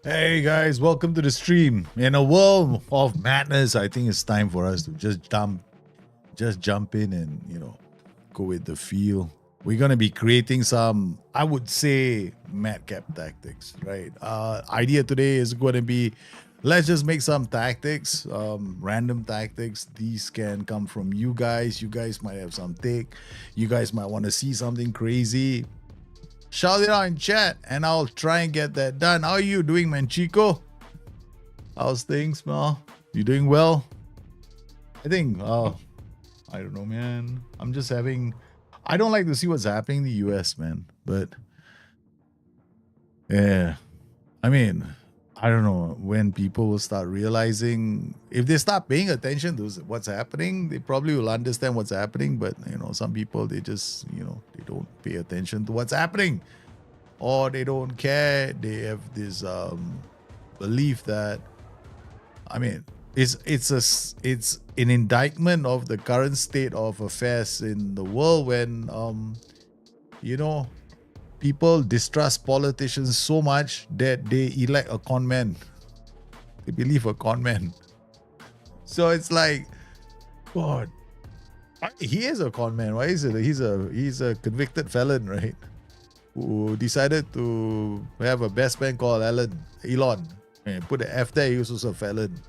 Hey guys, welcome to the stream. In a world of madness, I think it's time for us to just jump in and go with the feel. We're gonna be creating some, I would say, madcap tactics, right? Idea today is gonna be, let's just make some tactics, random tactics. These can come from you guys. You guys might have some take. You guys might want to see something crazy. Shout it out in chat and I'll try and get that done. How are you doing, man, Chico? How's things, Mel? You doing well? I think, I don't know, man. I'm just having, I don't like to see what's happening in the US, man. But, yeah, I mean, I don't know when people will start realizing, if they start paying attention to what's happening, they probably will understand what's happening. But, some people, they just, they don't pay attention to what's happening, or they don't care. They have this belief that, I mean, it's an indictment of the current state of affairs in the world when, people distrust politicians so much that they elect a con man. They believe a con man. So it's like, God, he is a con man. Why is it? He's a convicted felon, right? Who decided to have a best man called Elon. And put the F there, he was also a felon.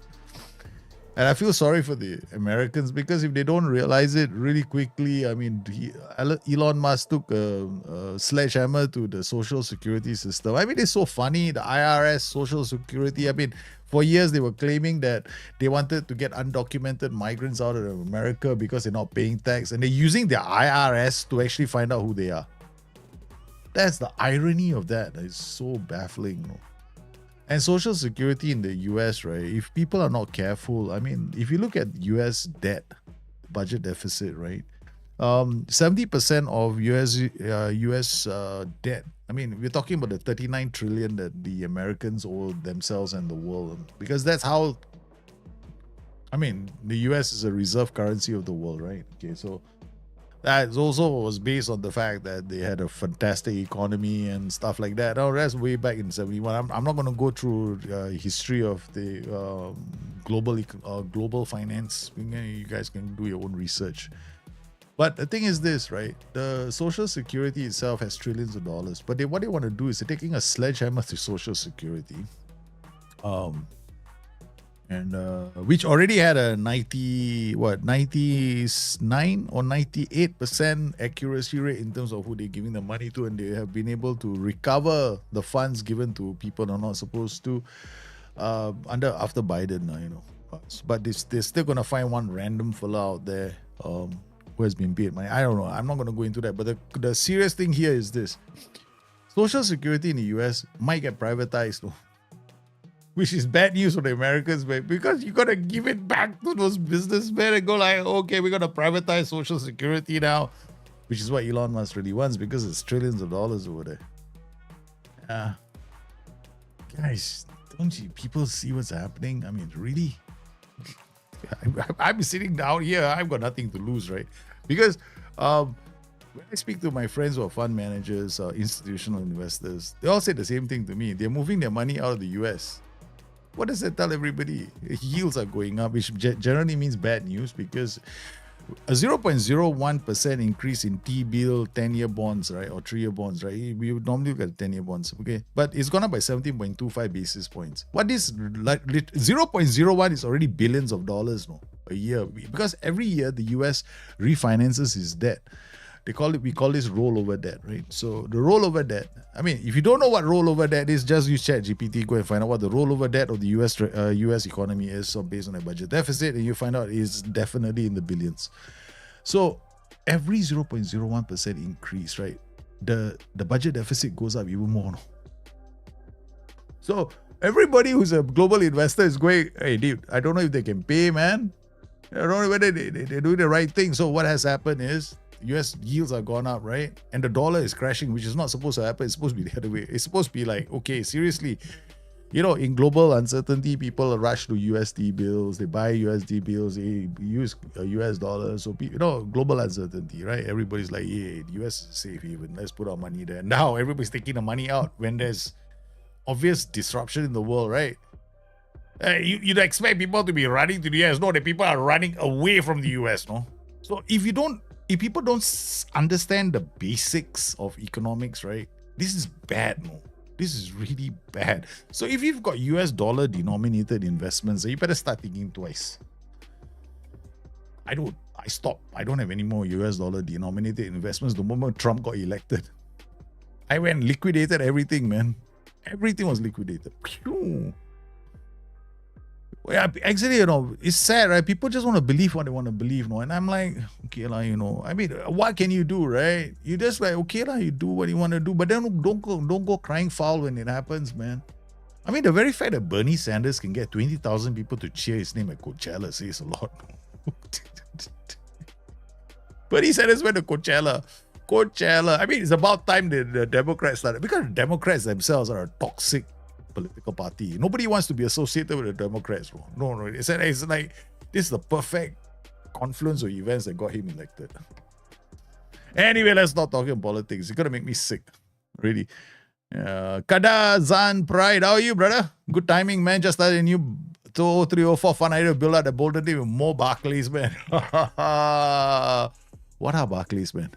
And I feel sorry for the Americans because if they don't realize it really quickly, I mean, Elon Musk took a sledgehammer to the social security system. I mean, it's so funny, the IRS, social security. I mean, for years they were claiming that they wanted to get undocumented migrants out of America because they're not paying tax. And they're using their IRS to actually find out who they are. That's the irony of that. It's so baffling. And social security in the US, right? If people are not careful, I mean, if you look at US debt, budget deficit, right? 70% of US debt. I mean, we're talking about the 39 trillion that the Americans owe themselves and the world, because that's how. I mean, the US is a reserve currency of the world, right? Okay, so that also was based on the fact that they had a fantastic economy and stuff like that. Oh, that's way back in 71. I'm not going to go through history of the global finance. You guys can do your own research. But the thing is this, right? The Social Security itself has trillions of dollars. But what they want to do is they're taking a sledgehammer to Social Security. And which already had a 99 or 98% accuracy rate in terms of who they're giving the money to, and they have been able to recover the funds given to people they're not supposed to after Biden, But they're still gonna find one random fella out there who has been paid money. I don't know. I'm not gonna go into that. But the serious thing here is this: Social Security in the US might get privatized, which is bad news for the Americans, because you gotta give it back to those businessmen and go like, okay, we're gonna privatize Social Security now, which is what Elon Musk really wants because it's trillions of dollars over there. Guys, don't you people see what's happening? I mean, really? I'm sitting down here, I've got nothing to lose, right? Because when I speak to my friends who are fund managers, institutional investors, they all say the same thing to me. They're moving their money out of the US. What does that tell everybody? Yields are going up, which generally means bad news, because a 0.01% increase in T-bill 10-year bonds, right, or 3-year bonds, right? We would normally look at 10-year bonds, okay? But it's gone up by 17.25 basis points. What is 0.01 is already billions of dollars a year, because every year the US refinances its debt. We call this rollover debt, right? So the rollover debt, I mean, if you don't know what rollover debt is, just use ChatGPT, go and find out what the rollover debt of the US economy is, so based on a budget deficit, and you find out it's definitely in the billions. So every 0.01% increase, right, the budget deficit goes up even more. So everybody who's a global investor is going, hey, dude, I don't know if they can pay, man. I don't know whether they're doing the right thing. So what has happened is, US yields are gone up, right? And the dollar is crashing, which is not supposed to happen. It's supposed to be the other way. It's supposed to be like, okay, seriously, in global uncertainty, people rush to USD bills. They buy USD bills. They use US dollars. So, global uncertainty, right? Everybody's like, yeah, US is safe haven. Let's put our money there. Now everybody's taking the money out when there's obvious disruption in the world, right? You'd expect people to be running to the US. No, the people are running away from the US, no? So if people don't understand the basics of economics, right? This is bad, no? This is really bad. So if you've got US dollar denominated investments, you better start thinking twice. I stopped. I don't have any more US dollar denominated investments the moment Trump got elected. I went liquidated everything, man. Everything was liquidated. Phew. Yeah, actually, it's sad, right? People just want to believe what they want to believe, no? And I'm like, okay, I mean, what can you do, right? You just like, okay, you do what you want to do, but then don't go crying foul when it happens, man. I mean, the very fact that Bernie Sanders can get 20,000 people to cheer his name at Coachella says a lot. Bernie Sanders went to Coachella. I mean, it's about time the Democrats started, because the Democrats themselves are a toxic political party. Nobody wants to be associated with the Democrats. No. It's like this is the perfect confluence of events that got him elected. Anyway, let's not talk about politics. It's gonna make me sick. Really. Kada Zan Pride. How are you, brother? Good timing, man. Just started a new 20304 fun idea to build out the Bolton team with more Barclays, man. What are Barclays, man?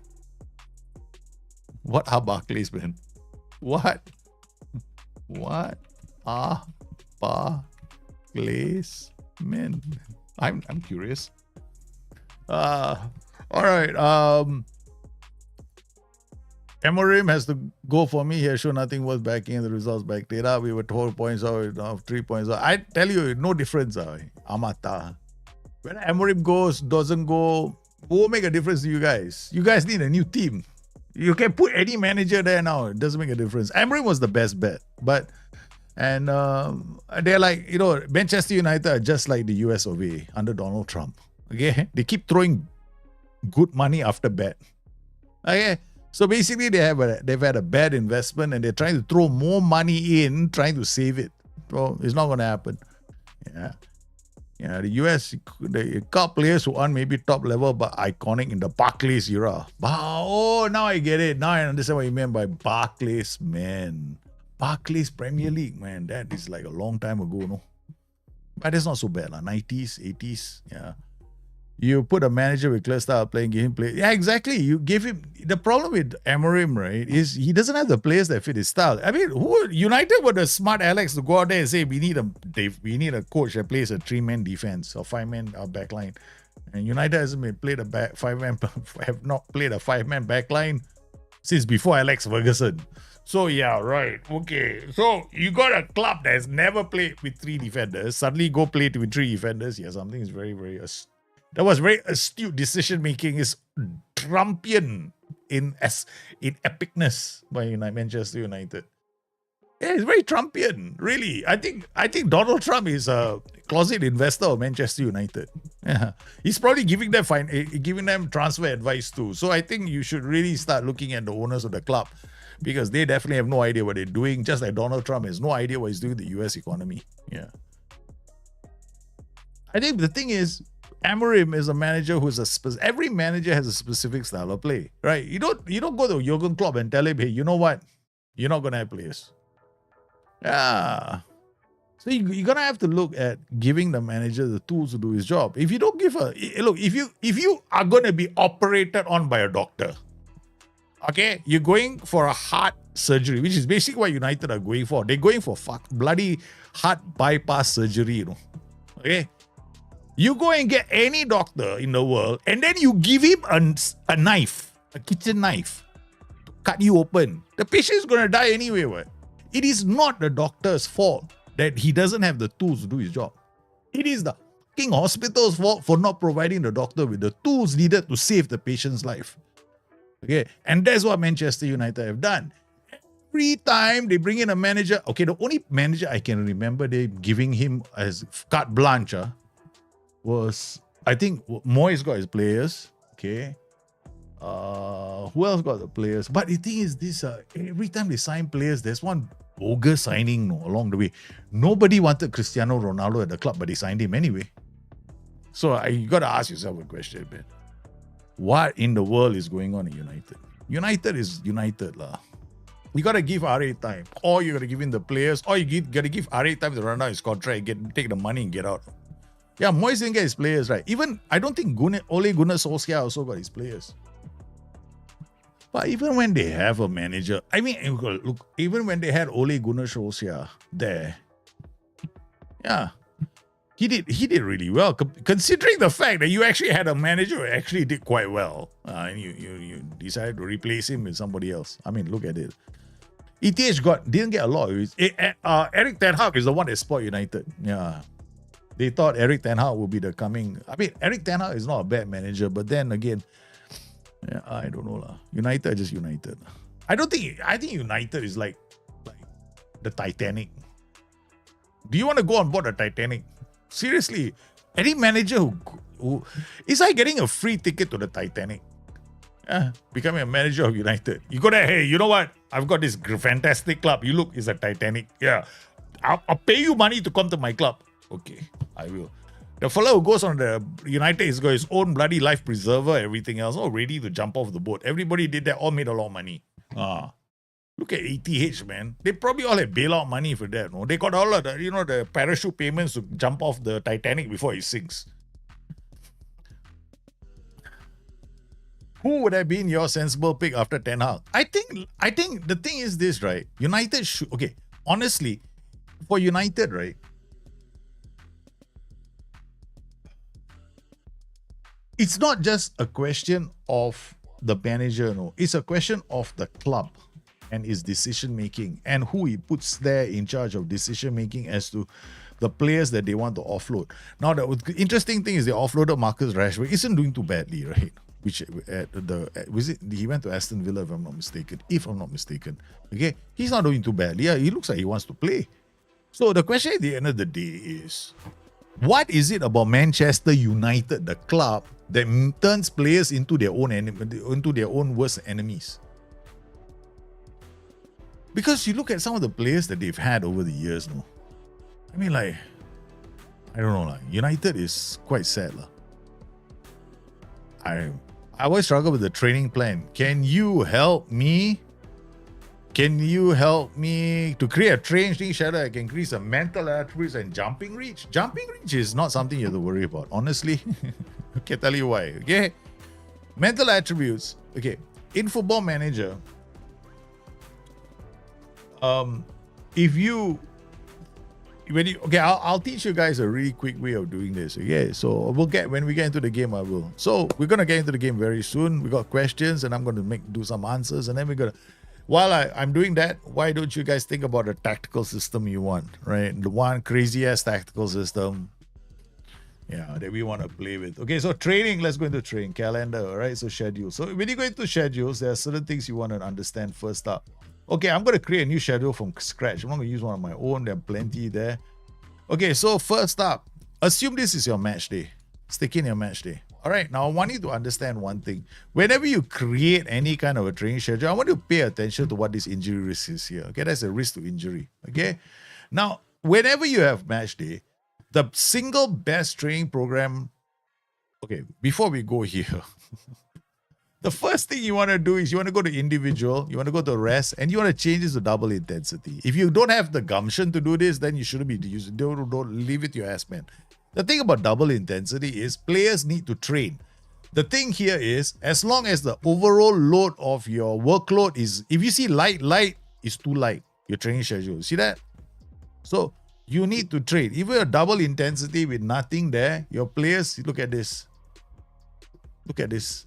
What are Barclays, man? What are Barclays, man? I'm curious. All right. Amorim has to go for me. He has shown nothing worth backing the results back data. We were 12 points out, 3 points out. I tell you, no difference. Amata. When Amorim goes, doesn't go, won't make a difference to you guys. You guys need a new team. You can put any manager there now. It doesn't make a difference. Amorim was the best bet. And they're like, Manchester United are just like the US of A under Donald Trump. Okay? They keep throwing good money after bad. Okay? So basically, they've had a bad investment and they're trying to throw more money in, trying to save it. So it's not going to happen. Yeah, the US, the got players who aren't maybe top level but iconic in the Barclays era. Oh, now I get it. Now I understand what you meant by Barclays, man. Barclays Premier League, man. That is like a long time ago, no? But it's not so bad, 90s, 80s, yeah. You put a manager with clear style playing, give him play. Yeah, exactly. You give him... The problem with Amorim, right, is he doesn't have the players that fit his style. I mean, United were the smart Alex to go out there and say, we need a coach that plays a 3-man defense or 5-man backline. And United hasn't have not played a 5-man backline since before Alex Ferguson. So, yeah, right. Okay. So, you got a club that has never played with 3 defenders, suddenly go play with 3 defenders. Yeah, something is very, very... That was very astute decision making. Is Trumpian in epicness by Manchester United. Yeah, it's very Trumpian, really. I think Donald Trump is a closet investor of Manchester United. Yeah, he's probably giving them transfer advice too. So I think you should really start looking at the owners of the club, because they definitely have no idea what they're doing. Just like Donald Trump has no idea what he's doing with the US economy. Yeah, I think the thing is, Amorim is a manager who's every manager has a specific style of play, right? You don't go to Jurgen Klopp and tell him, hey, you know what? You're not gonna have players. Yeah. So you're gonna have to look at giving the manager the tools to do his job. If you don't give if you are gonna be operated on by a doctor, okay, you're going for a heart surgery, which is basically what United are going for. They're going for bloody heart bypass surgery, Okay. You go and get any doctor in the world, and then you give him a knife, a kitchen knife, to cut you open. The patient is going to die anyway. What? It is not the doctor's fault that he doesn't have the tools to do his job. It is the fucking hospital's fault for not providing the doctor with the tools needed to save the patient's life. Okay, and that's what Manchester United have done. Every time they bring in a manager, okay, the only manager I can remember they giving him as carte blanche was, I think, Moyes got his players. Okay. Who else got the players? But the thing is this, every time they sign players, there's one bogus signing along the way. Nobody wanted Cristiano Ronaldo at the club, but they signed him anyway. So you got to ask yourself a question, man. What in the world is going on in United? United is United lah. You got to give RA time, or you got to give in the players, or you got to give RA time to run out his contract, take the money and get out. Yeah, Moyes didn't get his players, right? Even, I don't think Ole Gunnar Solskjaer also got his players. But even when they have a manager, I mean, look, even when they had Ole Gunnar Solskjaer there, yeah, he did really well, considering the fact that you actually had a manager who actually did quite well, and you decided to replace him with somebody else. I mean, look at it. ETH didn't get a lot. Eric Ten Hag is the one that spoiled United. Yeah, they thought Eric Ten Hag would be the coming. I mean, Eric Ten Hag is not a bad manager, but then again, yeah, I don't know lah. United are just United. I think United is like the Titanic. Do you want to go on board the Titanic? Seriously, any manager who is like getting a free ticket to the Titanic. Becoming a manager of United. You go there, hey, you know what? I've got this fantastic club. You look, it's a Titanic. Yeah. I'll pay you money to come to my club. Okay, I will. The fellow who goes on the United has got his own bloody life preserver, everything else, all ready to jump off the boat. Everybody did that, all made a lot of money. Look at ETH, man. They probably all had bailout money for that. No? They got all of the, the parachute payments to jump off the Titanic before it sinks. Who would have been your sensible pick after Ten Hag? I think the thing is this, right? United should, okay, honestly, for United, right? It's not just a question of the manager, no. It's a question of the club and its decision making and who he puts there in charge of decision making as to the players that they want to offload. Now, the interesting thing is they offloaded Marcus Rashford. Isn't doing too badly, right? Which he went to Aston Villa, if I'm not mistaken. Okay, he's not doing too badly. Yeah, he looks like he wants to play. So the question at the end of the day is, what is it about Manchester United, the club, that turns players into their own worst enemies? Because you look at some of the players that they've had over the years, no. I mean, like, I don't know, like, United is quite sad, lah. I always struggle with the training plan. Can you help me? Can you help me to create a training schedule that can increase the mental attributes and jumping reach? Jumping reach is not something you have to worry about, honestly. Okay, tell you why. Okay, mental attributes. Okay, in Football Manager, I'll teach you guys a really quick way of doing this. Okay, so when we get into the game, I will. So we're gonna get into the game very soon. We got questions, and I'm gonna do some answers, and then we're gonna. While I'm doing that, why don't you guys think about the tactical system you want, right? The one crazy ass tactical system, yeah, that we want to play with. Okay, so training. Let's go into training calendar. All right, so schedule. So when you go into schedules, there are certain things you want to understand first up. Okay, I'm going to create a new schedule from scratch. I'm not going to use one of my own. There are plenty there. Okay, so first up, assume this is your match day. Stick in your match day. All right, now I want you to understand one thing. Whenever you create any kind of a training schedule, I want you to pay attention to what this injury risk is here. Okay, that's a risk to injury. Okay, now whenever you have match day, the single best training program. Okay, before we go here, the first thing you want to do is you want to go to individual, you want to go to rest, and you want to change this to double intensity. If you don't have the gumption to do this, then you shouldn't be using. Don't leave it to your ass, man. The thing about double intensity is players need to train. The thing here is, as long as the overall load of your workload is, if you see light is too light, your training schedule. See that? So you need to train. Even a double intensity with nothing there, your players, look at this. Look at this.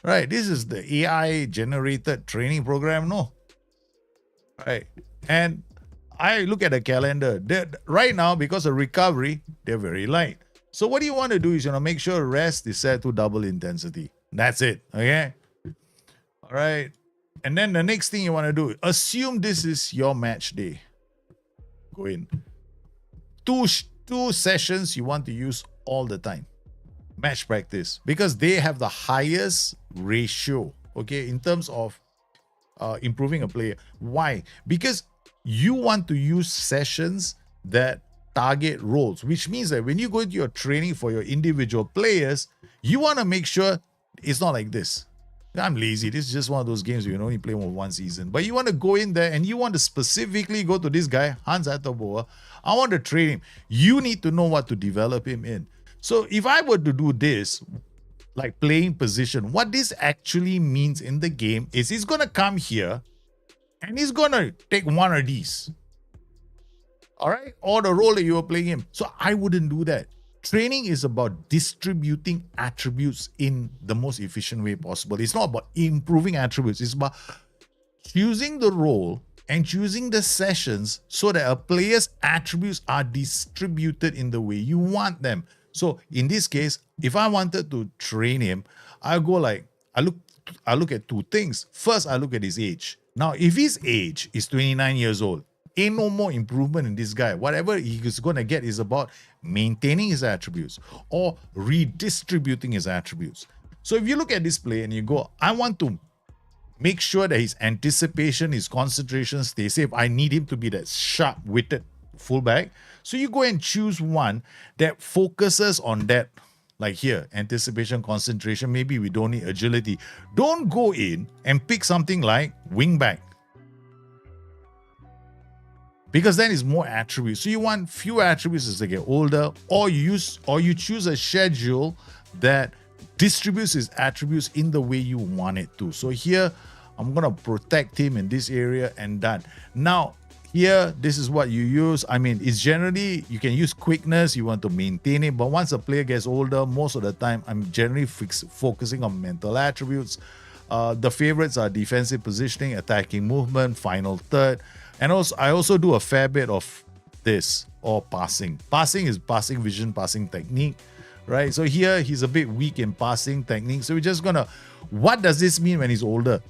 Right, this is the AI generated training program, no? Right, and I look at the calendar. Right now, because of recovery, they're very light. So what you want to do is make sure rest is set to double intensity. That's it, okay? All right, and then the next thing you want to do, assume this is your match day. Go in. Two sessions you want to use all the time. Match practice, because they have the highest ratio, okay, in terms of improving a player. Why? Because you want to use sessions that target roles, which means that when you go into your training for your individual players, you want to make sure it's not like this. I'm lazy. This is just one of those games where you only play one season. But you want to go in there and you want to specifically go to this guy, Hans Atterboer. I want to train him. You need to know what to develop him in. So if I were to do this, like playing position, what this actually means in the game is he's going to come here and he's going to take one of these. All right? Or the role that you were playing him. So I wouldn't do that. Training is about distributing attributes in the most efficient way possible. It's not about improving attributes. It's about choosing the role and choosing the sessions so that a player's attributes are distributed in the way you want them. So in this case, if I wanted to train him, I go like, I look at two things. First, I look at his age. Now, if his age is 29 years old, ain't no more improvement in this guy. Whatever he's going to get is about maintaining his attributes or redistributing his attributes. So if you look at this play and you go, I want to make sure that his anticipation, his concentration stays safe. I need him to be that sharp-witted fullback. So you go and choose one that focuses on that. Like here, anticipation, concentration. Maybe we don't need agility. Don't go in and pick something like wingback, because then it's more attributes. So you want few attributes as they get older, or you choose a schedule that distributes his attributes in the way you want it to. So here, I'm gonna protect him in this area and done. Now, here, this is what you use. I mean, it's generally, you can use quickness, you want to maintain it, but once a player gets older, most of the time, I'm generally focusing on mental attributes. The favorites are defensive positioning, attacking movement, final third. And also, I also do a fair bit of this, or passing. Passing is passing vision, passing technique, right? So here, he's a bit weak in passing technique. So we're just gonna, what does this mean when he's older?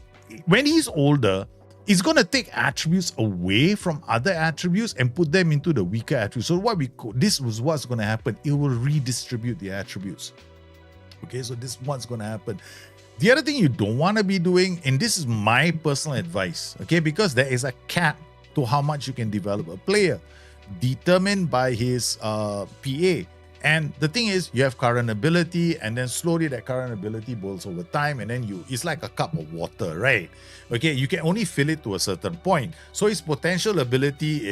When he's older, he's gonna take attributes away from other attributes and put them into the weaker attributes. So this was what's gonna happen. It will redistribute the attributes. Okay, so this is what's gonna happen. The other thing you don't want to be doing, and this is my personal advice, okay, because there is a cap to how much you can develop a player, determined by his PA. And the thing is, you have current ability, and then slowly that current ability builds over time, and then it's like a cup of water, right? Okay, you can only fill it to a certain point. So his potential ability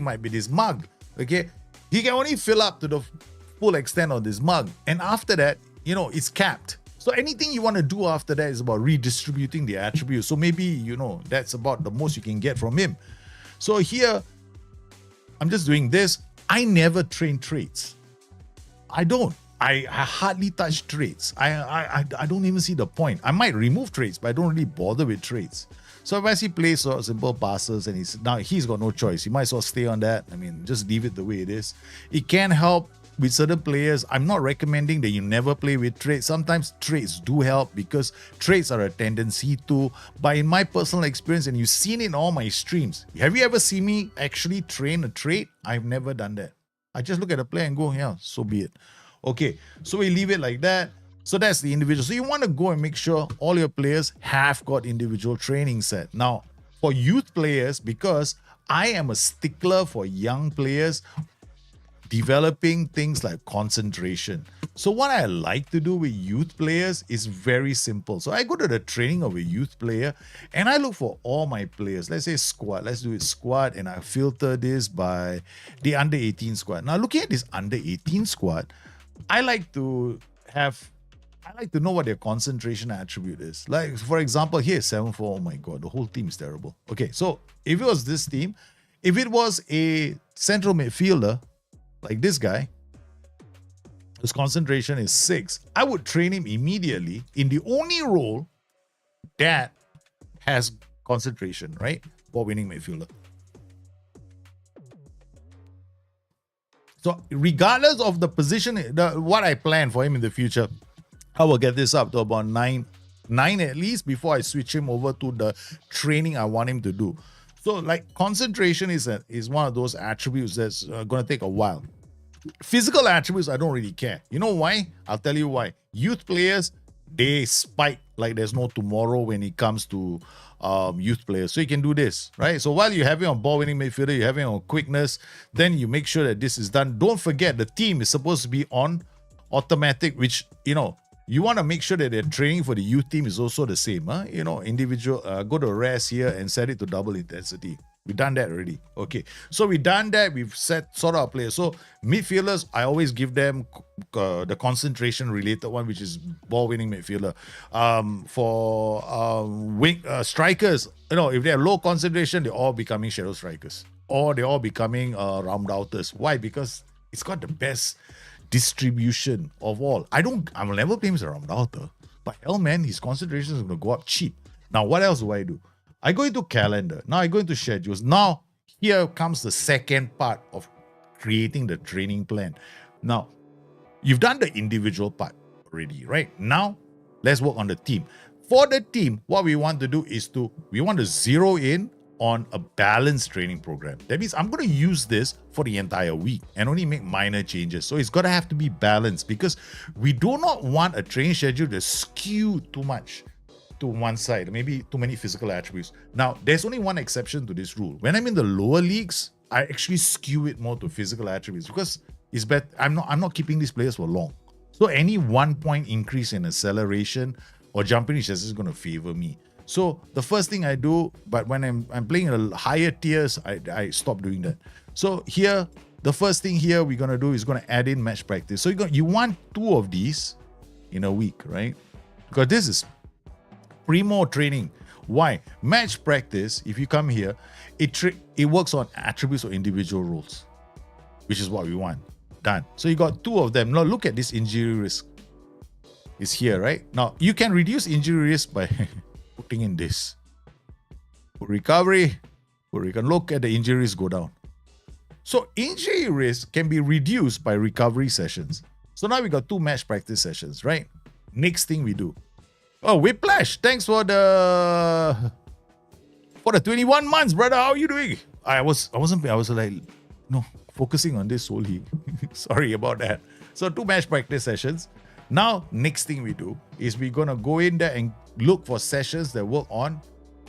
might be this mug, okay? He can only fill up to the full extent of this mug. And after that, it's capped. So anything you want to do after that is about redistributing the attributes. So maybe, that's about the most you can get from him. So here, I'm just doing this. I never train traits. I don't. I hardly touch traits. I don't even see the point. I might remove traits, but I don't really bother with traits. So if I see plays sort of simple passes and he's got no choice. He might as well stay on that. I mean, just leave it the way it is. It can help with certain players. I'm not recommending that you never play with traits. Sometimes traits do help because traits are a tendency to. But in my personal experience, and you've seen it in all my streams, have you ever seen me actually train a trait? I've never done that. I just look at a player and go, yeah, so be it. Okay, so we leave it like that. So that's the individual. So you want to go and make sure all your players have got individual training set. Now, for youth players, because I am a stickler for young players, developing things like concentration. So what I like to do with youth players is very simple. So I go to the training of a youth player and I look for all my players. Let's say squad. Let's do it squad, and I filter this by the under 18 squad. Now looking at this under 18 squad, I like to know what their concentration attribute is. Like, for example, here 7-4. Oh my God, the whole team is terrible. Okay, so if it was this team, if it was a central midfielder, like this guy, his concentration is 6, I would train him immediately in the only role that has concentration, right? Ball winning midfielder. So regardless of the position, what I plan for him in the future, I will get this up to about 9 at least before I switch him over to the training I want him to do. So like concentration is one of those attributes that's going to take a while. Physical attributes, I don't really care. You know why? I'll tell you why. Youth players, they spike like there's no tomorrow when it comes to youth players. So you can do this, right? So while you're having a ball winning midfielder, you're having on quickness, then you make sure that this is done. Don't forget the team is supposed to be on automatic, which, You want to make sure that their training for the youth team is also the same. Individual, go to rest here and set it to double intensity. We've done that already. Okay. So we've done that. We've set sort of our players. So midfielders, I always give them the concentration related one, which is ball winning midfielder. For wing strikers, if they have low concentration, they're all becoming shadow strikers. Or they're all becoming round outers. Why? Because it's got the best distribution of all. I will never play him as a round outer. But hell man, his concentration is going to go up cheap. Now, what else do? I go into calendar. Now I go into schedules. Now, here comes the second part of creating the training plan. Now, you've done the individual part already, right? Now, let's work on the team. For the team, what we want to do is we want to zero in on a balanced training program. That means I'm going to use this for the entire week and only make minor changes. So it's got to have to be balanced because we do not want a training schedule to skew too much to one side, maybe too many physical attributes. Now, there's only one exception to this rule. When I'm in the lower leagues, I actually skew it more to physical attributes because it's better. I'm not keeping these players for long. So any 1 point increase in acceleration or jumping is going to favor me. So the first thing I do, but when I'm playing in the higher tiers, I stop doing that. So here, the first thing here we're going to do is going to add in match practice. So you want 2 of these in a week, right? Because this is primo training. Why? Match practice, if you come here, it works on attributes or individual roles, which is what we want. Done. So you got 2 of them. Now look at this injury risk. It's here, right? Now you can reduce injury risk by putting in this. For recovery, where you can look at the injuries go down. So injury risk can be reduced by recovery sessions. So now we got 2 match practice sessions, right? Next thing we do. Oh, Whiplash, thanks for the 21 months, brother. How are you doing? I was like, no, focusing on this solely. Sorry about that. So 2 match practice sessions. Now, next thing we do is we're going to go in there and look for sessions that work on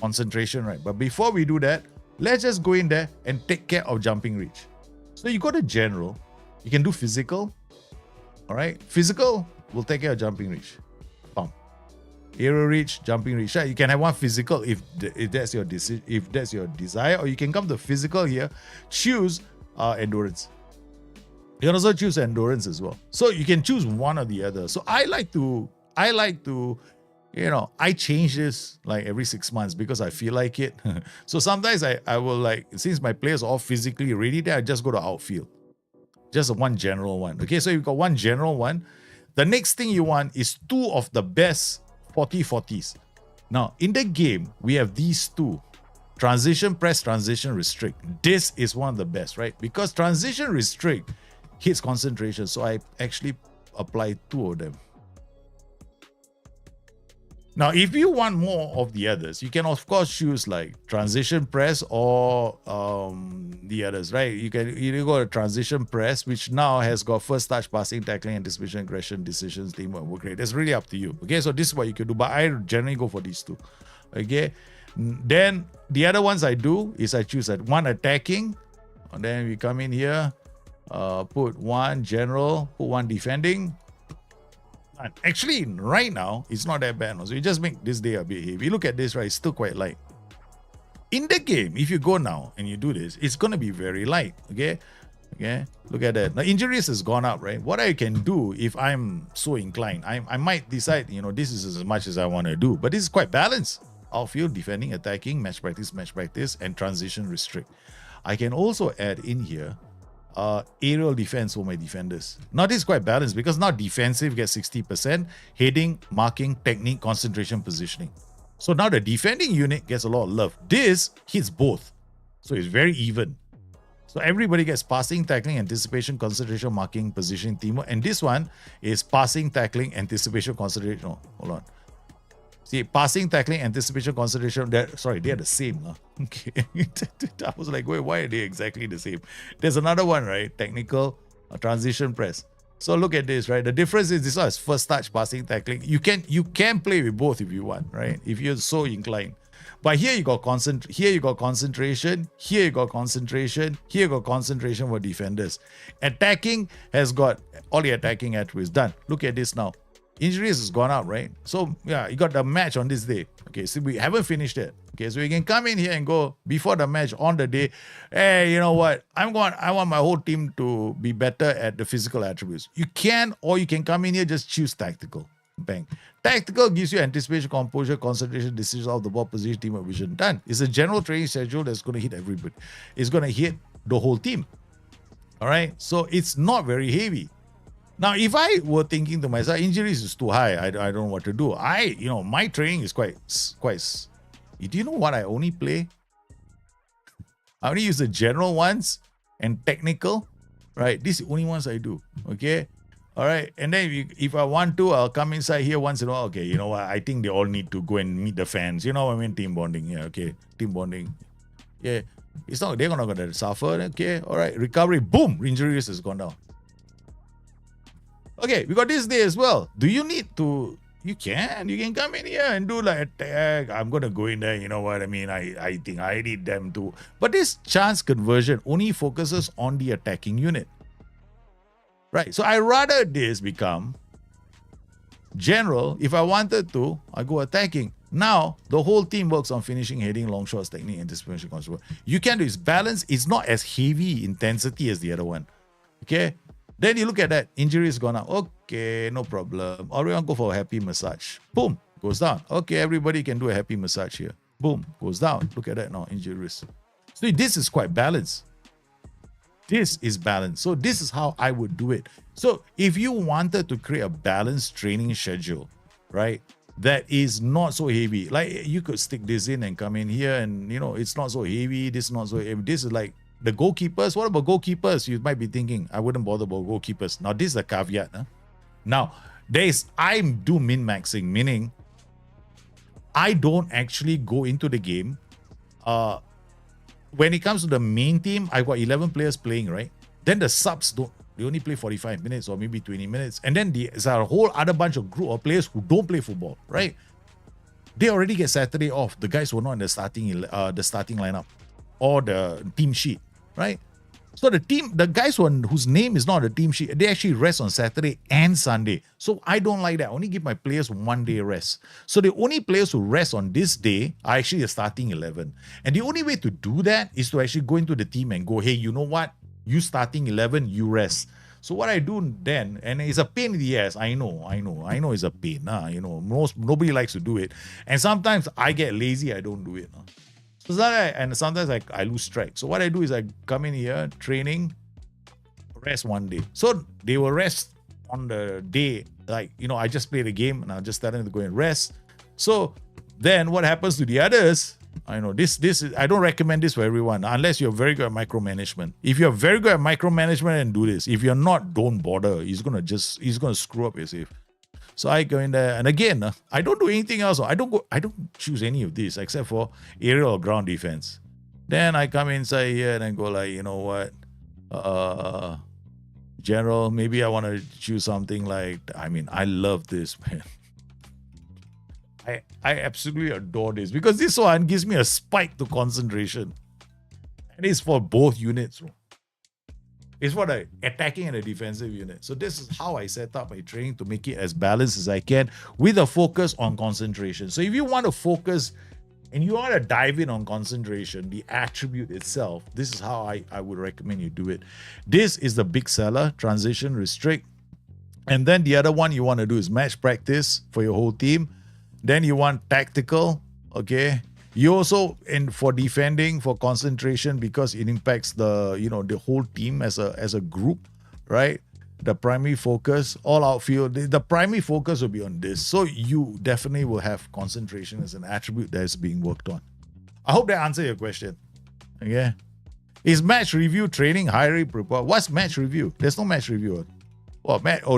concentration, right? But before we do that, let's just go in there and take care of jumping reach. So you go to general, you can do physical. All right. Physical will take care of jumping reach. Pump. Aerial reach, jumping reach. You can have one physical if that's your decision, if that's your desire, or you can come to physical here, choose endurance. You can also choose endurance as well. So you can choose one or the other. So I like to, I change this like every 6 months because I feel like it. So sometimes I will since my players are all physically ready there, I just go to outfield. Just one general one. Okay, so you've got one general one. The next thing you want is 2 of the best 40-40s. Now, in the game, we have these 2. Transition press, transition restrict. This is one of the best, right? Because transition restrict hits concentration. So I actually apply 2 of them. Now, if you want more of the others, you can of course choose like transition press or the others, right? You can either go to transition press, which now has got first touch, passing, tackling, anticipation, aggression, decisions, teamwork, work rate. That's really up to you. Okay, so this is what you can do, but I generally go for these 2. Okay, then the other ones I do is I choose that 1 attacking, and then we come in here, put 1 general, put 1 defending. Actually, right now, it's not that bad. So you just make this day a bit heavy. Look at this, right? It's still quite light. In the game, if you go now and you do this, it's going to be very light. Okay? Look at that. Now, injuries has gone up, right? What I can do if I'm so inclined, I might decide, this is as much as I want to do. But this is quite balanced. Outfield, defending, attacking, match practice, and transition restrict. I can also add in here aerial defense for my defenders. Now this is quite balanced because now defensive gets 60%, heading, marking, technique, concentration, positioning. So now the defending unit gets a lot of love. This hits both. So it's very even. So everybody gets passing, tackling, anticipation, concentration, marking, positioning, teamwork. And this one is passing, tackling, anticipation, concentration. Oh, hold on. See, passing, tackling, anticipation, concentration, they are the same. Okay. I was like, wait, why are they exactly the same? There's another one, right? Technical, transition press. So look at this, right? The difference is this one is first touch, passing, tackling. You can play with both if you want, right? If you're so inclined. But here you got concentration, here you got concentration, here you got concentration for defenders. Attacking has got all the attacking attributes done. Look at this now. Injuries has gone up, right? So yeah, you got the match on this day. Okay, so we haven't finished it. Okay, so you can come in here and go before the match on the day. Hey, you know what? I want my whole team to be better at the physical attributes. You can, or you can come in here, just choose tactical. Bang. Tactical gives you anticipation, composure, concentration, decision of the ball, position, teamwork, vision. Done. It's a general training schedule that's going to hit everybody. It's going to hit the whole team. All right. So it's not very heavy. Now, if I were thinking to myself, injuries is too high, I don't know what to do. My training is quite. Do you know what I only play? I only use the general ones and technical, right? These are the only ones I do, okay? All right, and then if I want to, I'll come inside here once in a while. Okay, you know what? I think they all need to go and meet the fans. You know what I mean? Team bonding, yeah, okay. Team bonding, yeah. It's not, they're not going to suffer, okay? All right, recovery, boom, injury risk has gone down. Okay, we got this day as well. Do you need to? You can come in here and do like attack. I'm gonna go in there. You know what I mean? I think I need them to. But this chance conversion only focuses on the attacking unit, right? So I rather this become general. If I wanted to, I go attacking. Now the whole team works on finishing, heading, long shots, technique, anticipation, control. You can do this balance. It's not as heavy intensity as the other one. Okay. Then you look at that, injury is gone up. Okay, no problem. Or we want to go for a happy massage. Boom, goes down. Okay, everybody can do a happy massage here. Boom, goes down. Look at that now, injury risk. So this is quite balanced. This is balanced. So this is how I would do it. So if you wanted to create a balanced training schedule, right, that is not so heavy, like you could stick this in and come in here and, you know, it's not so heavy. This is not so heavy. This is like, the goalkeepers, what about goalkeepers? You might be thinking, I wouldn't bother about goalkeepers. Now, this is a caveat. Huh? Now, I do min-maxing, meaning I don't actually go into the game. When it comes to the main team, I've got 11 players playing, right? Then the subs they only play 45 minutes or maybe 20 minutes. And then there's a whole other bunch of group of players who don't play football, right? They already get Saturday off. The guys who are not in the starting lineup or the team sheet, right? So the guys whose name is not on the team sheet, they actually rest on Saturday and Sunday. So I don't like that. I only give my players 1 day rest. So the only players who rest on this day are actually the starting 11. And the only way to do that is to actually go into the team and go, hey, you know what? You starting 11, you rest. So what I do then, and it's a pain in the ass, I know it's a pain. Nobody likes to do it. And sometimes I get lazy, I don't do it. And sometimes I lose track. So what I do is I come in here, training, rest 1 day. So they will rest on the day, like, I just play the game and I'll just tell them to go and rest. So then what happens to the others? I know this is, I don't recommend this for everyone unless you're very good at micromanagement. If you're very good at micromanagement, and do this. If you're not, don't bother. He's gonna screw up your save. So I go in there, and again, I don't do anything else. I don't choose any of this except for aerial or ground defense. Then I come inside here and I go like, you know what? General, maybe I want to choose something like, I love this, man. I absolutely adore this because this one gives me a spike to concentration. And it's for both units. It's for the attacking and the defensive unit. So this is how I set up my training to make it as balanced as I can with a focus on concentration. So if you want to focus and you want to dive in on concentration, the attribute itself, this is how I would recommend you do it. This is the big seller, transition, restrict. And then the other one you want to do is match practice for your whole team. Then you want tactical, okay? You also, for defending, for concentration, because it impacts the whole team as a group, right? The primary focus, all outfield, the primary focus will be on this. So you definitely will have concentration as an attribute that is being worked on. I hope that answered your question. Okay. Is match review training highly prepared? What's match review? There's no match review.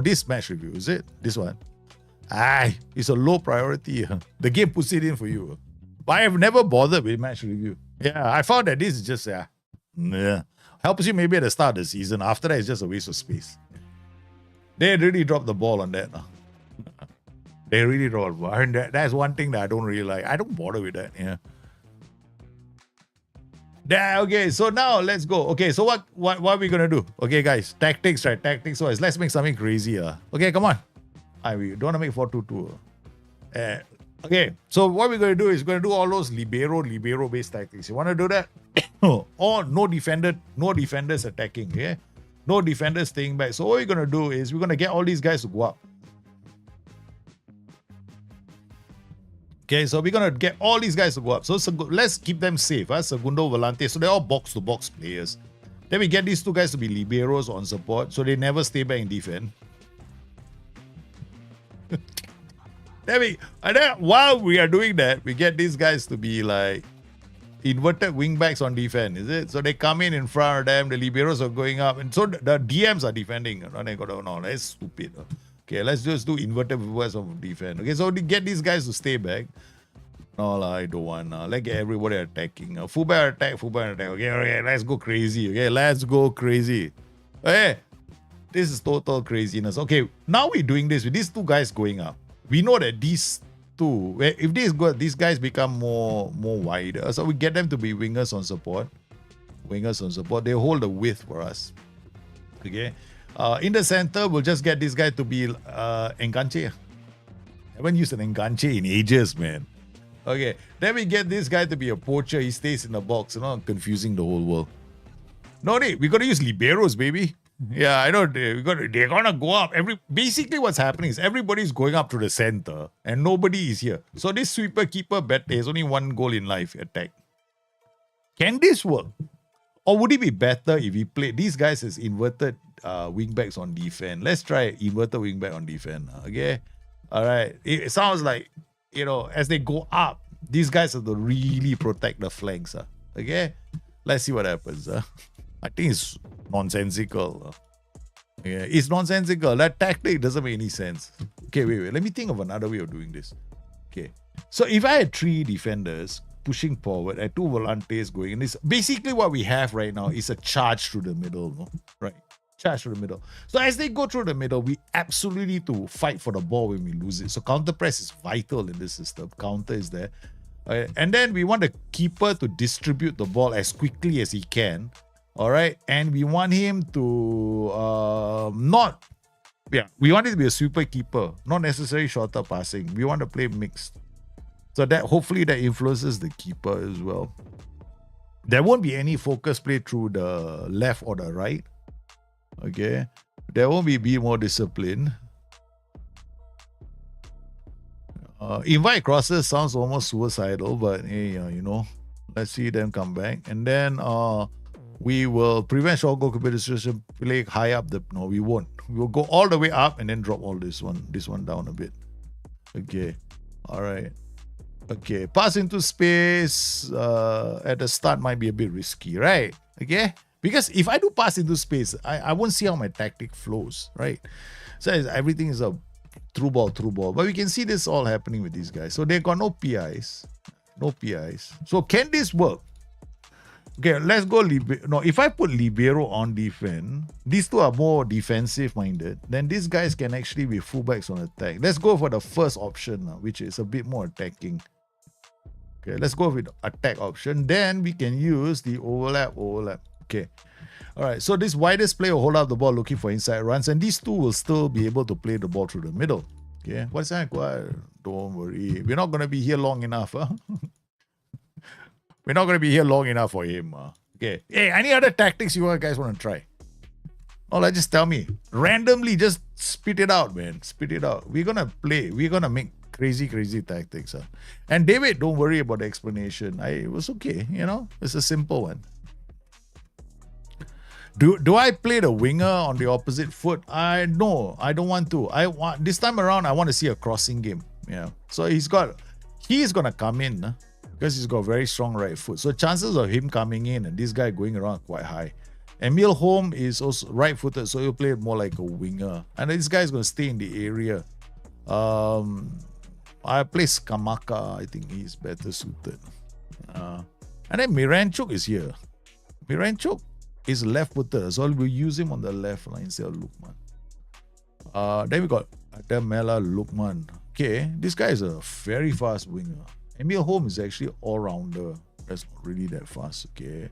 This match review, is it? This one? It's a low priority. The game puts it in for you. But I have never bothered with match review. Yeah, I found that this is just, helps you maybe at the start of the season. After that, it's just a waste of space. They really dropped the ball on that. They really dropped the ball. And that's one thing that I don't really like. I don't bother with that, Okay, so now let's go. Okay, so what are we going to do? Okay, guys, tactics, right? Tactics-wise. Let's make something crazy. Okay, come on. We don't want to make 4-2-2. Okay, so what we're going to do is we're going to do all those libero based tactics. You want to do that? Or no defenders attacking. Okay, no defenders staying back. So what we're going to do is we're going to get all these guys to go up. Okay, so we're going to get all these guys to go up. So let's keep them safe. Segundo, Volante. So they're all box-to-box players. Then we get these two guys to be liberos on support. So they never stay back in defense. And then while we are doing that, we get these guys to be like inverted wingbacks on defense, is it? So they come in front of them, the liberos are going up, and so the DMs are defending. No, that's stupid. Okay, let's just do inverted wingbacks on defense. Okay, so we get these guys to stay back. No, I don't want. Let's get everybody attacking. Fullback attack. Okay, let's go crazy. Okay, let's go crazy. Okay, this is total craziness. Okay, now we're doing this with these two guys going up. We know that these two, if these guys become more wider, so we get them to be wingers on support. They hold the width for us. Okay. In the center, we'll just get this guy to be enganche. Haven't used an enganche in ages, man. Okay. Then we get this guy to be a poacher. He stays in the box, confusing the whole world. No need. We got to use liberos, baby. Yeah, I know they're gonna go up. Basically what's happening is everybody's going up to the center and nobody is here. So this sweeper keeper bet there's only one goal in life, attack. Can this work? Or would it be better if we play these guys as inverted wingbacks on defense? Let's try inverted wingback on defense. Okay. Alright. It sounds like, as they go up, these guys have to really protect the flanks. Okay. Let's see what happens. I think it's nonsensical. Yeah, it's nonsensical. That tactic doesn't make any sense. Okay, wait. Let me think of another way of doing this. Okay. So if I had 3 defenders pushing forward and 2 volantes going in, this basically what we have right now is a charge through the middle. No? Right. Charge through the middle. So as they go through the middle, we absolutely need to fight for the ball when we lose it. So counter press is vital in this system. Counter is there. And then we want the keeper to distribute the ball as quickly as he can. All right, and we want him to we want it to be a sweeper keeper, not necessarily shorter passing. We want to play mixed. So that hopefully that influences the keeper as well. There won't be any focus play through the left or the right. Okay, there won't be more discipline. Invite crosses sounds almost suicidal, but hey, let's see them come back. And then we will prevent short goal competition play high up. No, we won't. We will go all the way up and then drop all this one down a bit. Okay. All right. Okay. Pass into space at the start might be a bit risky, right? Okay. Because if I do pass into space, I won't see how my tactic flows, right? So everything is a through ball. But we can see this all happening with these guys. So they got no PIs. So can this work? Okay, let's go No, if I put libero on defense, these two are more defensive minded, then these guys can actually be fullbacks on attack. Let's go for the first option, which is a bit more attacking. Okay, let's go with the attack option. Then we can use the overlap. Okay. All right, so this widest player will hold up the ball looking for inside runs, and these two will still be able to play the ball through the middle. Okay, what's that? Don't worry. We're not going to be here long enough. We're not going to be here long enough for him. Okay. Hey, any other tactics you guys want to try? Oh, just tell me. Randomly, just spit it out, man. Spit it out. We're going to play. We're going to make crazy tactics. And David, don't worry about the explanation. It was okay. It's a simple one. Do I play the winger on the opposite foot? No, I don't want to. This time around, I want to see a crossing game. Yeah. So he's going to come in. Because he's got a very strong right foot. So chances of him coming in and this guy going around are quite high. Emil Holm is also right-footed, so he'll play more like a winger. And this guy is going to stay in the area. I play Skamaka. I think he's better suited. And then Miranchuk is here. Miranchuk is left-footed, so we'll use him on the left line instead of Lukman. Then we got Adamela Lukman. Okay, this guy is a very fast winger. Emil Holm is actually all-rounder. That's not really that fast, okay.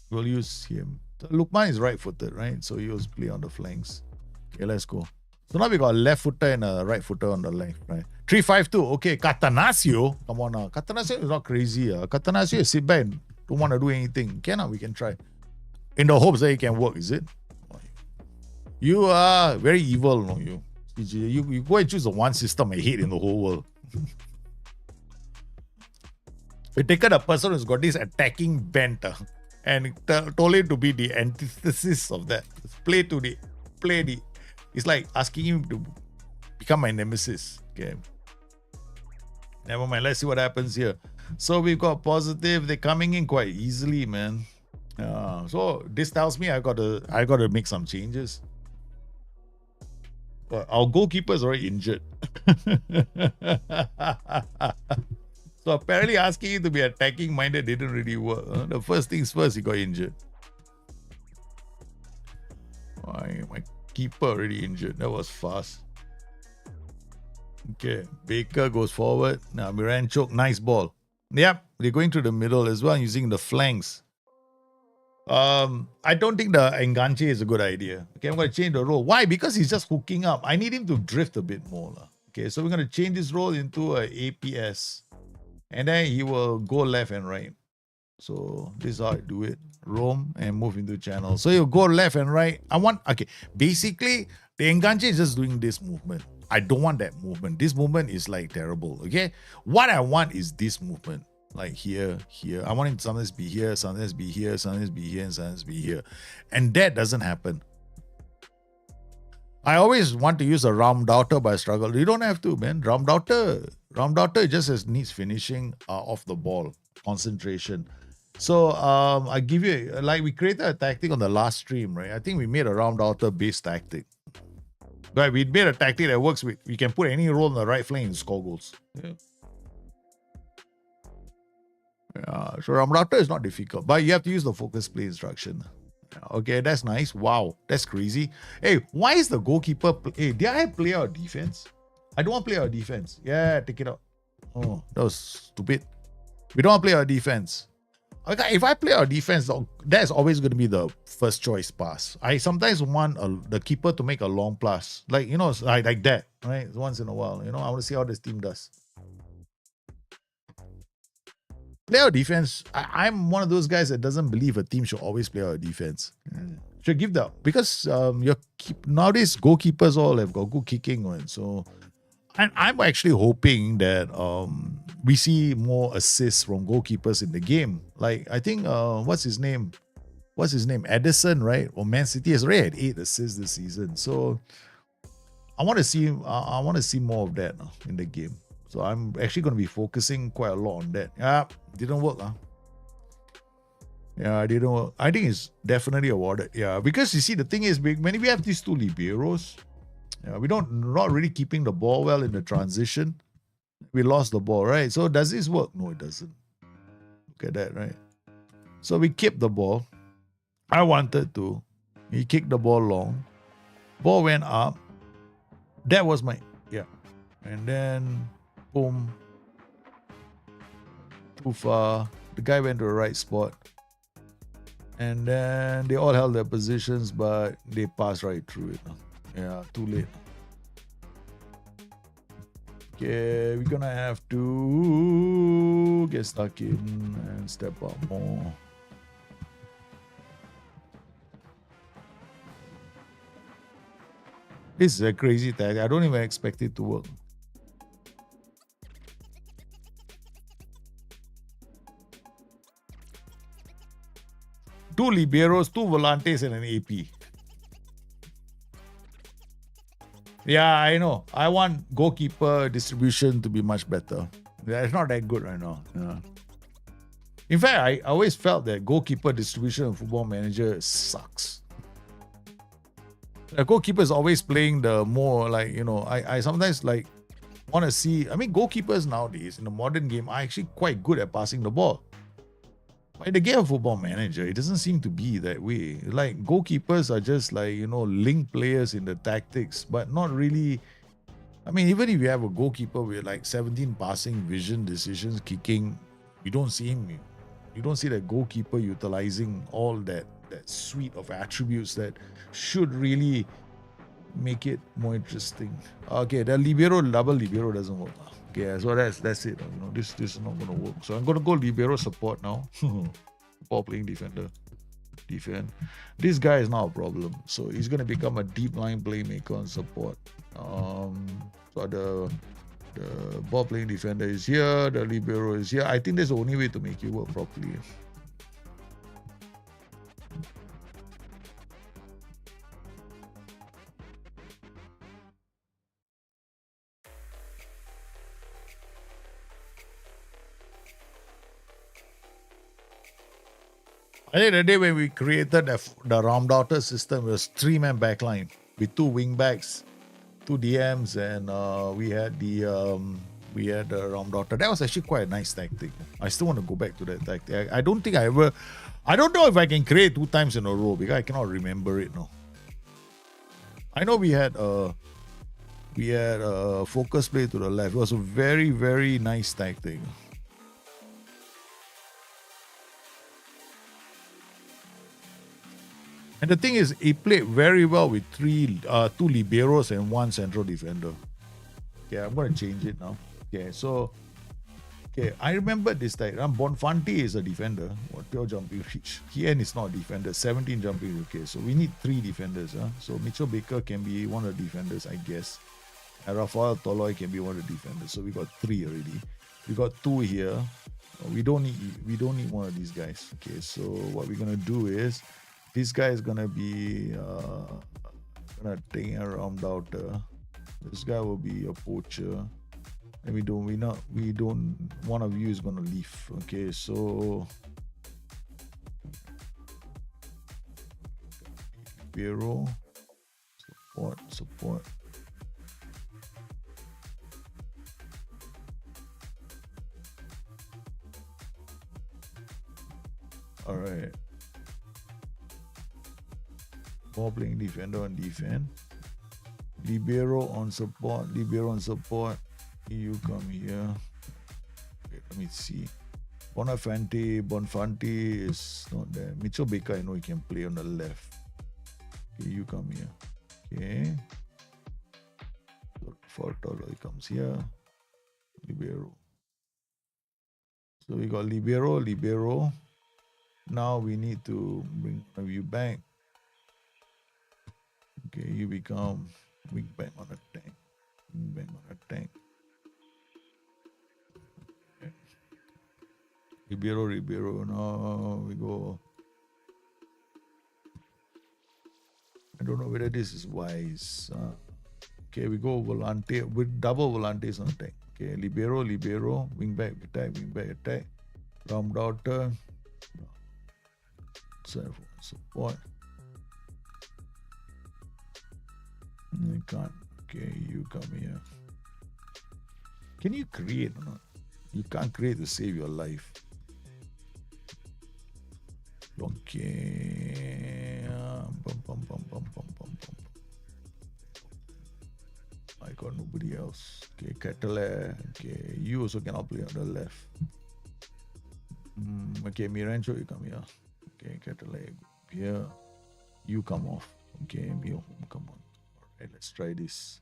We'll use him. So Lukman is right-footed, right? So he was play on the flanks. Okay, let's go. So now we got a left footer and a right footer on the left, right? 3-5-2. Okay, Catanaccio. Come on now. Catanaccio is not crazy. Catanaccio is sit back and don't want to do anything. We can try. In the hopes that it can work, is it? You are very evil, no? You go and choose the one system I hate in the whole world. We taken a person who's got this attacking bent and told him to be the antithesis of that. Play the. It's like asking him to become my nemesis. Okay. Never mind. Let's see what happens here. So we've got positive. They're coming in quite easily, man. So this tells me I gotta make some changes. But our goalkeeper is already injured. So apparently asking him to be attacking minded didn't really work. The first things first, he got injured. My keeper already injured. That was fast. Okay, Baker goes forward. Now Miranchuk, nice ball. Yep, they're going to the middle as well, using the flanks. I don't think the Enganche is a good idea. Okay, I'm going to change the role. Why? Because he's just hooking up. I need him to drift a bit more. Okay, so we're going to change his role into a APS. And then he will go left and right. So this is how I do it. Roam and move into channel. So you go left and right. Basically, the Enganche is just doing this movement. I don't want that movement. This movement is like terrible. Okay, what I want is this movement. Like here. I want him to sometimes be here, sometimes be here, sometimes be here, and sometimes be here. And that doesn't happen. I always want to use a Raumdauter, but I struggle. You don't have to, man. Raumdauter just needs finishing off the ball, concentration. So I give you, like we created a tactic on the last stream, right? I think we made a Raumdauter based tactic. Right, we made a tactic that works with, we can put any role on the right flank and score goals. So Raumdauter is not difficult, but you have to use the focus play instruction. Okay, that's nice. Wow, that's crazy. Hey, why is the goalkeeper... Hey, did I play our defense? I don't want to play our defense. Yeah, take it out. Oh, that was stupid. We don't want to play our defense. Okay, if I play our defense, that's always going to be the first choice pass. I sometimes want the keeper to make a long pass. Like, like that, right? Once in a while, I want to see how this team does. Play our defense. I'm one of those guys that doesn't believe a team should always play our defense. Should give that, because nowadays goalkeepers all have got good kicking on. So I'm actually hoping that we see more assists from goalkeepers in the game. Like I think what's his name, Edison, right? Or Man City has already had 8 assists this season. So I want to see more of that in the game. So I'm actually going to be focusing quite a lot on that. Yeah, didn't work. Yeah, didn't work. I think it's definitely awarded. Yeah, because you see, the thing is, when we have these 2 liberos, we not really keeping the ball well in the transition. We lost the ball, right? So does this work? No, it doesn't. Look at that, right? So we kept the ball. I wanted to. He kicked the ball long. Ball went up. That was and then boom. Too far. The guy went to the right spot. And then they all held their positions, but they passed right through it. Yeah, too late. Okay, we're gonna have to get stuck in and step up more. This is a crazy tag. I don't even expect it to work. Two liberos, 2 volantes, and an AP. Yeah, I know. I want goalkeeper distribution to be much better. Yeah, it's not that good right now. Yeah. In fact, I always felt that goalkeeper distribution in Football Manager sucks. The goalkeeper is always playing the more I sometimes want to see. I mean, goalkeepers nowadays in the modern game are actually quite good at passing the ball. By the game of Football Manager, it doesn't seem to be that way. Like, goalkeepers are just link players in the tactics, but not really. I mean, even if you have a goalkeeper with 17 passing, vision, decisions, kicking, you don't see him. You don't see that goalkeeper utilizing all that that suite of attributes that should really make it more interesting. Okay, the libero, double libero doesn't work. Okay, so that's it. You know, this is not gonna work. So I'm gonna go libero support now. Ball playing defender. Defend. This guy is not a problem. So he's gonna become a deep line playmaker on support. So the ball playing defender is here, the libero is here. I think that's the only way to make it work properly. I think the day when we created the round outer system, it was 3-man backline with 2 wing backs, 2 DMs, and we had the round outer. That was actually quite a nice tactic. I still want to go back to that tactic. I don't know if I can create 2 times in a row because I cannot remember it now. I know we had a focus play to the left. It was a very, very nice tactic. And the thing is, he played very well with 2 liberos and 1 central defender. Okay, I'm going to change it now. Okay, I remember this time. Bonfante is a defender. Pure jumping reach. Kian is not a defender. 17 jumping reach. Okay, so we need 3 defenders. So Mitchell Baker can be one of the defenders, I guess. And Rafael Toloi can be one of the defenders. So we got 3 already. We got 2 here. We don't need one of these guys. Okay, so what we're gonna do is this guy is gonna be gonna take around out. This guy will be a poacher. And we don't one of you is gonna leave. Okay, so Bureau support. All right. Ball playing defender on defense. Libero on support. You come here. Okay, let me see. Bonfante is not there. Mitchell Baker, I know he can play on the left. Okay, you come here. Okay. Fortolo, he comes here. Libero. So we got Libero. Now we need to bring you back. Okay, you become wing back on a tank. Okay. Libero. Now we go. I don't know whether this is wise. Okay, we go volante with double volantes on attack. Okay, libero, wing back attack. Round outer. Support. I can't. Okay, you come here. Can you create or not? You can't create to save your life. Okay. I got nobody else. Okay, Catalan. Okay, you also cannot play on the left. Okay, Mirancho, you come here. Okay, Catalan here. You come off. Okay, Mio, come on. Alright, let's try this.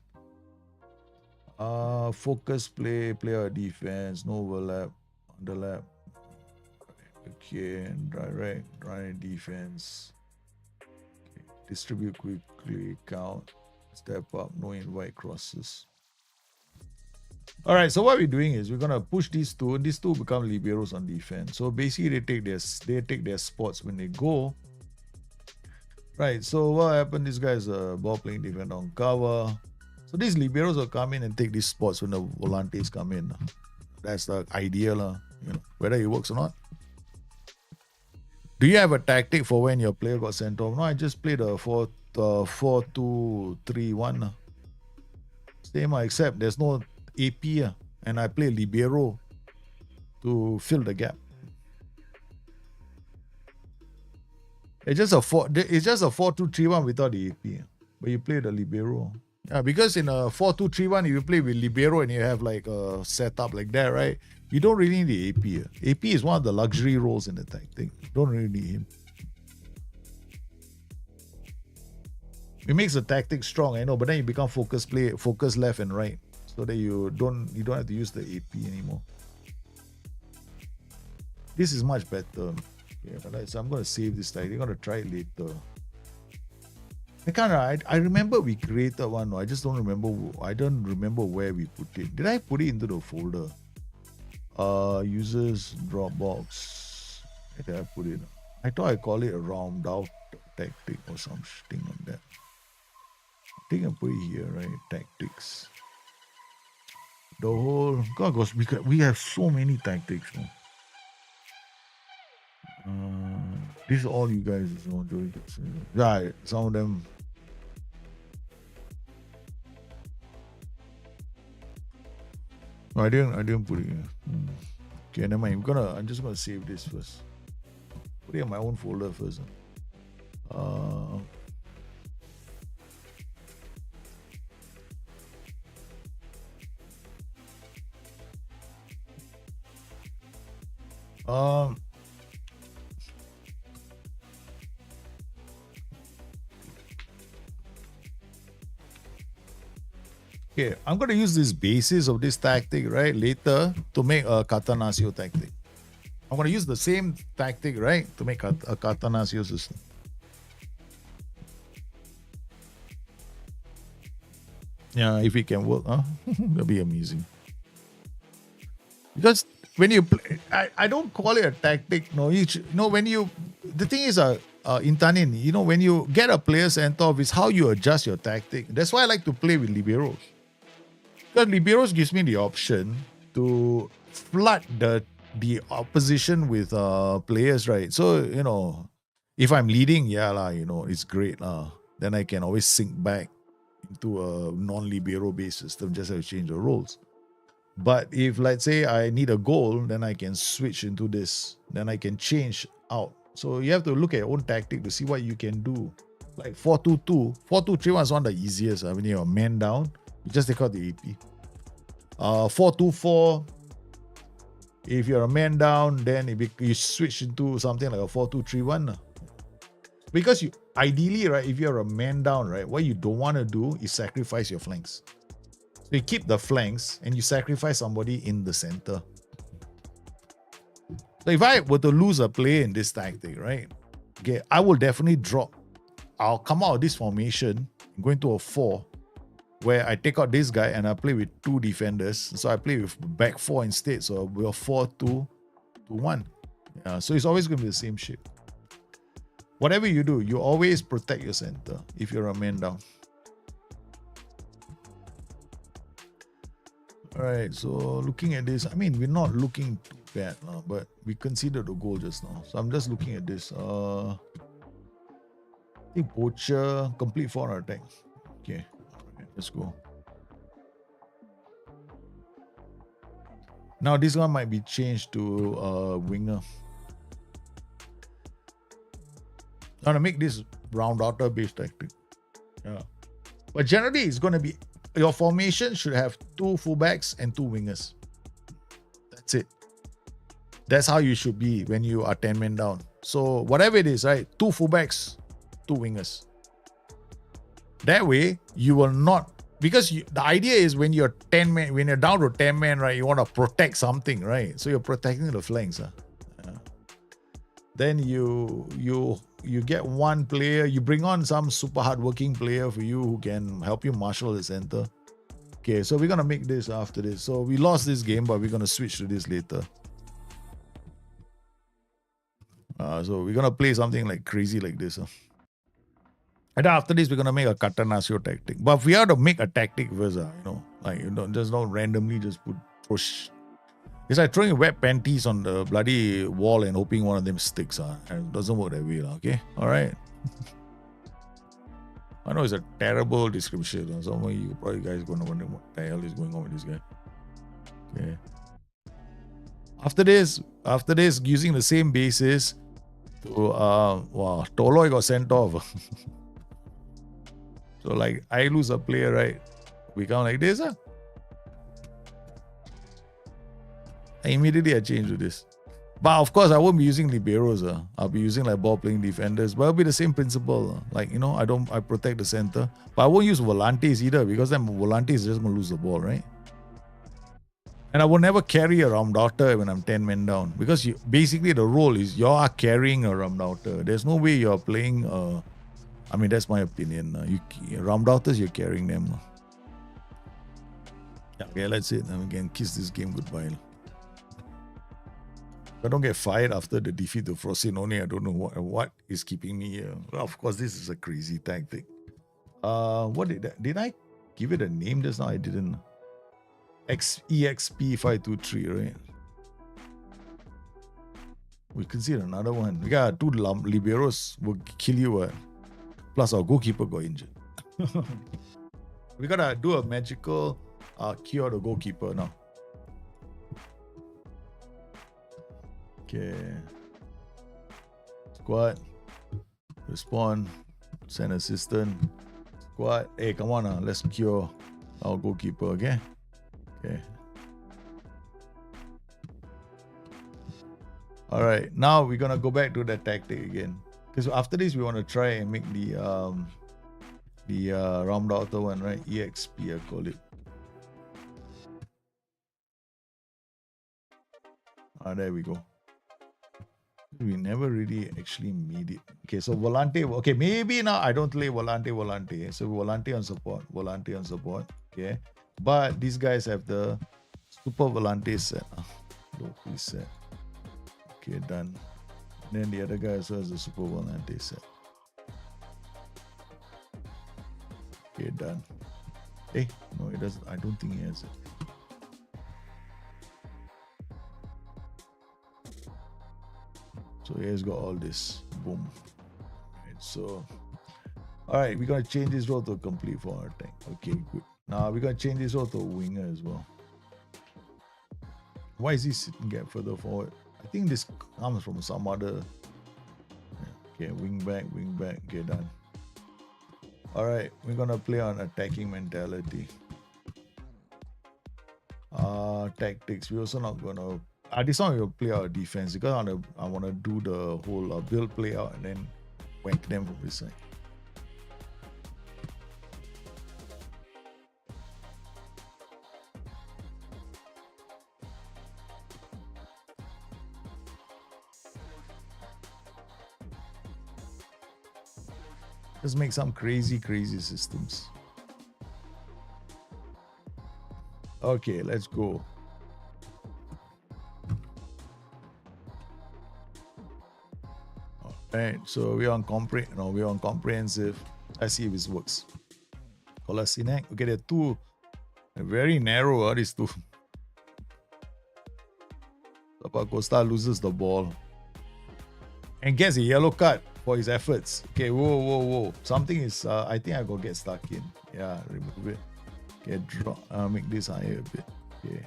Focus player defense, no overlap, underlap. Okay, and direct defense. Okay. Distribute quickly, count, step up, no invite crosses. All right, so what we're doing is we're gonna push these two. These two become liberos on defense. So basically, they take their spots when they go. Right. So what happened? This guy's a ball playing defender on cover. So these liberos will come in and take these spots when the volantes come in. That's the idea, you know, whether it works or not. Do you have a tactic for when your player got sent off? No, I just played a 4-2-3-1. Same, except there's no AP, and I play libero to fill the gap. It's just a 4-2-3-1 without the AP, but you play the libero. Yeah, because in a 4-2-3-1, if you play with libero and you have like a setup like that, right? You don't really need the AP. AP is one of the luxury roles in the tactic. You don't really need him. It makes the tactic strong, I know, but then you become focus left and right, so that you don't have to use the AP anymore. This is much better. Yeah, but so I'm gonna save this tactic. I'm gonna try it later. I remember we created one. I just don't remember. I don't remember where we put it. Did I put it into the folder? Users Dropbox. Where did I put it? I thought I call it a round out tactic or something like that. I think I put it here, right? Tactics. The whole gosh, we have so many tactics. No? This is all you guys know. Right, some of them. No, I didn't put it here. Okay, never mind. I'm just gonna save this first. Put it in my own folder first. Okay, I'm going to use this basis of this tactic, right, later to make a Catanaccio tactic. I'm going to use the same tactic, right, to make a Catanaccio system. Yeah, if it can work, that'll be amazing. Because when you play, I don't call it a tactic. No, the thing is, in Tanin, when you get a player sent off, it's how you adjust your tactic. That's why I like to play with liberos. Because liberos gives me the option to flood the opposition with players, right? So, if I'm leading, it's great. Then I can always sink back into a non-libero based system, just have to change the roles. But if, let's say, I need a goal, then I can switch into this. Then I can change out. So you have to look at your own tactic to see what you can do. Like 4-2-2. 4-2-3-1 is one of the easiest. When you're a man down, you just take out the AP. 4-2-4. If you're a man down, then you switch into something like a 4-2-3-1. Because ideally, right, if you're a man down, right, what you don't want to do is sacrifice your flanks. So you keep the flanks and you sacrifice somebody in the center. So if I were to lose a play in this tactic, right, okay, I will definitely drop. I'll come out of this formation, go into a 4, where I take out this guy and I play with 2 defenders. So I play with back 4 instead. So we're 4-2-1. Yeah, so it's always going to be the same shape. Whatever you do, you always protect your center if you're a man down. All right, so looking at this, we're not looking too bad, but we considered a goal just now. So I'm just looking at this. I think Poacher, complete 4 attack. Okay, let's go. Now this one might be changed to winger. I'm gonna make this round outer based tactic. Yeah. But generally it's gonna be your formation should have 2 fullbacks and 2 wingers. That's it. That's how you should be when you are 10 men down. So whatever it is, right? 2 fullbacks, 2 wingers. That way you will not, because the idea is when you're 10 men, when you're down to 10 men, right? You want to protect something, right? So you're protecting the flanks. Then you get one player, you bring on some super hardworking player for you who can help you marshal the center. Okay, so we're going to make this after this. So we lost this game, but we're going to switch to this later. So we're going to play something like crazy like this. And after this, we're going to make a Catanaccio tactic. But if we have to make a tactic first, just don't randomly just push. It's like throwing wet panties on the bloody wall and hoping one of them sticks. It doesn't work that way, okay? All right. I know it's a terrible description. Some of you probably guys going to wonder what the hell is going on with this guy. Okay. After this, using the same basis to Toloi got sent off. So like I lose a player, right? We count like this. Immediately I change to this. But of course, I won't be using liberos. I'll be using like ball playing defenders. But it'll be the same principle. Like, I protect the center. But I won't use volantes either because then volantes is just going to lose the ball, right? And I will never carry a Raumdauter when I'm 10 men down. Because basically the role is you are carrying a Raumdauter. There's no way you're playing... I mean, that's my opinion. Raumdauters, you're carrying them. Okay, that's it. We can kiss this game goodbye. If I don't get fired after the defeat of Frosinone, I don't know what is keeping me here. Well, of course, this is a crazy tactic. What did I give it a name just now? I didn't. EXP523, right? We consider another one. We got 2 liberos will kill you. Plus our goalkeeper got injured. We gotta do a magical cure the goalkeeper now. Okay. Squad. Respond. Send assistant. Squad. Hey, come on, let's cure our goalkeeper, okay? Okay. Alright, now we're gonna go back to that tactic again. Because after this we want to try and make the Raumdauter one, right? EXP, I call it. There we go. We never really actually made it. Okay, so Volante. Okay, maybe now I don't play Volante. So Volante on support. Okay. But these guys have the Super Volante set. Low set. Okay, done. And then the other guy also has the Super Volante set. Okay, done. Hey, no, it doesn't. I don't think he has it. So he has got all this. Boom. Right, so, alright, we're going to change this role to a complete forward tank. Okay, good. Now we're going to change this role to a winger as well. Why is he sitting gap further forward? I think this comes from some other... Okay, wing back. Okay, done. Alright, we're going to play on attacking mentality. Tactics, we're also not going to... this one we'll play our defense because I want to do the whole build play out and then whack them from this side. Let's make some crazy systems. Okay, let's go. Alright, so we're on comprehensive. Let's see if this works. Kolasinac. Okay, they're two very narrow, these two. Costa loses the ball and gets a yellow card for his efforts. Okay, whoa. Something is, I think I gotta get stuck in. Yeah, remove it. Okay, make this higher a bit. Okay.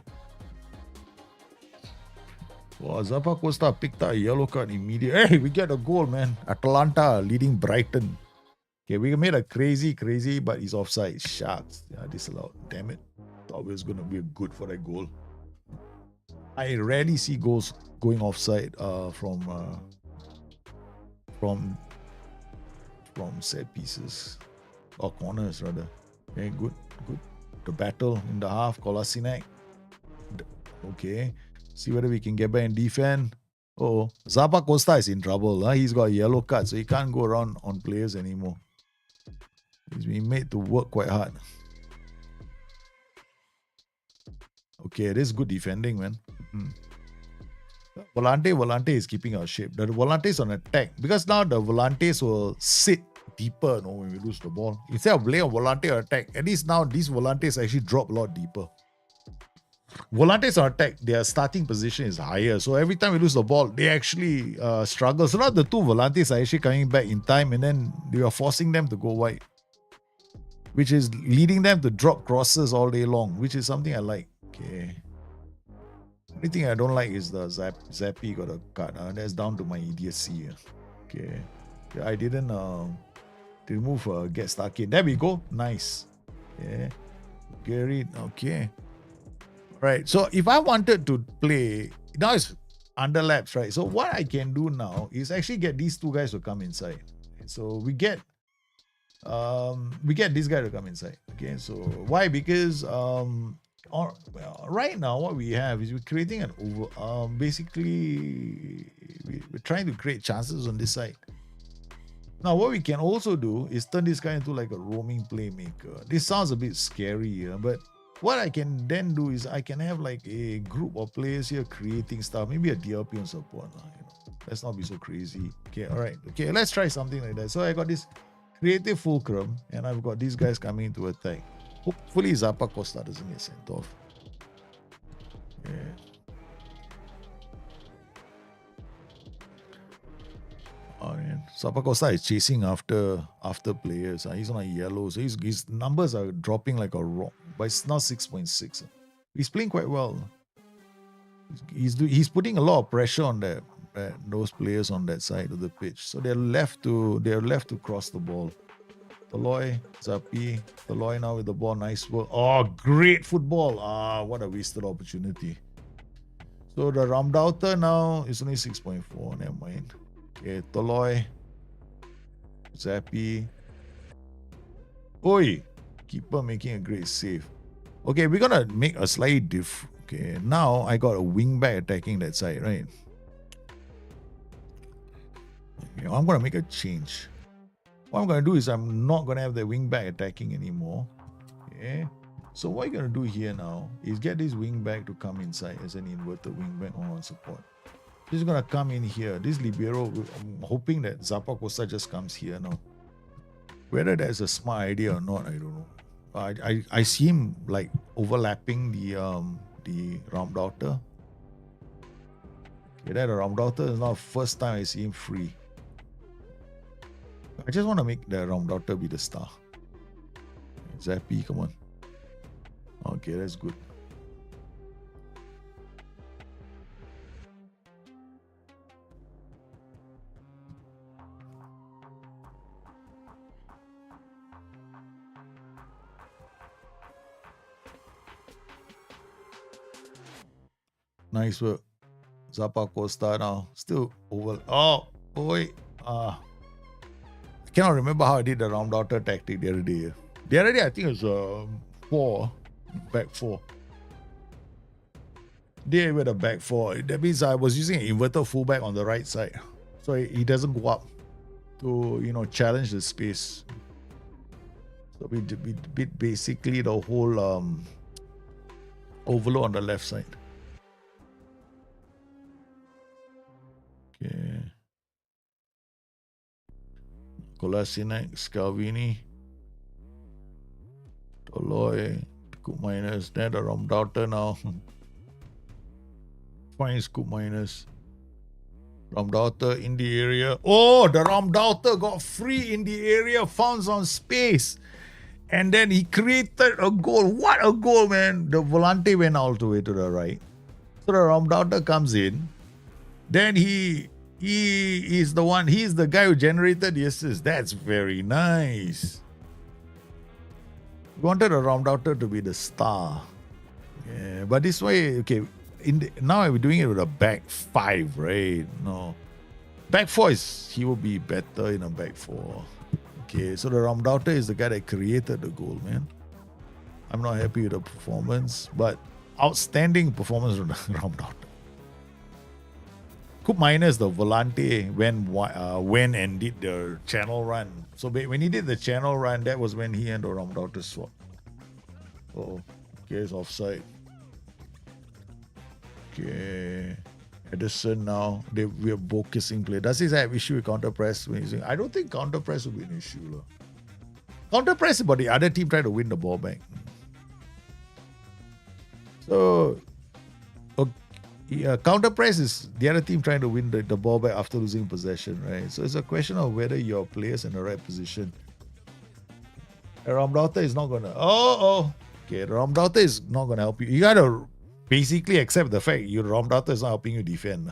Wow, Zappa Costa picked up a yellow card immediately. Hey, we get a goal, man. Atalanta leading Brighton. Okay, we made a crazy, but he's offside. Sharks. Yeah, disallowed. Damn it. Thought it was going to be good for that goal. I rarely see goals going offside from set pieces. Or corners, rather. Okay, good. The battle in the half. Kolasinac. Okay. See whether we can get back and defend. Oh, Zappa Costa is in trouble. He's got a yellow card, so he can't go around on players anymore. He's been made to work quite hard. Okay, this is good defending, man. Volante is keeping our shape. The Volante is on attack. Because now the Volantes will sit deeper when we lose the ball. Instead of playing a Volante or attack, at least now these Volantes actually drop a lot deeper. Volantes on attack, their starting position is higher. So every time we lose the ball, they actually struggle. So now the two Volantes are actually coming back in time and then they are forcing them to go wide, which is leading them to drop crosses all day long, which is something I like. Okay. Only thing I don't like is the Zappy got a card. That's down to my idiocy. Okay. I didn't remove get stuck in. There we go. Nice. Yeah. Gary. Okay. Right. So if I wanted to play, now it's underlaps, right? So what I can do now is actually get these two guys to come inside. So we get this guy to come inside. Okay, so why? Because right now what we have is we're creating an over. Basically, we're trying to create chances on this side. Now, what we can also do is turn this guy into like a roaming playmaker. This sounds a bit scary here, but what I can then do is I can have like a group of players here creating stuff. Maybe a DLP on support. Let's not be so crazy. Okay, all right. Okay, let's try something like that. So I got this creative fulcrum, and I've got these guys coming to attack. Hopefully Zappa Costa doesn't get sent off. Yeah. Oh, man. Zappa Costa is chasing after players. He's on a yellow, so his numbers are dropping like a rock. But it's now 6.6. He's playing quite well. He's putting a lot of pressure on those players on that side of the pitch. So they're left to cross the ball. Toloy, Zappi, Toloy now with the ball. Nice work. Oh, great football. What a wasted opportunity. So the Ramdauter now is only 6.4. Never mind. Okay, Toloy, Zappi. Oi! Keeper making a great save. Okay, we're gonna make a slight diff. Okay, now I got a wing back attacking that side, right? Okay, I'm gonna make a change. What I'm gonna do is I'm not gonna have the wing back attacking anymore. Okay. So what you're gonna do here now is get this wing back to come inside as an inverted wing back on support. This is gonna come in here. This libero, I'm hoping that Zappa Costa just comes here now. Whether that's a smart idea or not, I don't know. I see him like overlapping the Ramdauter. Okay, that Ramdauter is now first time I see him free. I just want to make the Ramdauter be the star. Zappi, come on. Okay, that's good. Nice work. Zappa Costa now. Still over. Oh, boy. I cannot remember how I did the Ramdauter tactic the other day. The other day, I think it was 4. Back 4. They were the back 4. That means I was using an inverted fullback on the right side. So he doesn't go up to, challenge the space. So we did basically the whole overload on the left side. Okay. Kolasinac, Scalvini, Toloy, Scoop minus, then the Ramdauter now. Fine Scoop minus. Ramdauter in the area. Oh, the Ramdauter got free in the area, found some space. And then he created a goal. What a goal, man. The Volante went all the way to the right. So the Ramdauter comes in. Then he is the one, he's the guy who generated the assist. That's very nice. We wanted a Ramdauter to be the star. Yeah, but this way, okay, now we're doing it with a back 5, right? No. Back 4 he will be better in a back 4. Okay, so the Ramdauter is the guy that created the goal, man. I'm not happy with the performance, but outstanding performance from the Ramdauter. Coop minus the Volante went and did the channel run. So when he did the channel run, that was when he and the Ramdauter swapped. Oh, okay, it's offside. Okay, Edison now. We are focusing play. Does he have issue with counter press when he's saying? I don't think counter press will be an issue. Counter press is about the other team trying to win the ball back. So, counter press is the other team trying to win the ball back after losing possession, right? So it's a question of whether your player's in the right position. The Ramdauter is not gonna. Okay, the Ramdauter is not gonna help you. You gotta basically accept the fact your Ramdauter is not helping you defend.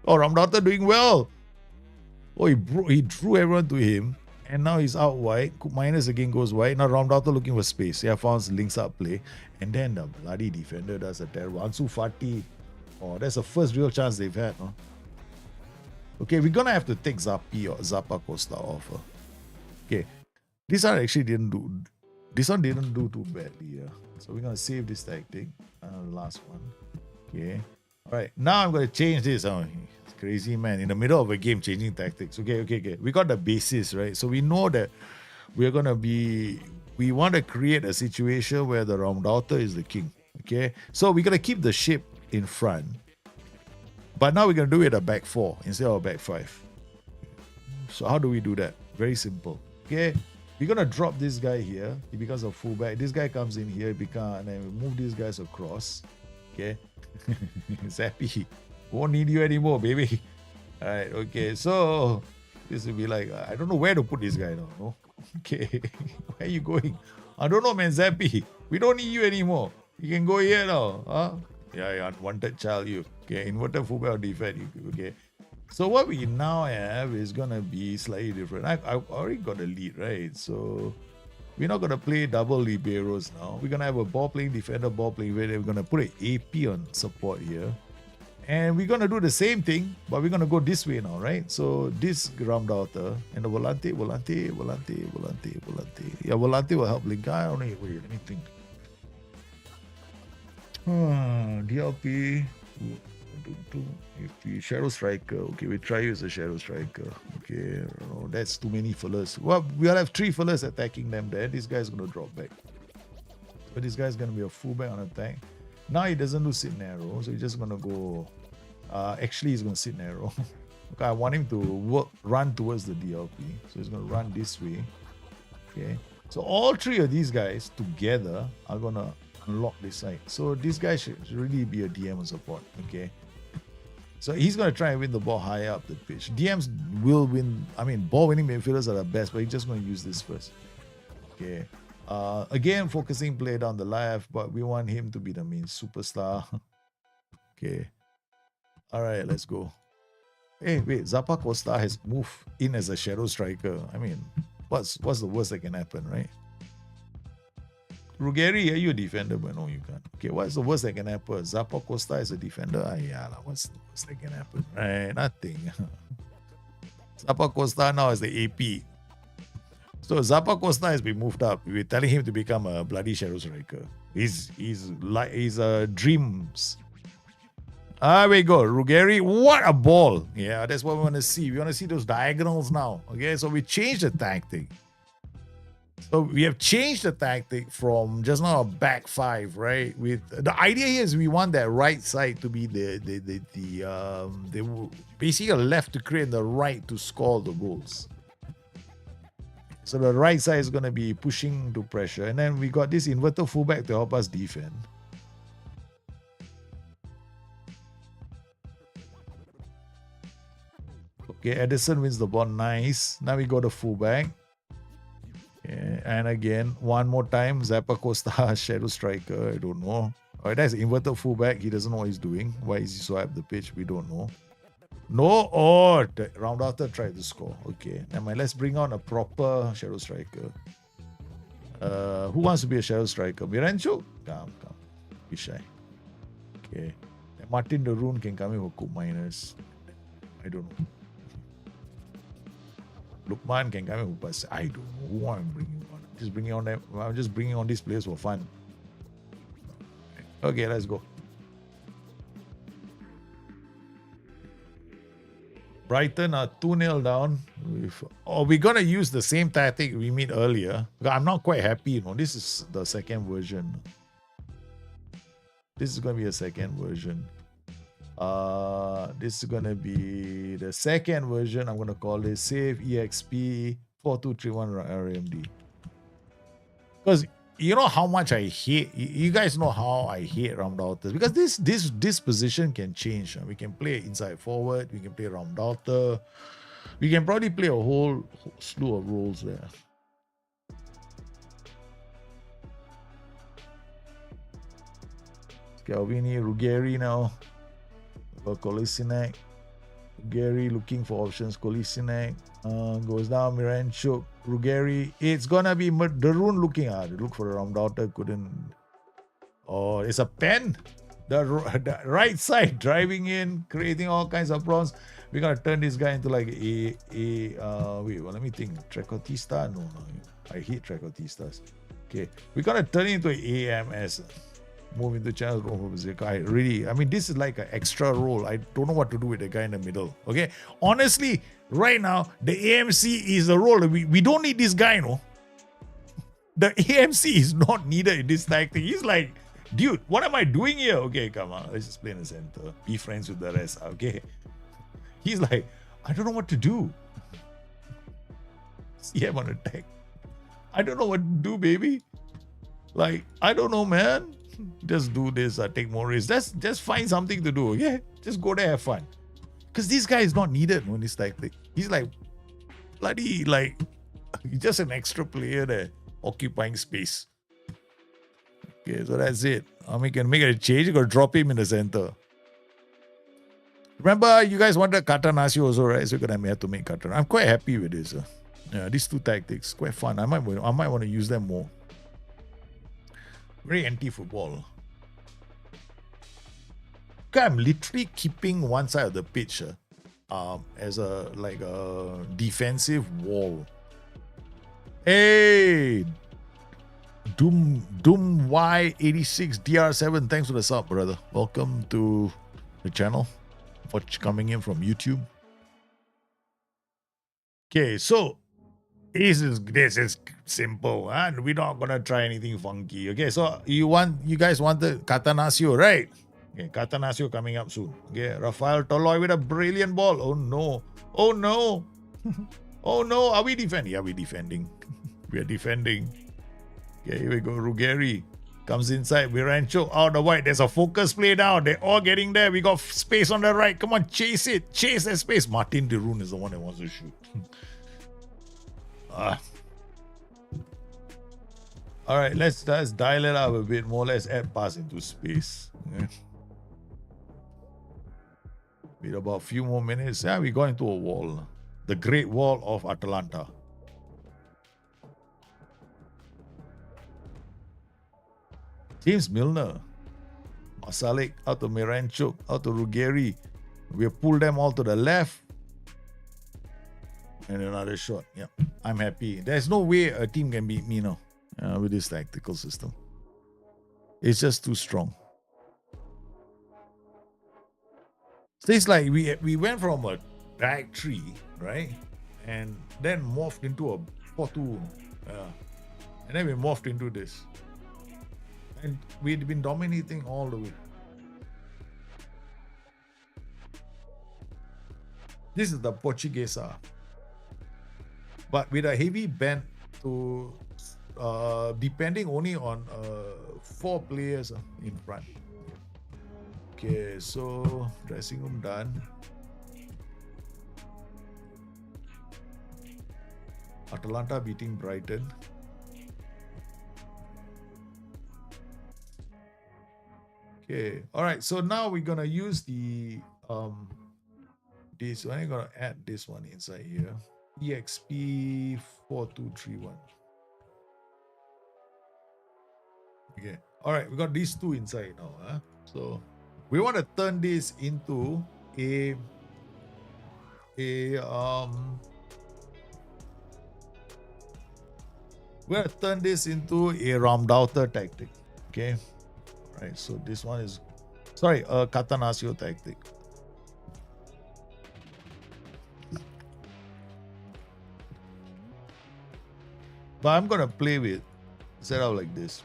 Oh, Ramdauter doing well. Oh, he drew everyone to him, and now he's out wide. Coop minus again goes wide. Now Ramdauter looking for space. Yeah, found links up play, and then the bloody defender does a terrible. Ansu Fati Oh, that's the first real chance they've had, huh? Okay, we're gonna have to take Zappi or Zappa Costa off. Okay, this one actually didn't do. This one didn't do too badly. So we're gonna save this tactic. Last one. Okay. All right. Now I'm gonna change this. Oh, it's crazy, man! In the middle of a game, changing tactics. Okay. We got the basis, right? So we know that we're gonna be. We want to create a situation where the round daughter is the king. Okay. So we're gonna keep the ship in front. But now we're going to do it a back 4 instead of a back 5. So how do we do that? Very simple. Okay, we're going to drop this guy here. He becomes a fullback. This guy comes in here, and then we move these guys across. Okay. Zappy, won't need you anymore, baby. All right, okay. So this will be like, I don't know where to put this guy now. No? Okay, where are you going? I don't know, man, Zappy. We don't need you anymore. You can go here now. Huh? Yeah, unwanted child, you. Okay, inverted fullback or defense. Okay. So what we now have is gonna be slightly different. I already got a lead, right? So we're not gonna play double liberos now. We're gonna have a ball playing defender, ball playing defender. We're gonna put an AP on support here. And we're gonna do the same thing, but we're gonna go this way now, right? So this round outer and the volante. Yeah, volante will help link. I don't know. Wait, let me think. DLP. AP, Shadow Striker. Okay, we try use a Shadow Striker. Okay, that's too many fellas. Well, we'll have 3 fellas attacking them there. This guy's gonna drop back. But this guy's gonna be a fullback on attack. Now he doesn't do sit narrow, so he's just gonna go. Actually, he's gonna sit narrow. Okay, I want him to run towards the DLP, so he's gonna run this way. Okay, so all 3 of these guys together are gonna unlock this side. So this guy should really be a DM support. Okay. So he's going to try and win the ball higher up the pitch. DMs will win. I mean, ball winning midfielders are the best, but he's just going to use this first. Okay. Again, focusing play down the left, but we want him to be the main superstar. Okay. All right, let's go. Hey, wait. Zappa Costa has moved in as a shadow striker. I mean, what's the worst that can happen, right? Ruggeri, are you a defender? But no, you can't. Okay, what's the worst that can happen? Zappa Costa is a defender? Yeah, what's the worst that can happen? Right, nothing. Zappa Costa now is the AP. So Zappa Costa has been moved up. We're telling him to become a bloody shadow striker. He's dreams. We go. Ruggeri, what a ball. Yeah, that's what we want to see. We want to see those diagonals now. Okay, so we changed the tactic. So we have changed the tactic from just now a back 5, right? With the idea here is we want that right side to be the basically a left to create the right to score the goals. So the right side is going to be pushing to pressure, and then we got this inverted fullback to help us defend. Okay, Edison wins the ball. Nice. Now we got a fullback. Okay, and again, one more time, Zappa Costa, shadow striker. I don't know. All right, that's inverted fullback. He doesn't know what he's doing. Why is he so up the pitch? We don't know. No, oh, the round after tried to score. Okay, never mind. Let's bring on a proper shadow striker. Who wants to be a shadow striker? Mirancho? Come. Be shy. Okay. Martin the Rune can come in for Cook Miners. I don't know. Lukman can come in for Bus. I don't know who I'm bringing on. I'm just bringing on these players for fun. Okay, let's go. Brighton are 2-0 down. We're going to use the same tactic we made earlier. I'm not quite happy. This is the second version. This is going to be a second version. This is going to be the second version. I'm going to call this Save EXP 4231 RMD. Because you know how much I hate, you guys know how I hate round outers, because this position can change. We can play inside forward, we can play round outer, we can probably play a whole slew of roles there. Calvini, Ruggeri now, Kolisinek. Ruggeri looking for options. Kolisinek goes down. Miranchuk, Ruggeri. It's gonna be Darun looking. They look for a round outer. Couldn't. Oh, it's a pen. the right side, driving in, creating all kinds of problems. We're gonna turn this guy into like let me think. Tracotista? No, I hate Tracotistas. Okay, we're gonna turn it into an AMS. Move into channel roll. I mean, this is like an extra role. I don't know what to do with the guy in the middle. Okay, honestly, right now the AMC is the role. We don't need this guy, no. The AMC is not needed in this tactic. He's like, dude, what am I doing here? Okay, come on, let's just play in the center. Be friends with the rest. Okay. He's like, I don't know what to do. CM on attack. I don't know what to do, baby. Like, I don't know, man. Just do this, take more risks. Just find something to do, okay? Just go there, have fun. Because this guy is not needed in this tactic. He's like, bloody, like, he's just an extra player there, occupying space. Okay, so that's it. We can make a change. You got to drop him in the center. Remember, you guys wanted Catanaccio also, right? So you're going to have to make Catan. I'm quite happy with this. Yeah, these two tactics, quite fun. I might want to use them more. Very anti-football. Okay, I'm literally keeping one side of the pitch as a defensive wall. Hey, Doom Y86 DR7, thanks for the sub, brother. Welcome to the channel. For coming in from YouTube. Okay, so this is simple, and we're not gonna try anything funky. Okay, so you guys want the Catanaccio, right? Okay, Catanaccio coming up soon. Okay, Rafael Toloi with a brilliant ball. Oh no! Oh no! Oh no! Are we defending? Yeah, we're defending. We are defending. Okay, here we go. Ruggeri comes inside. Virancho out the wide. There's a focus play now. They're all getting there. We got space on the right. Come on, chase it. Chase that space. Martin de Roon is the one that wants to shoot. All right, let's dial it up a bit more. Let's add pass into space. Okay. With about a few more minutes, yeah, we go into a wall. The Great Wall of Atalanta. James Milner. Masalik out to Miranchuk, out to Ruggeri. We pull them all to the left. And another shot. Yeah, I'm happy. There's no way a team can beat me now with this tactical system. It's just too strong. So it's like we went from a back three, right? And then morphed into a 4-2. And then we morphed into this. And we'd been dominating all the way. This is the Portuguesa. But with a heavy bend to depending only on 4 players in front. Okay, so dressing room done. Atalanta beating Brighton. Okay, all right. So now we're gonna use the this one. I'm gonna add this one inside here. EXP 4231. Okay. All right. We got these two inside now. So we want to turn this into a we're going to turn this into a Ramdauter tactic. Okay. All right. So this one is, sorry, a Catanaccio tactic. But I'm going to play with, set out like this.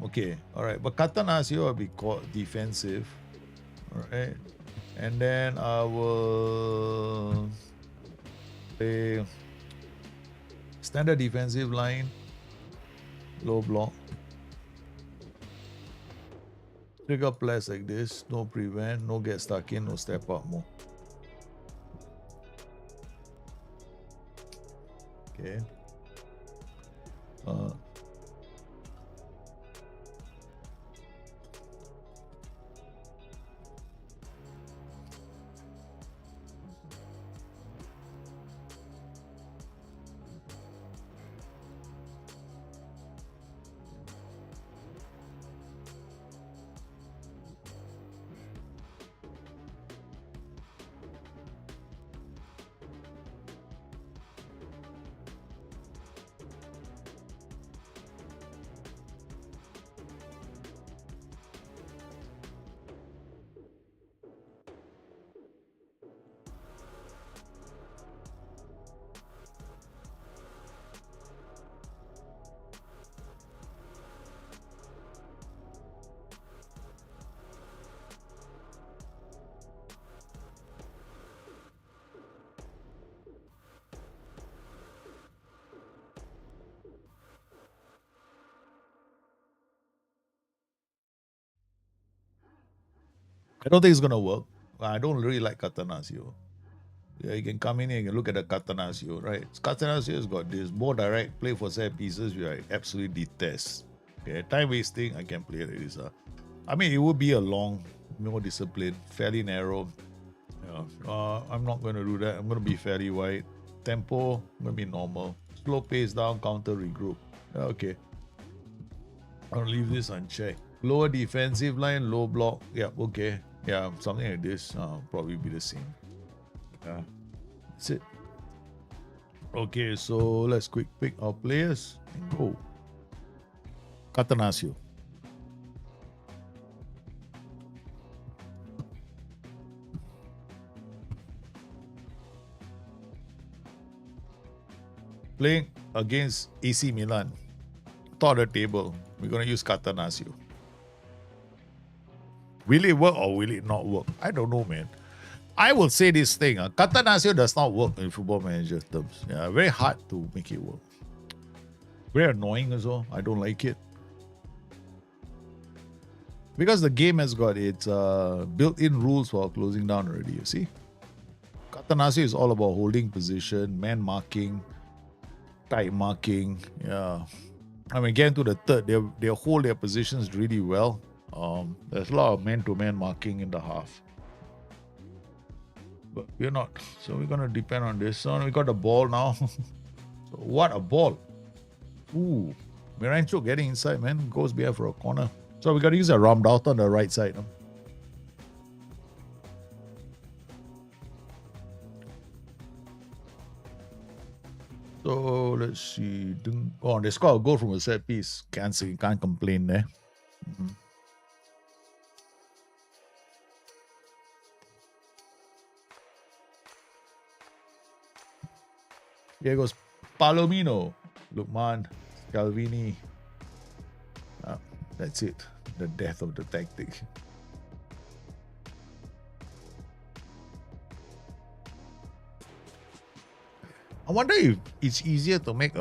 Okay. All right. But Catanaccio will be defensive. All right. And then I will play standard defensive line, low block. Trigger plus like this. No prevent, no get stuck in, no step up more. Okay. I don't think it's gonna work. I don't really like Catanaccio. Yeah, you can come in here and you can look at the Catanaccio, right? Catanaccio has got this more direct play for set pieces, which I absolutely detest. Okay, time wasting, I can play it. I mean, it would be a long, more disciplined, fairly narrow. Yeah, I'm not going to do that. I'm going to be fairly wide. Tempo, I'm going to be normal. Slow pace down, counter, regroup. Okay. I'll leave this unchecked. Lower defensive line, low block. Yeah, okay. Yeah, something like this. Probably be the same. Yeah, that's it. Okay, so let's quick pick our players and go. Catanaccio. Playing against AC Milan. Top of the table. We're going to use Catanaccio. Will it work or will it not work? I don't know, man. I will say this thing. Catanaccio does not work in Football Manager terms. Yeah, very hard to make it work. Very annoying as well. I don't like it. Because the game has got its built-in rules for closing down already, you see. Catanaccio is all about holding position, man marking, tight marking. Yeah. I mean, getting to the third, they hold their positions really well. There's a lot of man-to-man marking in the half. But we're not. So we're going to depend on this. So we got the ball now. So what a ball. Ooh. Mirancho getting inside, man. Goes behind for a corner. So we got to use a round out on the right side. No? So let's see. Oh, they scored a goal from a set piece. Can't complain there. Mm-hmm. Here goes Palomino, Lukman, Calvini. That's it. The death of the tactic. I wonder if it's easier to make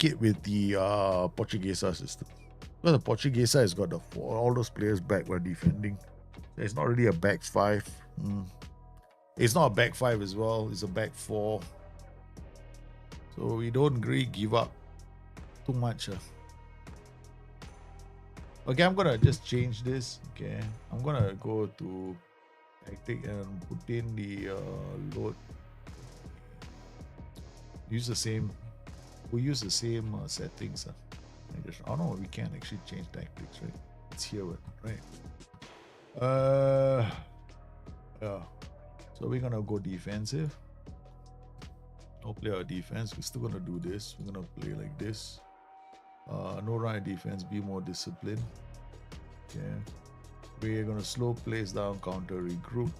it with the Portuguesa system. Because the Portuguesa has got all those players back while defending. It's not really a back five. It's not a back five as well. It's a back four. So we don't really give up too much. Okay, I'm gonna just change this. Okay, I'm gonna go to tactic and put in the load. Use the same. We use the same settings. Oh no, we can actually change tactics, right? It's here, right? Yeah. So we're gonna go defensive. No play our defense. We're still gonna do this. We're gonna play like this. No right defense. Be more disciplined. Okay. We're gonna slow plays down, counter, regroup.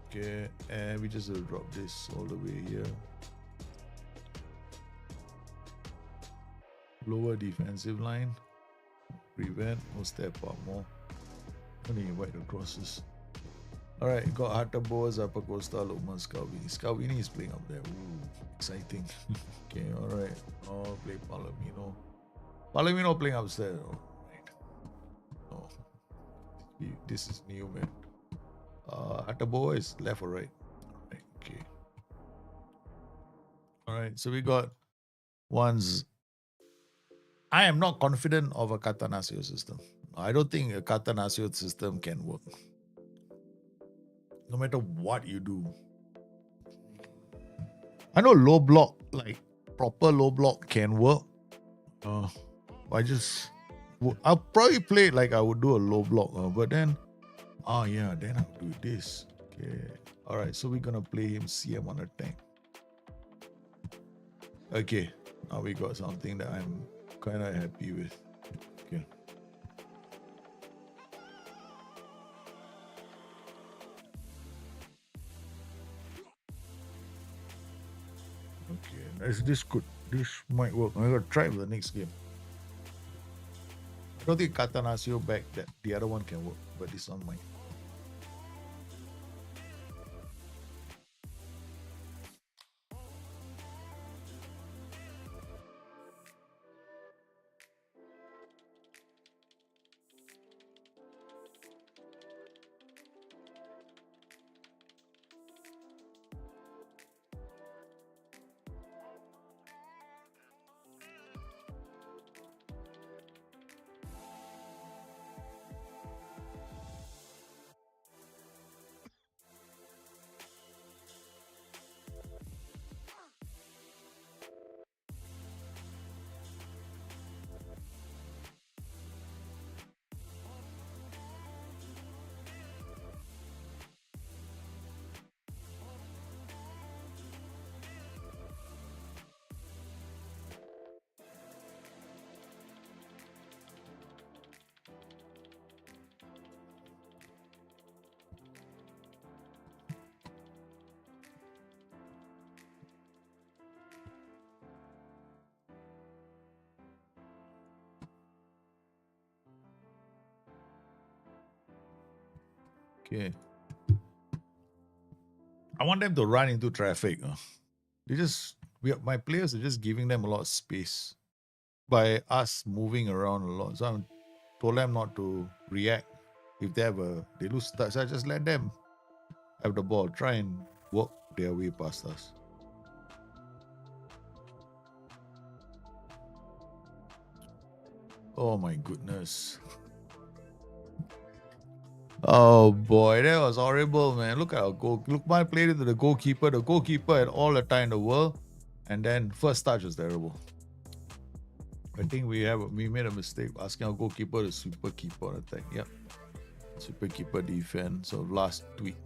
Okay, and we just drop this all the way here. Lower defensive line. Prevent. No step up more. Only invite the crosses. Alright, got Hatabo, Zappa Costa, Lukman, Scalvini. Scalvini is playing up there. Ooh, exciting. Okay, alright. Oh, play Palomino. Palomino playing upstairs. Alright. Oh. This is new, man. Hatabo is left or right? Alright, okay. Alright, so we got ones. I am not confident of a Catanaccio system. I don't think a Catanaccio system can work. No matter what you do. I know low block, like proper low block can work. I'll probably play it like I would do a low block, but then, then I'll do this. Okay. Alright, so we're gonna play him CM on a tank. Okay, now we got something that I'm kind of happy with. Okay. Okay, this might work. I'm gonna try with the next game. I don't think Catanaccio back that the other one can work, but this one might. Okay. I want them to run into traffic. My players are just giving them a lot of space by us moving around a lot. So I told them not to react. If they lose touch, I just let them have the ball, try and work their way past us. Oh my goodness. Oh boy, that was horrible, man. Look at our goal. Look, my played into the goalkeeper. The goalkeeper had all the time in the world. And then first touch was terrible. I think we made a mistake asking our goalkeeper to super keeper attack. Yep. Super keeper defense. So last tweet.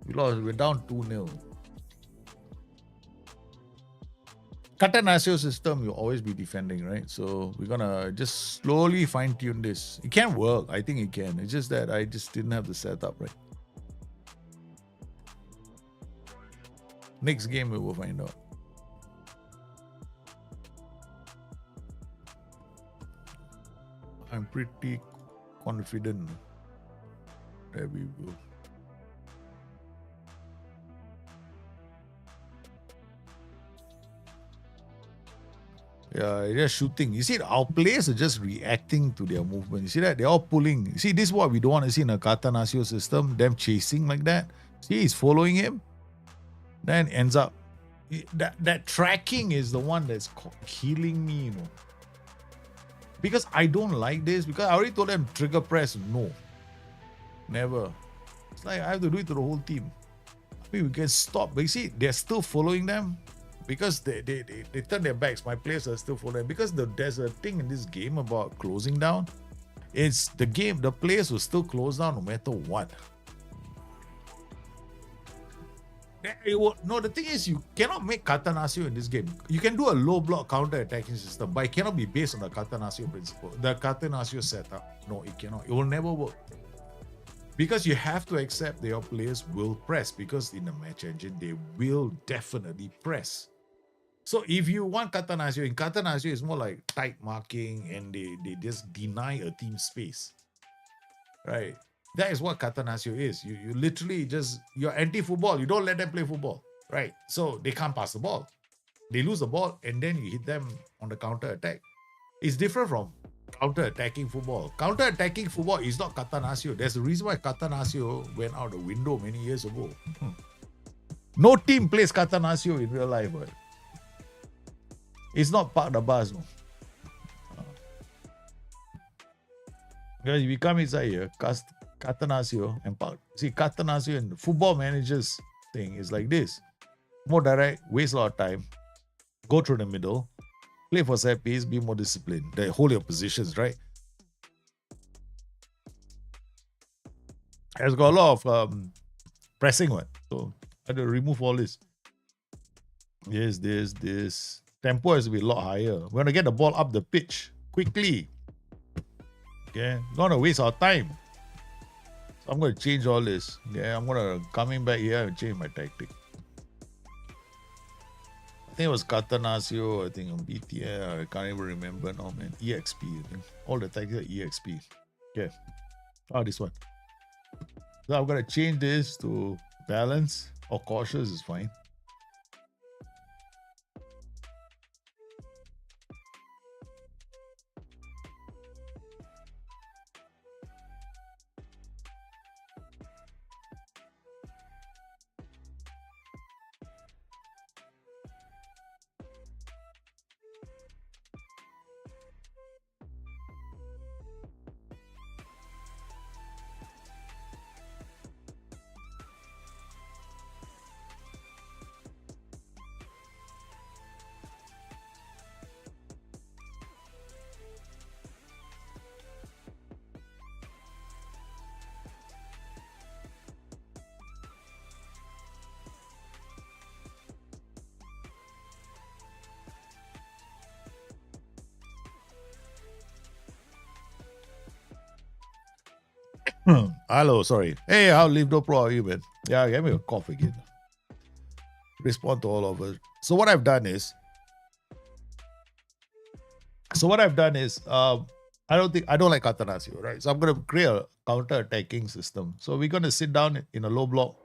We're down 2-0. Catenaccio system, you'll always be defending, right? So we're gonna just slowly fine-tune this. It can work. I think it can. It's just that I just didn't have the setup right. Next game we will find out. I'm pretty confident that we will. Yeah, they're shooting. You see, our players are just reacting to their movement. You see that? They're all pulling. You see, this is what we don't want to see in a Catenaccio system. Them chasing like that. See, he's following him. Then ends up. That tracking is the one that's killing me, you know. Because I don't like this. Because I already told them trigger press. No. Never. It's like I have to do it to the whole team. I mean, we can stop. But you see, they're still following them. Because they turn their backs, my players are still following. Because there's a thing in this game about closing down. It's the game, the players will still close down no matter what. No, the thing is, you cannot make Catenaccio in this game. You can do a low block counter attacking system, but it cannot be based on the Catenaccio principle. The Catenaccio setup. No, it cannot. It will never work. Because you have to accept that your players will press. Because in the match engine, they will definitely press. So if you want Catenaccio, in Catenaccio it's more like tight marking and they just deny a team space. Right? That is what Catenaccio is. You literally just, you're anti-football. You don't let them play football. Right? So they can't pass the ball. They lose the ball and then you hit them on the counter attack. It's different from counter-attacking football. Counter-attacking football is not Catenaccio. There's a reason why Catenaccio went out the window many years ago. No team plays Catenaccio in real life. But it's not park the bus, no. Because if you come inside here, Catenaccio and park. See, Catenaccio and football managers thing is like this. More direct, waste a lot of time, go through the middle, play for set piece, be more disciplined. They hold your positions, right? It's got a lot of pressing one. So I had to remove all this. This. Tempo has to be a lot higher. We're going to get the ball up the pitch quickly. Okay, not to waste our time. So I'm going to change all this. Okay, I'm going to coming back here and change my tactic. I think it was Catenaccio, I think on BTL, I can't even remember now, man. EXP, I think. All the tactics are EXP. Okay. Oh, this one. So I'm going to change this to balance or cautious is fine. Hello, sorry. Hey, how Live Pro are you, man? Yeah, give me a cough again. Respond to all of us. So what I've done is I don't like Catanaccio, right? So I'm gonna create a counter-attacking system. So we're gonna sit down in a low block.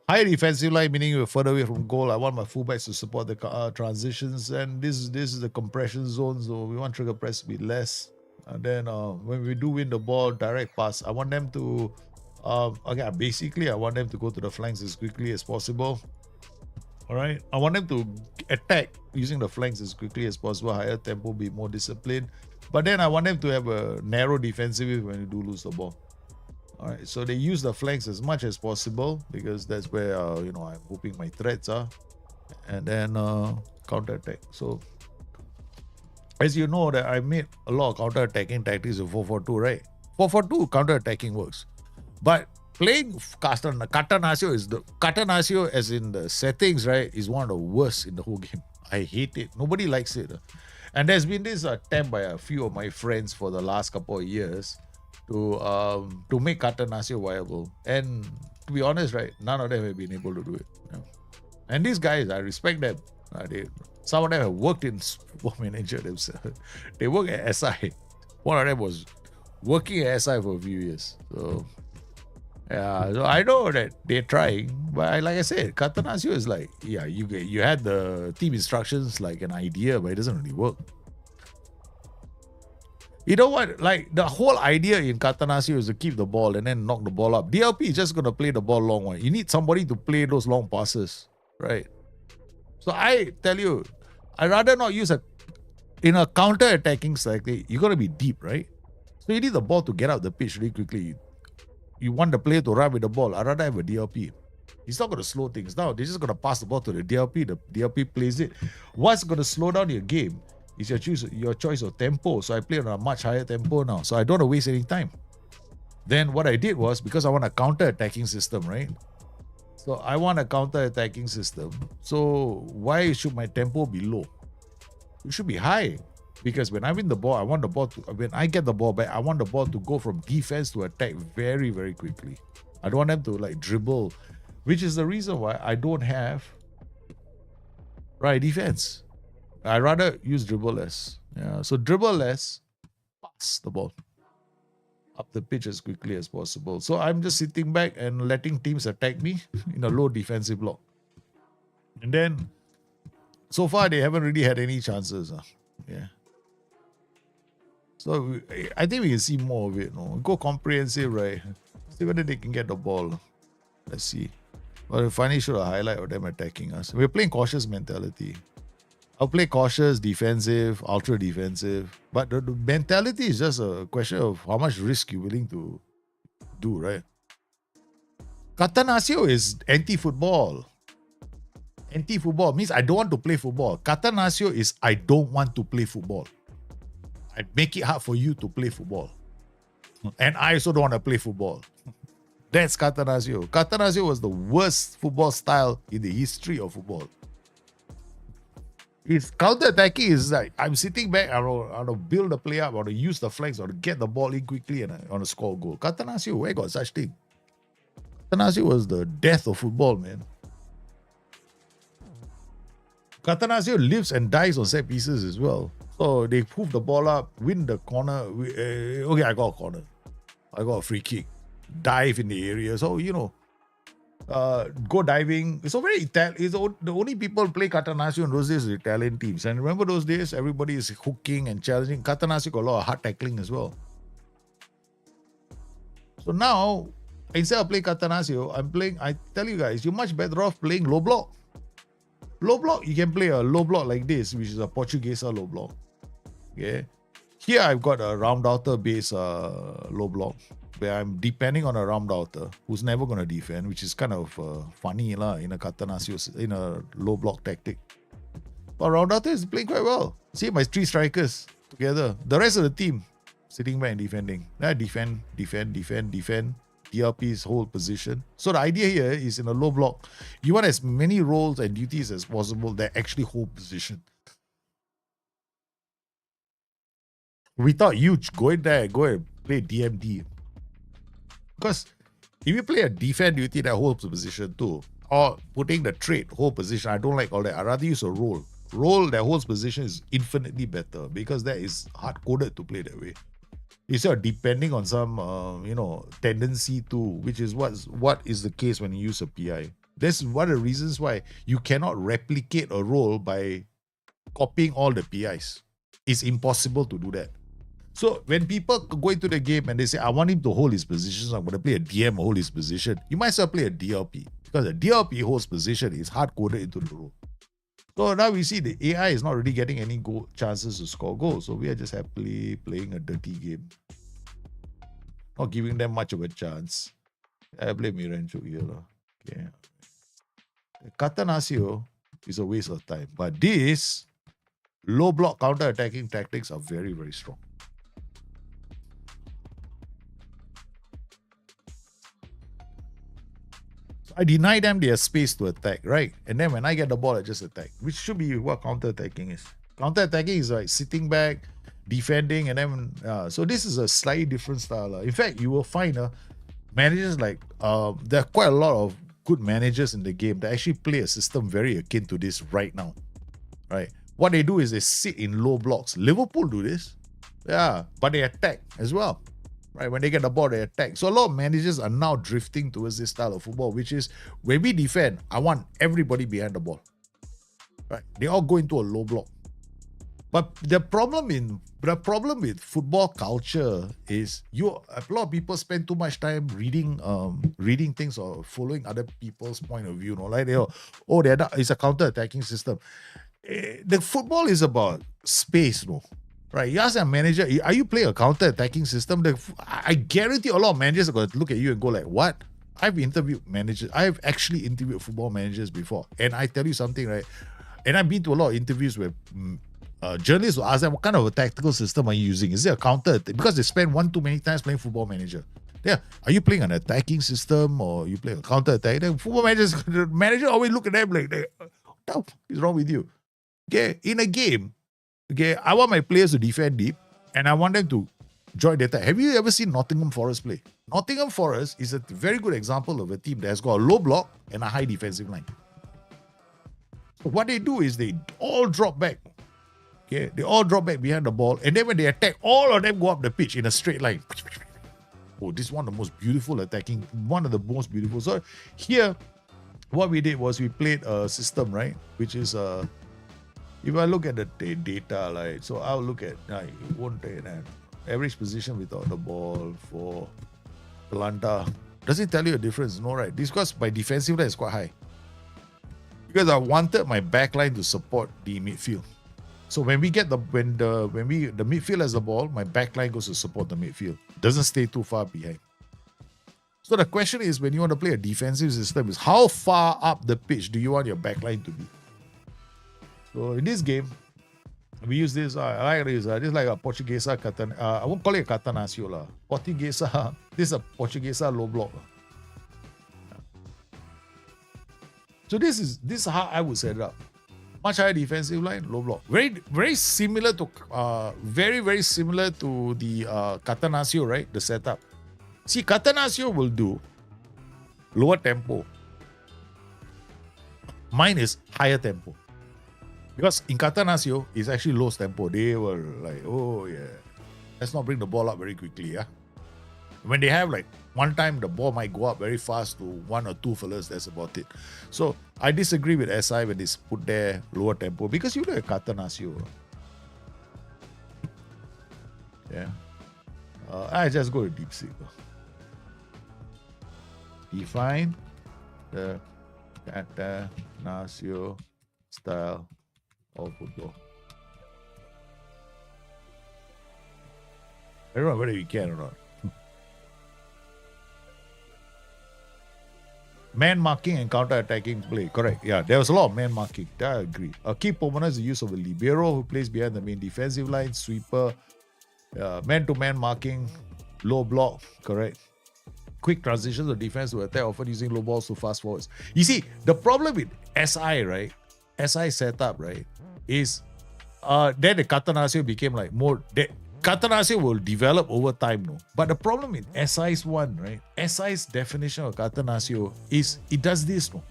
High defensive line, meaning you're further away from goal. I want my fullbacks to support the transitions, and this is the compression zone. So we want trigger press to be less. And then when we do win the ball, direct pass. I want them to, basically I want them to go to the flanks as quickly as possible. All right, I want them to attack using the flanks as quickly as possible. Higher tempo, be more disciplined. But then I want them to have a narrow defensive when you do lose the ball. All right, so they use the flanks as much as possible because that's where I'm hoping my threats are, and then counter attack. So as you know that I made a lot of counter attacking tactics in 4-4-2, right? 4-4-2 counter attacking works, but playing Catanaccio as in the settings, right, is one of the worst in the whole game. I hate it. Nobody likes it, and there's been this attempt by a few of my friends for the last couple of years to make Catanaccio viable, and to be honest, right, none of them have been able to do it. And these guys, I respect them. Some of them have worked in Football Manager themselves. They work at SI. One of them was working at SI for a few years. So yeah, so I know that they're trying, but like I said, Catanaccio is like, yeah, you had the team instructions like an idea, but it doesn't really work. You know what? Like the whole idea in Catanaccio is to keep the ball and then knock the ball up. DLP is just gonna play the ball long one. You need somebody to play those long passes, right? So I tell you, I'd rather not use in a counter-attacking strategy, you're gonna be deep, right? So you need the ball to get out the pitch really quickly. You want the player to run with the ball. I'd rather have a DLP. He's not gonna slow things down. They're just gonna pass the ball to the DLP. The DLP plays it. What's gonna slow down your game? It's your choice of tempo. So I play on a much higher tempo now. So I don't want to waste any time. Then what I did was, because I want a counter-attacking system, right? So I want a counter-attacking system. So why should my tempo be low? It should be high. Because when I win the ball, when I get the ball back, I want the ball to go from defense to attack very, very quickly. I don't want them to like dribble, which is the reason why I don't have right defense. I rather use dribble less. Yeah, so dribble less, pass the ball up the pitch as quickly as possible. So I'm just sitting back and letting teams attack me in a low defensive block. And then, so far, they haven't really had any chances. Yeah. So I think we can see more of it. No? Go comprehensive, right? See whether they can get the ball. Let's see. But finally, show a highlight of them attacking us. We're playing cautious mentality. I'll play cautious, defensive, ultra defensive. But the mentality is just a question of how much risk you're willing to do, right? Catanaccio is anti-football. Anti-football means I don't want to play football. Catanaccio is I don't want to play football. I make it hard for you to play football. And I also don't want to play football. That's Catanaccio. Catanaccio was the worst football style in the history of football. It's counter-attacking is like I'm sitting back, I want to build the play up, I want to use the flanks, I want to get the ball in quickly and I want to score a goal. Catanaccio, where got such thing? Catanaccio was the death of football, man. Catanaccio lives and dies on set pieces as well. So they move the ball up, win the corner. Okay, I got a corner. I got a free kick. Dive in the area. So, go diving. It's so very Italian. The only people play Catanaccio in those days are Italian teams. And remember those days, everybody is hooking and challenging. Catanaccio got a lot of hard tackling as well. So now, instead of playing Catanaccio, I tell you guys, you're much better off playing low block. Low block, you can play a low block like this, which is a Portuguesa low block. Okay. Here I've got a round outer base low block, where I'm depending on a round outer who's never going to defend, which is kind of funny in a Catanaccio, in a low block tactic. But round outer is playing quite well. See my three strikers together. The rest of the team sitting back and defending. Defend. DLP's whole position. So the idea here is in a low block, you want as many roles and duties as possible that actually hold position. Without you going there, go and play DMD. Because if you play a defend duty that holds the position too, or putting the trait hold position, I don't like all that. I'd rather use a role. role that holds position is infinitely better because that is hard-coded to play that way. Instead of depending on some, tendency to, which is what is the case when you use a PI. That's one of the reasons why you cannot replicate a role by copying all the PIs. It's impossible to do that. So when people go into the game and they say, I want him to hold his position, so I'm going to play a DM hold his position, you might as well play a DLP because a DLP holds position is hard-coded into the role. So now we see the AI is not really getting any chances to score goals. So we are just happily playing a dirty game. Not giving them much of a chance. I play Miranchuk here. Okay. Catanaccio is a waste of time. But this low block counter-attacking tactics are very, very strong. I deny them their space to attack, right? And then when I get the ball, I just attack, which should be what counter-attacking is. Counter-attacking is like sitting back, defending, and then... so this is a slightly different style. In fact, you will find managers like... there are quite a lot of good managers in the game that actually play a system very akin to this right now, right? What they do is they sit in low blocks. Liverpool do this, yeah, but they attack as well. Right, when they get the ball, they attack. So a lot of managers are now drifting towards this style of football, which is when we defend, I want everybody behind the ball. Right, they all go into a low block. But the problem with football culture is a lot of people spend too much time reading things or following other people's point of view. Like it's a counter-attacking system. The football is about space, right? You ask a manager, are you playing a counter-attacking system? I guarantee a lot of managers are going to look at you and go like, what? I've interviewed managers. I've actually interviewed football managers before. And I tell you something, right? And I've been to a lot of interviews where journalists will ask them, what kind of a tactical system are you using? Is it a counter? Because they spend one too many times playing football manager. Yeah, are you playing an attacking system or you play a counter-attack? The manager always look at them like, what the fuck is wrong with you? Okay, in a game, okay, I want my players to defend deep and I want them to join the attack. Have you ever seen Nottingham Forest play? Nottingham Forest is a very good example of a team that has got a low block and a high defensive line. So what they do is they all drop back. Okay, they all drop back behind the ball, and then when they attack, all of them go up the pitch in a straight line. Oh, this is one of the most beautiful attacking, one of the most beautiful. So here, what we did was we played a system, right? Which is if I look at the data, like, so I'll look at, it won't take that. Average position without the ball for Atalanta. Does it tell you a difference? No, right? This because my defensive line is quite high. Because I wanted my back line to support the midfield. So when we get the midfield has the ball, my back line goes to support the midfield. Doesn't stay too far behind. So the question is, when you want to play a defensive system, is how far up the pitch do you want your back line to be? So in this game, we use this. I like this. This is like a Portuguesa Catan. I won't call it a Catanaccio lah. Portuguesa. This is a Portuguesa low block. So this is how I would set it up. Much higher defensive line, low block. Very similar to very similar to the Catanaccio, right? The setup. See, Catanaccio will do lower tempo. Mine is higher tempo. Because in Catanaccio, it's actually low tempo. They were like, oh yeah, let's not bring the ball up very quickly. Yeah. When they have like one time the ball might go up very fast to one or two fellas, that's about it. So I disagree with SI when they put their lower tempo because you look at Catanaccio. Yeah. I just go to deep seek. Define the Catanaccio style of football. I don't know whether you can or not. Man marking and counter-attacking play. Correct. Yeah, there was a lot of man marking. I agree. A key component is the use of a libero who plays behind the main defensive line, sweeper, man-to-man marking, low block. Correct. Quick transitions of defense to attack, often using low balls to fast forwards. You see, the problem with SI, right? SI setup, right, is then the Catanaccio became like more... Catanaccio will develop over time, no. But the problem in SI's one, right? SI's definition of Catanaccio is it does this, no.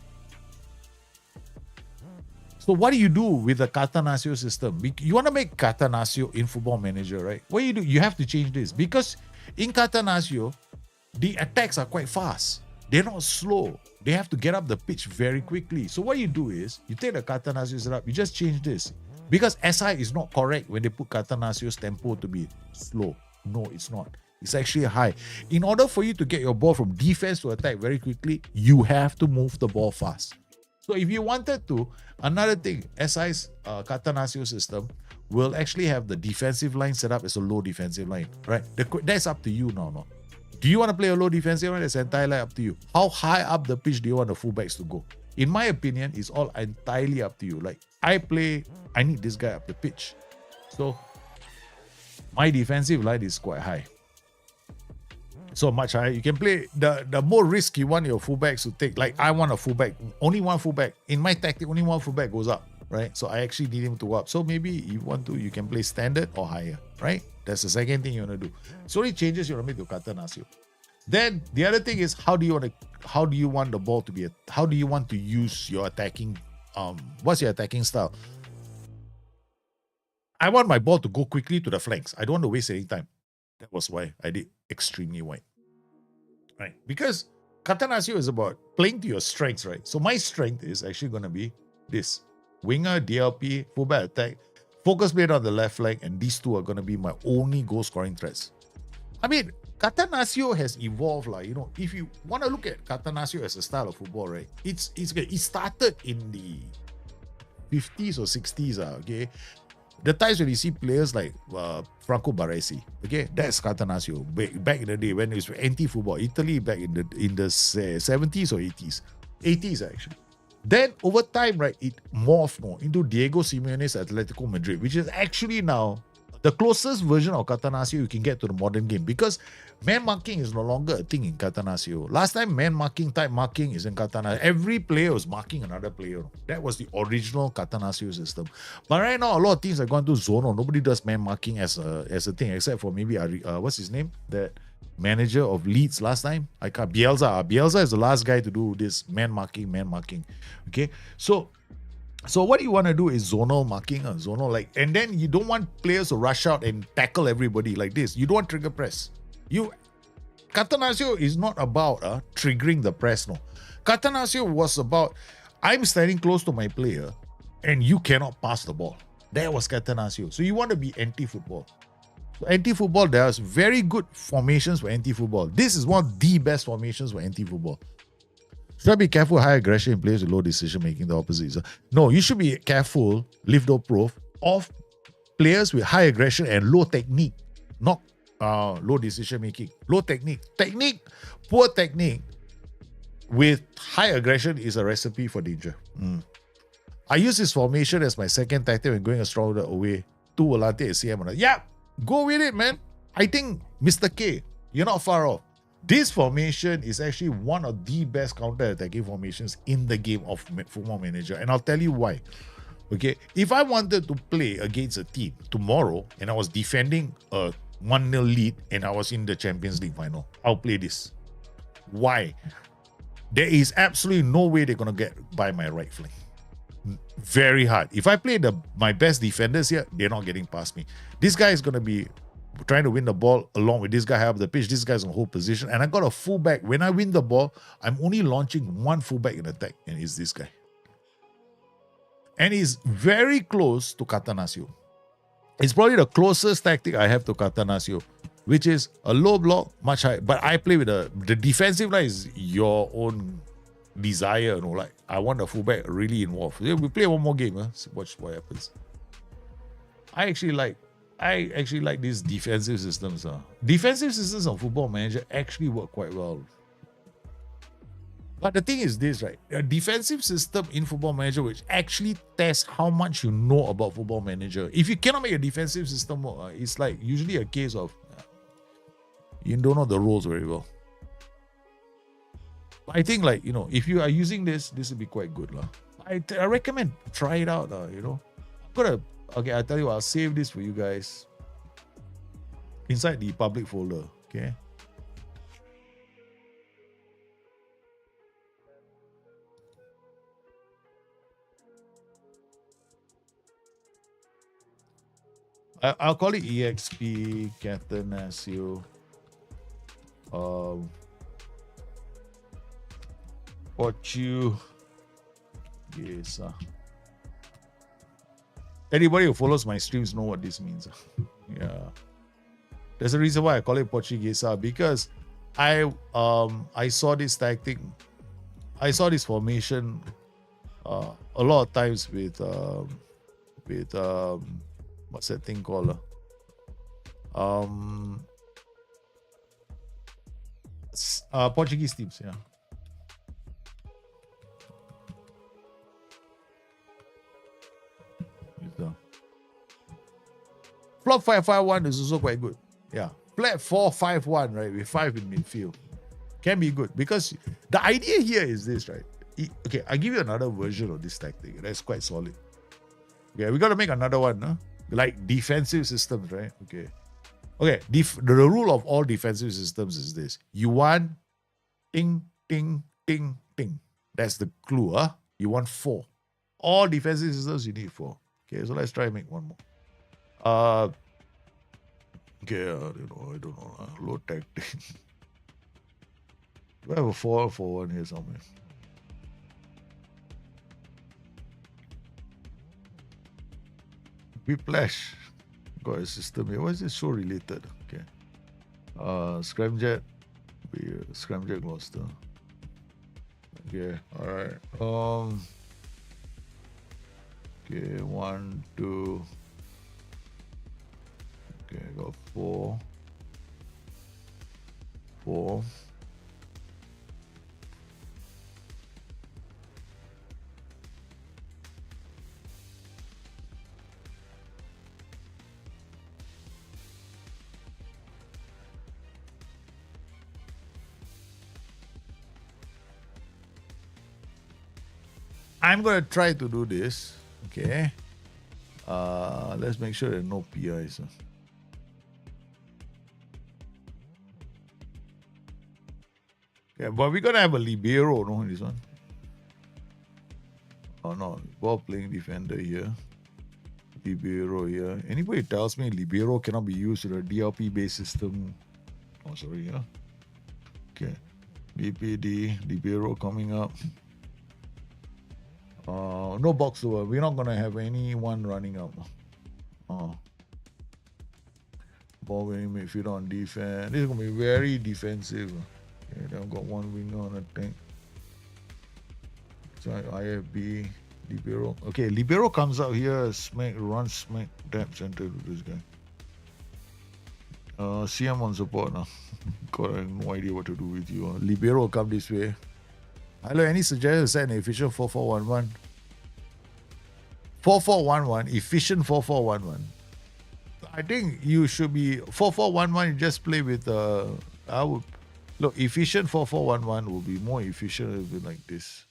So what do you do with the Catanaccio system? You want to make Catanaccio in Football Manager, right? What you do, you have to change this because in Catanaccio, the attacks are quite fast. They're not slow. They have to get up the pitch very quickly. So what you do is, you take the Catanaccio setup, you just change this. Because SI is not correct when they put Catanaccio's tempo to be slow. No, it's not. It's actually high. In order for you to get your ball from defense to attack very quickly, you have to move the ball fast. So if you wanted to, another thing, SI's Catanaccio system will actually have the defensive line set up as a low defensive line, right? That's up to you now. No? Do you want to play a low defensive line? That's entirely up to you. How high up the pitch do you want the fullbacks to go? In my opinion, it's all entirely up to you. Like, I need this guy up the pitch. So, my defensive line is quite high. So much higher. You can play the more risk you want your fullbacks to take. Like, I want a fullback, only one fullback. In my tactic, only one fullback goes up, right? So I actually need him to go up. So maybe you want to, you can play standard or higher, right? That's the second thing you want to do. So only changes you want to make to Catanaccio. Then the other thing is, how do you want the ball to be? How do you want to use your attacking? What's your attacking style? I want my ball to go quickly to the flanks. I don't want to waste any time. That was why I did extremely wide. Right? Because Catanaccio is about playing to your strengths, right? So my strength is actually going to be this. Winger, DLP, fullback attack, focus play on the left flank, and these two are going to be my only goal-scoring threats. I mean, Catanaccio has evolved. If you want to look at Catanaccio as a style of football, right? It started in the 50s or 60s, okay? The times when you see players like Franco Baresi, okay, that's Catanaccio. Back in the day when it was anti-football, Italy back in the 70s or 80s actually. Then over time, right, it morphed into Diego Simeone's Atletico Madrid, which is actually now the closest version of Catanaccio you can get to the modern game, because man marking is no longer a thing in Catanaccio. Last time, man marking, type marking is in Catanaccio. Every player was marking another player. That was the original Catanaccio system. But right now, a lot of teams are going to zonal. Nobody does man marking as a thing, except for maybe what's his name? That manager of Leeds last time. Bielsa. Bielsa is the last guy to do this man marking. Okay, so what you want to do is zonal marking, and then you don't want players to rush out and tackle everybody like this. You don't want trigger press. Catanaccio is not about triggering the press, no. Catanaccio was about, I'm standing close to my player and you cannot pass the ball. That was Catanaccio. So you want to be anti-football. So anti-football, there's very good formations for anti-football. This is one of the best formations for anti-football. Should I be careful high aggression in players with low decision making, the opposite? No, you should be careful, live-do-proof, of players with high aggression and low technique, not low decision making. Low technique. Poor technique with high aggression is a recipe for danger. I use this formation as my second tactic when going a stronger away. 2 Volante and CM. Yeah, go with it, man. I think, Mr. K, you're not far off. This formation is actually one of the best counter-attacking formations in the game of Football Manager. And I'll tell you why. Okay, if I wanted to play against a team tomorrow and I was defending a 1-0 lead and I was in the Champions League final, I'll play this. Why? There is absolutely no way they're going to get by my right flank. Very hard. If I play my best defenders here, they're not getting past me. This guy is going to be trying to win the ball along with this guy high up the pitch. This guy's on hold position. And I got a fullback. When I win the ball, I'm only launching one fullback in attack, and it's this guy. And he's very close to Catanaccio. It's probably the closest tactic I have to Catanaccio, which is a low block, much higher. But I play with the defensive line is your own desire, like I want the fullback really involved. We play one more game, watch what happens. I actually like these defensive systems. Defensive systems on Football Manager actually work quite well. But the thing is this, right? A defensive system in Football Manager which actually tests how much you know about Football Manager. If you cannot make a defensive system work, it's like usually a case of you don't know the rules very well. I think if you are using this will be quite good. I recommend try it out. Okay, I'll tell you what, I'll save this for you guys inside the public folder. Okay. I'll call it EXP Catanaccio. Portuguesa. Anybody who follows my streams know what this means. Yeah. There's a reason why I call it Portuguesa, because I saw this tactic. I saw this formation a lot of times with what's that thing called? Portuguese teams, yeah. Flop 5-5-1 is also quite good. Yeah. Flat 4-5-1, right? With 5 in midfield. Can be good. Because the idea here is this, right? Okay, I'll give you another version of this tactic. That's quite solid. Okay, we got to make another one, huh? Like defensive systems, right? Okay. Okay, the rule of all defensive systems is this. You want ting, ting, ting, ting. That's the clue, huh? You want 4. All defensive systems, you need 4. Okay, so let's try and make one more. Okay, I don't know. Low tactic. Do I have a 4-4-1 here somewhere? Whiplash. Got a system here. Why is this so related? Okay. Scramjet. Scramjet Gloucester. Okay, alright. Okay, 1, 2. Okay, I got 4. 4. I'm going to try to do this. Okay. Let's make sure there are no PIs. Okay, but we're going to have a libero, no, this one. Oh, no. Ball playing defender here. Libero here. Anybody tells me libero cannot be used in a DLP-based system. Oh, sorry, yeah. Okay. BPD, libero coming up. No box over. We're not gonna have anyone running up. Ball winning midfield on defense. This is gonna be very defensive. Okay, then I've got one winger on attack. So IFB, libero. Okay, libero comes out here, run smack dab center to this guy. CM on support now. God, I have no idea what to do with you. Libero come this way. Hello, any suggestions? Set an efficient 4-4-1-1. 4-4-1-1, efficient 4-4-1-1. I think you should be 4-4-1-1. You just play with I would look efficient 4-4-1-1 will be more efficient if it like this.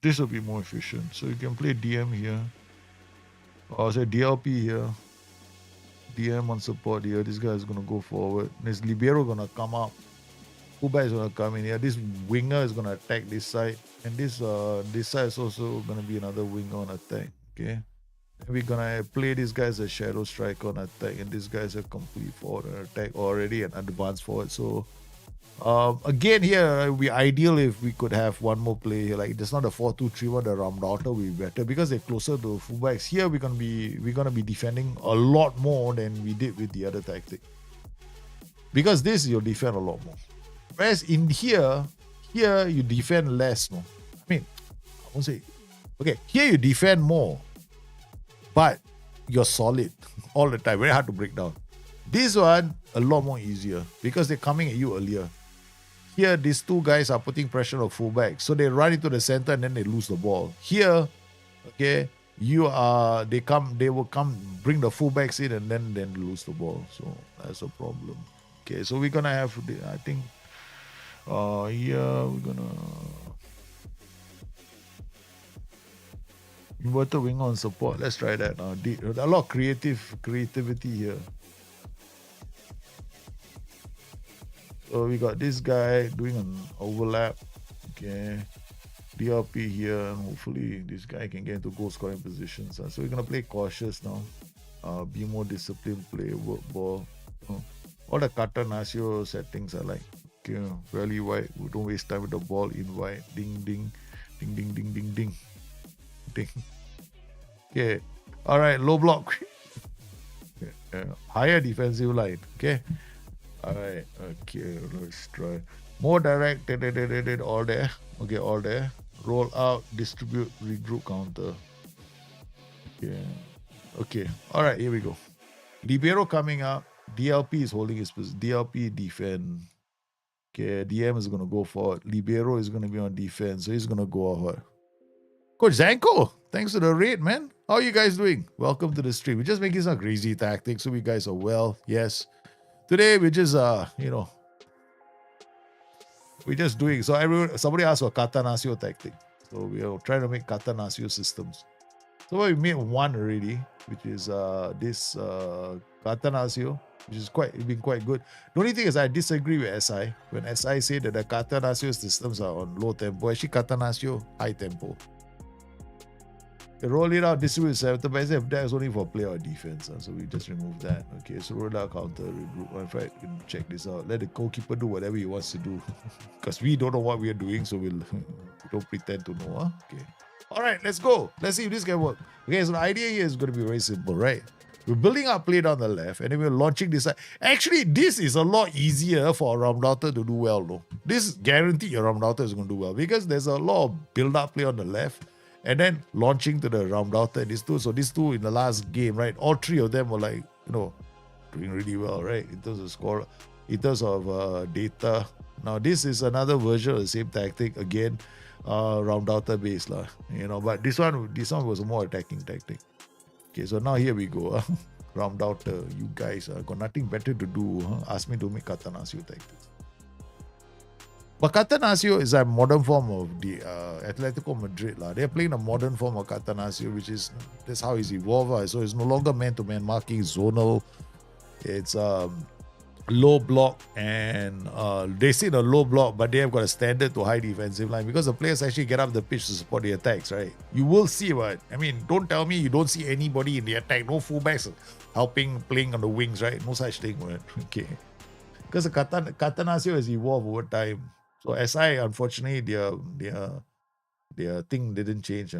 This will be more efficient. So you can play DM here, or say DLP here. DM on support here. This guy is gonna go forward. This libero gonna come up. Fullback is gonna come in here. This winger is gonna attack this side, and this side is also gonna be another winger on attack. Okay, and we're gonna play this guy as a shadow striker on attack, and this guy is a complete forward on attack already, an advanced forward. So again here, it would be ideal if we could have one more play here. Like it's not a 4-2-3-1. The Ramdaughter will be better because they're closer to fullbacks. Here we're gonna be defending a lot more than we did with the other tactic. Because this you'll defend a lot more. Whereas in here you defend less, no? I mean, I won't say. Okay, here you defend more, but you're solid all the time. Very hard to break down. This one, a lot more easier because they're coming at you earlier. Here, these two guys are putting pressure on fullback. So they run into the center and then they lose the ball. Here, okay, they will come bring the fullbacks in and then lose the ball. So that's a problem. Okay, so we're gonna have, I think, we're gonna inverted wing on support. Let's try that now. A lot of creativity here. So we got this guy doing an overlap. Okay. DLP here, and hopefully this guy can get into goal scoring positions. So we're gonna play cautious now. Be more disciplined, play work ball. All the Catanaccio settings are like, okay, really wide. We don't waste time with the ball in wide. Ding ding, ding ding ding ding ding, ding. Okay, all right, low block. Higher defensive line. Okay, all right. Okay, let's try more direct. All there. Okay, all there. Roll out, distribute, regroup, counter. Okay. Okay. All right, here we go. Libero coming up. DLP is holding his position. DLP defend. Okay, DM is going to go forward. Libero is going to be on defense. So he's going to go out. Coach Zanko, thanks for the raid, man. How are you guys doing? Welcome to the stream. We're just making some crazy tactics. So you guys are well. Yes. Today we're just, we're just doing. So somebody asked for Catanaccio tactic. So we are trying to make Catanaccio systems. So we made one already, which is this Catanaccio, which is been quite good. The only thing is I disagree with SI. When SI say that the Catanaccio systems are on low tempo, actually Catanaccio high tempo. They roll it out, distribute center, but that is only for player or defense. So we just remove that. Okay, so roll out counter, regroup. In fact, check this out. Let the goalkeeper do whatever he wants to do. Because we don't know what we are doing, so we don't pretend to know. Huh? Okay. All right, let's go. Let's see if this can work. Okay, so the idea here is going to be very simple, right? We're building our play down the left, and then we're launching this side. Actually, this is a lot easier for a Ramdaughter to do well, though. This guarantee your Ramdaughter is going to do well because there's a lot of build-up play on the left, and then launching to the Ramdaughter. These two, so these two in the last game, right? All three of them were like, doing really well, right? In terms of score, in terms of data. Now, this is another version of the same tactic again. Ramdaughter based lah, but this one was a more attacking tactic. Okay, so now here we go. Ramdaughter, you guys got nothing better to do. Ask me to make Catanaccio tactics. But Catanaccio is a modern form of the Atletico Madrid lah. They're playing a modern form of Catanaccio, that's how it's evolved. So it's no longer man-to-man marking, zonal. It's low block, and they sit a low block, but they have got a standard to high defensive line because the players actually get up the pitch to support the attacks, right? You will see don't tell me you don't see anybody in the attack, no fullbacks helping playing on the wings, right? No such thing, right? Okay. Because the Catanaccio has evolved over time. So SI, unfortunately, their thing didn't change.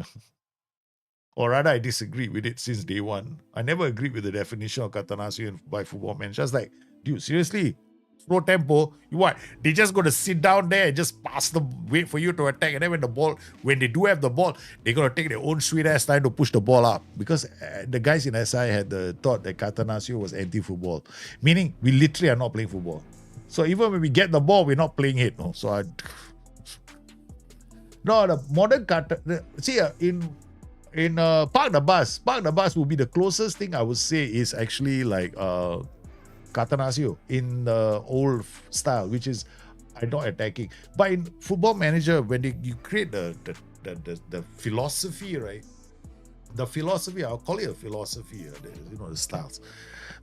Or rather, I disagree with it since day one. I never agreed with the definition of Catanaccio by football man. Just like, dude, seriously, slow tempo. They just got to sit down there and just wait for you to attack. And then when they do have the ball, they're going to take their own sweet ass time to push the ball up. Because the guys in SI had the thought that Catanaccio was anti-football. Meaning, we literally are not playing football. So even when we get the ball, we're not playing it. No, the modern in Park the Bus will be the closest thing I would say is actually like Catanaccio in the old style, which is not attacking. But in Football Manager, when you create the philosophy, right? The philosophy, I'll call it a philosophy, the styles.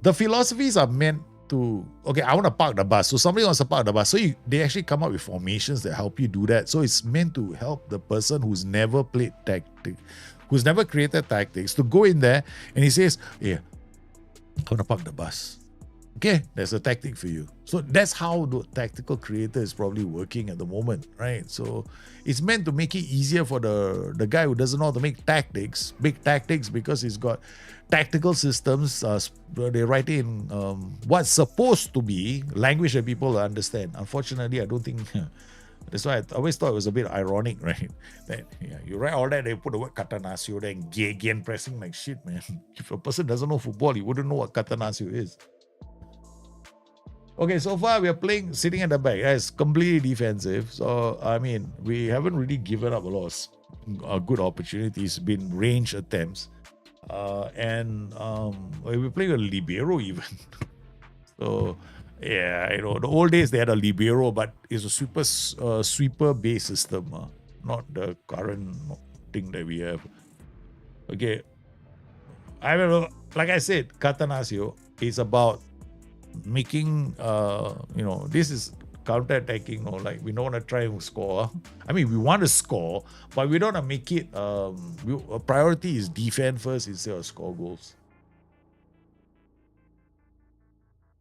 The philosophies are meant to, I want to park the bus. So somebody wants to park the bus. So they actually come up with formations that help you do that. So it's meant to help the person who's never played tactics, who's never created tactics, to go in there and he says, I want to park the bus. Okay, there's a tactic for you. So that's how the tactical creator is probably working at the moment, right? So it's meant to make it easier for the guy who doesn't know how to make tactics, because he's got tactical systems. They write in what's supposed to be language that people understand. Unfortunately, I don't think... That's why I always thought it was a bit ironic, right? That you write all that, they put the word Catanaccio there and again pressing like shit, man. If a person doesn't know football, he wouldn't know what Catanaccio is. Okay, so far we are playing sitting at the back. It's completely defensive. So, we haven't really given up a lot of good opportunities, been range attempts. We're playing a libero even. So, the old days they had a libero, but it's a super sweeper-based system, not the current thing that we have. Okay, I don't know. Like I said, Catanaccio is about making, this is counter-attacking or like we don't want to try and score. I mean, we want to score, but we don't want to make it, our priority is defend first instead of score goals.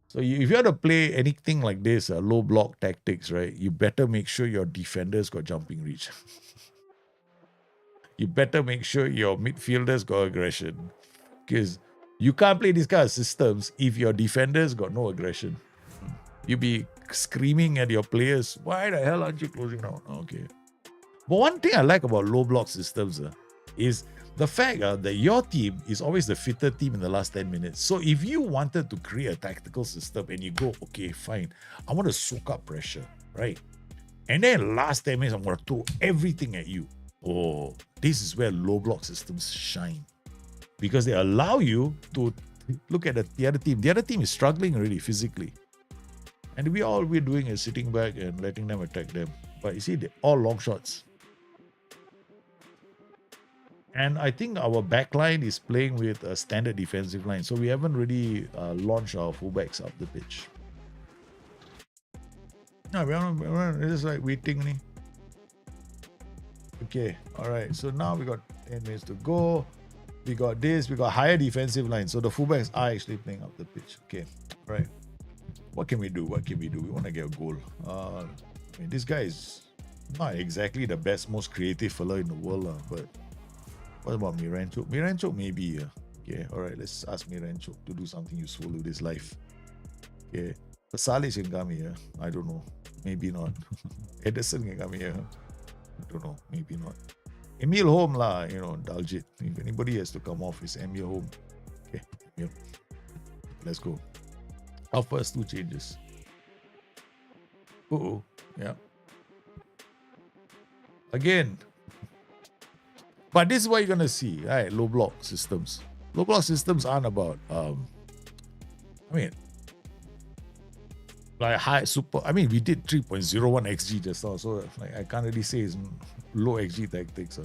So if you want to play anything like this, low block tactics, right, you better make sure your defenders got jumping reach. You better make sure your midfielders got aggression. Because you can't play these kind of systems if your defenders got no aggression. You'll be screaming at your players, why the hell aren't you closing down? Okay. But one thing I like about low block systems is the fact that your team is always the fitter team in the last 10 minutes. So if you wanted to create a tactical system and you go, okay, fine, I want to soak up pressure, right? And then last 10 minutes, I'm going to throw everything at you. Oh, this is where low block systems shine. Because they allow you to look at the other team. The other team is struggling already physically. And all we're doing is sitting back and letting them attack them. But you see, they're all long shots. And I think our backline is playing with a standard defensive line. So we haven't really launched our fullbacks up the pitch. No, we're just like waiting. Okay, all right. So now we got 10 minutes to go. We got this. We got higher defensive line. So the fullbacks are actually playing up the pitch. Okay, right. What can we do? We want to get a goal. I mean, this guy is not exactly the best, most creative fellow in the world, but what about Miranchuk? Miranchuk maybe. Okay, all right. Let's ask Miranchuk to do something useful with his life. Okay, Pasalic can come here. I don't know. Maybe not. Edison can come here. I don't know. Maybe not. Emil Home lah, Daljit. If anybody has to come off, it's Emil Home. Okay, Emil. Let's go. Our first 2 changes. Yeah. Again. But this is what you're going to see, right? Low block systems. Low block systems aren't about, like high super. I mean, we did 3.01 XG just now, so like I can't really say it's low XG tactics.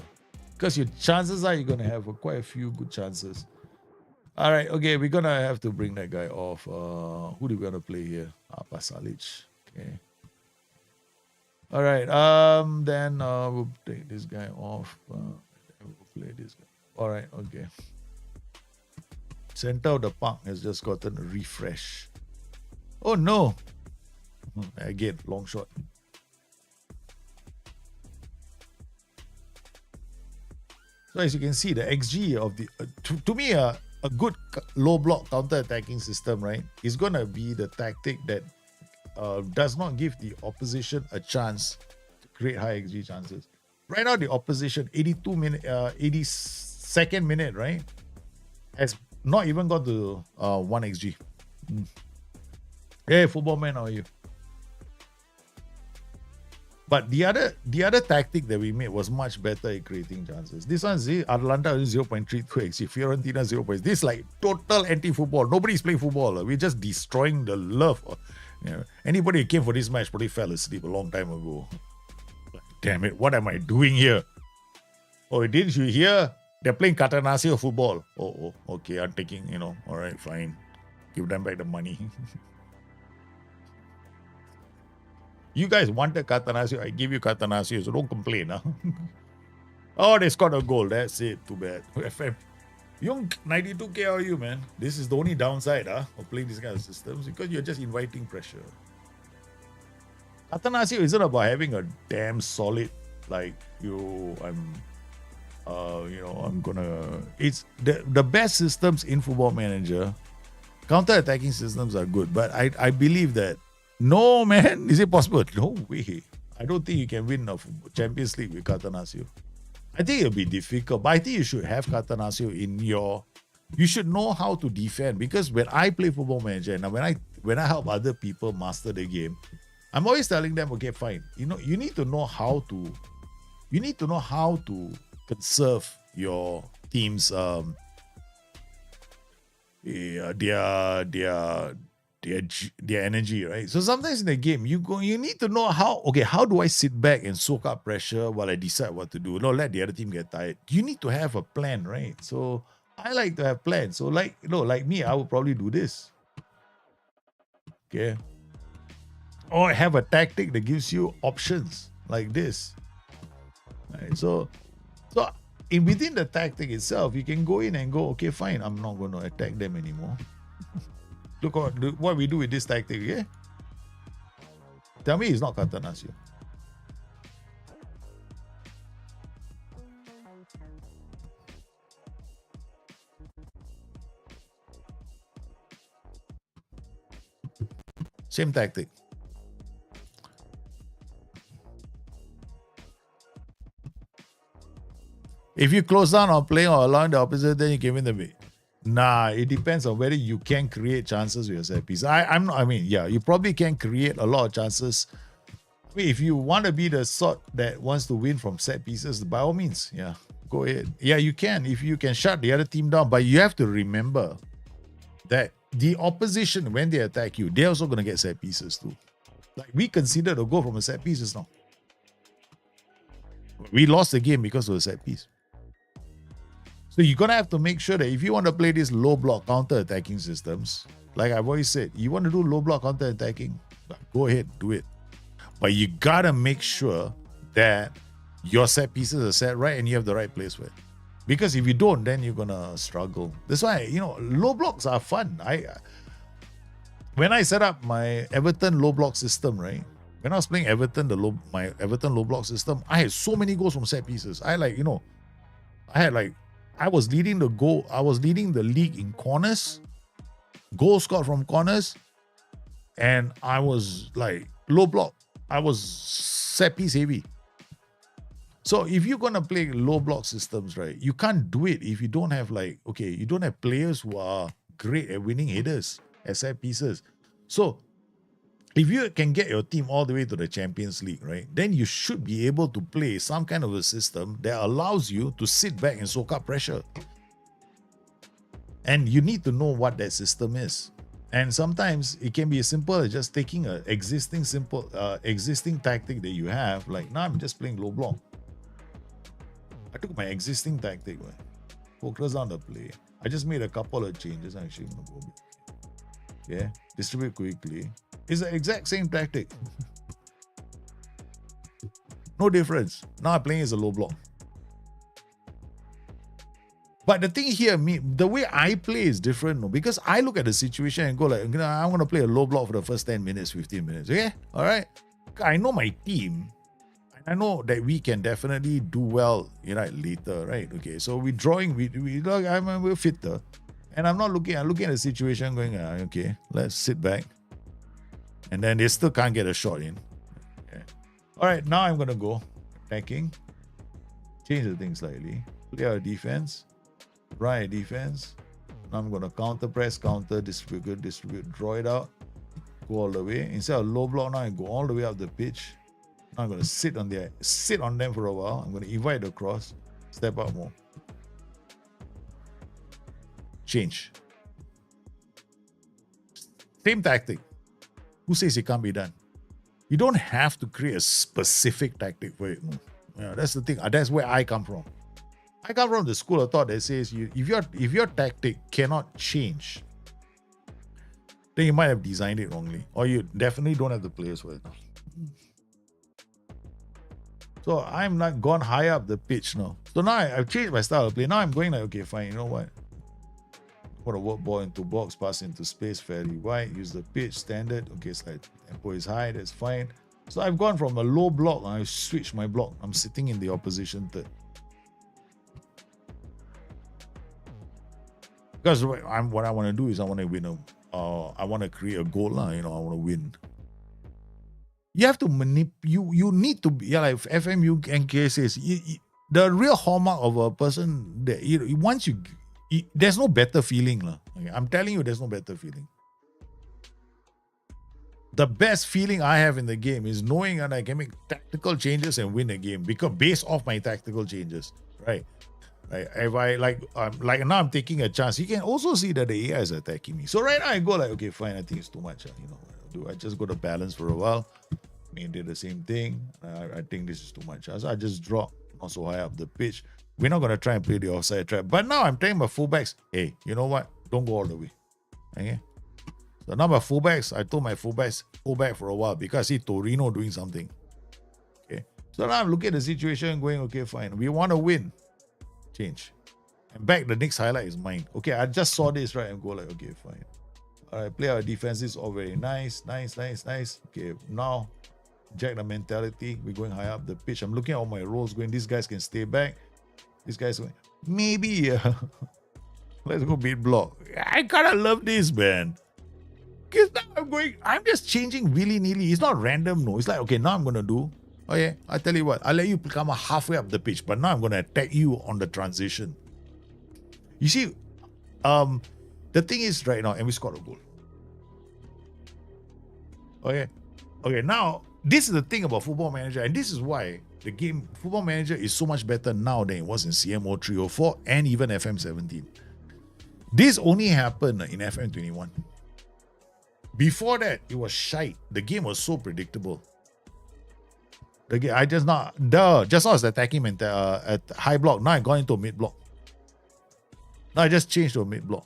Because your chances are you're gonna have quite a few good chances. All right, okay, we're gonna have to bring that guy off. Who do we gonna play here? Pasalic. Okay. All right. Then we'll take this guy off. We'll play this guy. All right. Okay. Center of the park has just gotten a refresh. Oh no! Again, long shot. So as you can see, the XG of the to me a good low block counter attacking system, right, is gonna be the tactic that does not give the opposition a chance to create high XG chances. Right now, the opposition 82nd minute, right, has not even got to 1 XG. Hey, football man, how are you? But the other tactic that we made was much better at creating chances. This one's Atalanta 0.32 XG, Fiorentina 0. This is like total anti-football. Nobody's playing football. We're just destroying the love. Anybody who came for this match probably fell asleep a long time ago. Damn it, what am I doing here? Oh, didn't you hear? They're playing Catanasio football. Oh, okay, I'm taking, all right, fine. Give them back the money. You guys wanted Catanasio, I give you Catanasio, so don't complain. Huh? Oh, they scored a goal. That's it. Too bad. FM. Young 92K are you, man? This is the only downside of playing these kind of systems, because you're just inviting pressure. Catanasio isn't about having a damn solid, like, it's the best systems in Football Manager. Counter-attacking systems are good, but I believe that, no, man, is it possible? No way. I don't think you can win a Champions League with Catanasio. I think it'll be difficult, but I think you should have Catanasio in you should know how to defend, because when I play Football Manager and when I help other people master the game, I'm always telling them, okay, fine. You need to know how to conserve your team's their energy, right? So sometimes in the game, you need to know how do I sit back and soak up pressure while I decide what to do? Not let the other team get tired. You need to have a plan, right? So I like to have plans. So like me, I would probably do this. Okay. or have a tactic that gives you options like this. Right? So in within the tactic itself, you can go in and go, okay, fine, I'm not going to attack them anymore. Look what we do with this tactic, okay? Tell me it's not Katanasio. Same tactic. If you close down on playing or allowing the opposite, then you can win the bait. Nah, it depends on whether you can create chances with your set piece. You probably can create a lot of chances. I mean, if you want to be the sort that wants to win from set pieces, by all means, yeah, go ahead. Yeah, you can if you can shut the other team down. But you have to remember that the opposition, when they attack you, they're also going to get set pieces too. Like we considered a goal from a set piece just now. We lost the game because of a set piece. So you're going to have to make sure that if you want to play these low block counter attacking systems, like I've always said, you want to do low block counter attacking, go ahead, do it. But you got to make sure that your set pieces are set right and you have the right place for it. Because if you don't, then you're going to struggle. That's why, low blocks are fun. When I set up my Everton low block system, right? When I was playing Everton, my Everton low block system, I had so many goals from set pieces. I was leading the league in corners, goals scored from corners, and I was like low block. I was set piece heavy. So if you're gonna play low block systems, right, you can't do it if you don't have you don't have players who are great at winning headers as set pieces. So if you can get your team all the way to the Champions League, right, then you should be able to play some kind of a system that allows you to sit back and soak up pressure. And you need to know what that system is. And sometimes it can be as simple as just taking an existing tactic that you have. Like now I'm just playing low block. I took my existing tactic, right? Focus on the play. I just made a couple of changes. Actually, I'm gonna go. Yeah, distribute quickly. It's the exact same tactic. No difference. Now I'm playing as a low block. But the thing here, the way I play is different, no? Because I look at the situation and go like, I'm going to play a low block for the first 10 minutes, 15 minutes. Okay? All right? I know my team. I know that we can definitely do well, later, right? Okay, so we're drawing, we're fitter. And I'm looking at the situation going, okay, let's sit back. And then they still can't get a shot in. Okay. All right, now I'm going to go attacking. Change the thing slightly. Play our defense. Right defense. Now I'm going to counter press, counter, distribute, draw it out. Go all the way. Instead of low block, now I go all the way up the pitch. Now I'm going to sit on them for a while. I'm going to invite across. Step up more. Change. Same tactic. Who says it can't be done? You don't have to create a specific tactic for it. Yeah, that's the thing. That's where I come from. I come from the school of thought that says if your tactic cannot change, then you might have designed it wrongly, or you definitely don't have the players for it. So I'm not gone high up the pitch now. So now I've changed my style of play. Now I'm going like, okay, fine. You know what? Want to work ball into box, pass into space fairly wide, use the pitch, standard. Okay, slide tempo is high, that's fine. So I've gone from a low block, I've switched my block. I'm sitting in the opposition third. Because what I want to do is I want to win I want to create a goal, I want to win. You have to you need to be, like FMU and cases. The real hallmark of a person that once you there's no better feeling. Okay, I'm telling you, there's no better feeling. The best feeling I have in the game is knowing that I can make tactical changes and win a game because based off my tactical changes, right? If I like now I'm taking a chance. You can also see that the AI is attacking me. So right now I go like, okay, fine. I think it's too much. Do I just go to balance for a while? Did the same thing. I think this is too much. So I just drop, not so high up the pitch. We're not going to try and play the offside trap. But now I'm telling my fullbacks, hey, you know what? Don't go all the way. Okay? So now my fullbacks, I told my fullbacks, go back for a while because I see Torino doing something. Okay. So now I'm looking at the situation going, okay, fine. We want to win. Change. And back, the next highlight is mine. Okay, I just saw this, right? And go like, okay, fine. All right, play our defenses all very nice. Okay, now jack the mentality. We're going high up the pitch. I'm looking at all my roles going, these guys can stay back. These guys going, maybe let's go beat block. I kind of love this, man. Because now I'm just changing willy-nilly. It's not random, no. It's like, okay, now I'm going to do, okay, I'll tell you what, I'll let you come halfway up the pitch, but now I'm going to attack you on the transition. You see, the thing is right now, and we scored a goal. Okay, now, this is the thing about Football Manager, and this is why the game, Football Manager is so much better now than it was in CMO 304 and even FM17. This only happened in FM21. Before that, it was shite. The game was so predictable. The game, just now I was attacking at high block. Now I got into a mid block. Now I just changed to a mid block.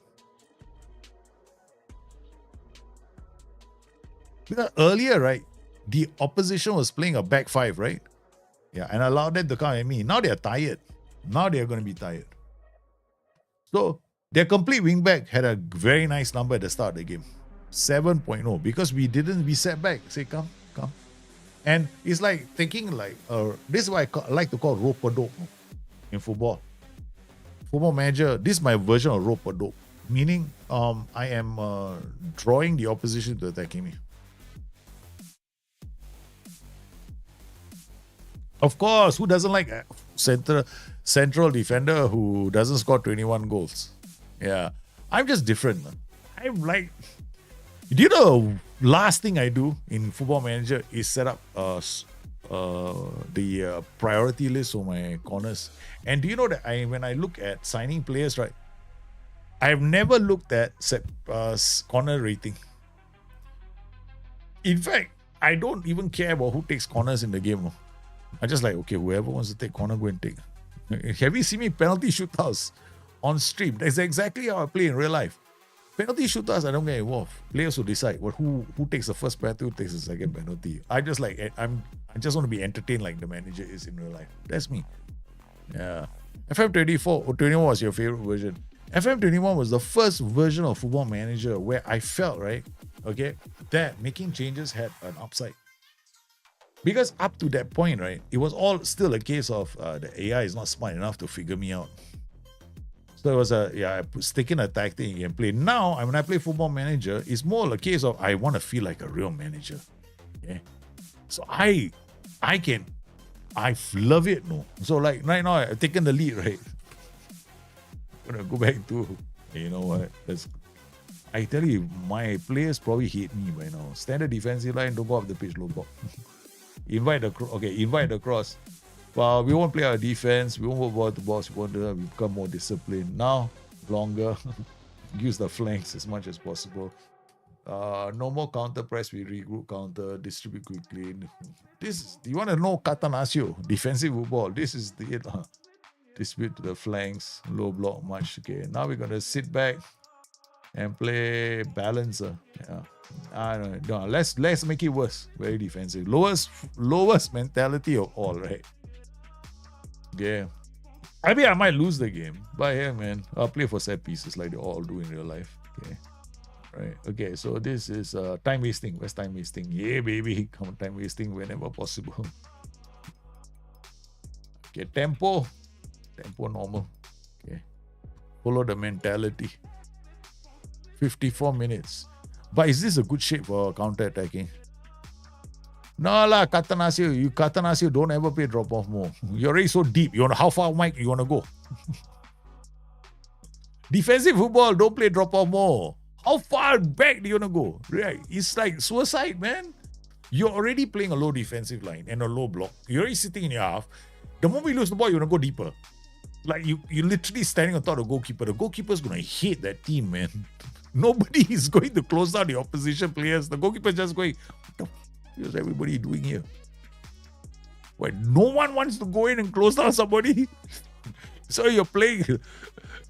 Because earlier, right, the opposition was playing a back five, right? Yeah, and I allowed them to come at me. Now they are tired. Now they are going to be tired. So their complete wingback had a very nice number at the start of the game. 7.0 because we sat back. Say, come. And it's like thinking like, this is what I like to call rope-a-dope in football. Football Manager, this is my version of rope-a-dope. Meaning, I am drawing the opposition to attacking me. Of course, who doesn't like a central defender who doesn't score 21 goals? Yeah, I'm just different. I'm like, do you know the last thing I do in Football Manager is set up the priority list for my corners. And do you know that when I look at signing players, right, I've never looked at corner rating. In fact, I don't even care about who takes corners in the game. No. I just like, okay, whoever wants to take corner, go and take. Have you seen me penalty shootouts on stream? That's exactly how I play in real life. Penalty shootouts, I don't get involved. Players will decide who takes the first penalty, who takes the second penalty. I just want to be entertained like the manager is in real life. That's me. Yeah. FM24 or 21 was your favorite version. FM21 was the first version of Football Manager where I felt, right, okay, that making changes had an upside. Because up to that point, right, it was all still a case of the AI is not smart enough to figure me out. So it was I sticking a tactic and play. Now, when I play Football Manager, it's more a case of I want to feel like a real manager. Okay? So I love it. No. So like right now, I've taken the lead, right? I'm going to go back to, you know what, I tell you, my players probably hate me by now. Standard defensive line, don't go up the pitch, low block. Invite the cross. Well, we won't play our defense. We won't go ball to box. We become more disciplined. Now, longer. Use the flanks as much as possible. No more counter press. We regroup counter. Distribute quickly. Do you want to know Catanaccio? Defensive football. This is it. Distribute to the flanks. Low block much. Okay. Now we're going to sit back and play balancer. Yeah. I don't know. Let's make it worse. Very defensive. Lowest mentality of all, right? Yeah. I mean, I might lose the game. But yeah, man, I'll play for set pieces like they all do in real life. Okay. Right. Okay, so this is time wasting. Where's time wasting? Yeah, baby. Come on, time wasting whenever possible. Okay, tempo normal. Okay. Follow the mentality. 54 minutes. But is this a good shape for counter-attacking? No lah, Catanaccio, don't ever play drop-off more. You're already so deep. How far, Mike, you want to go? Defensive football, don't play drop-off more. How far back do you want to go? Right? It's like suicide, man. You're already playing a low defensive line and a low block. You're already sitting in your half. The moment you lose the ball, you want to go deeper. Like, you're literally standing on top of the goalkeeper. The goalkeeper's going to hate that team, man. Nobody is going to close down the opposition players. The goalkeeper is just going, what the f*** is everybody doing here? Wait, no one wants to go in and close down somebody? So you're playing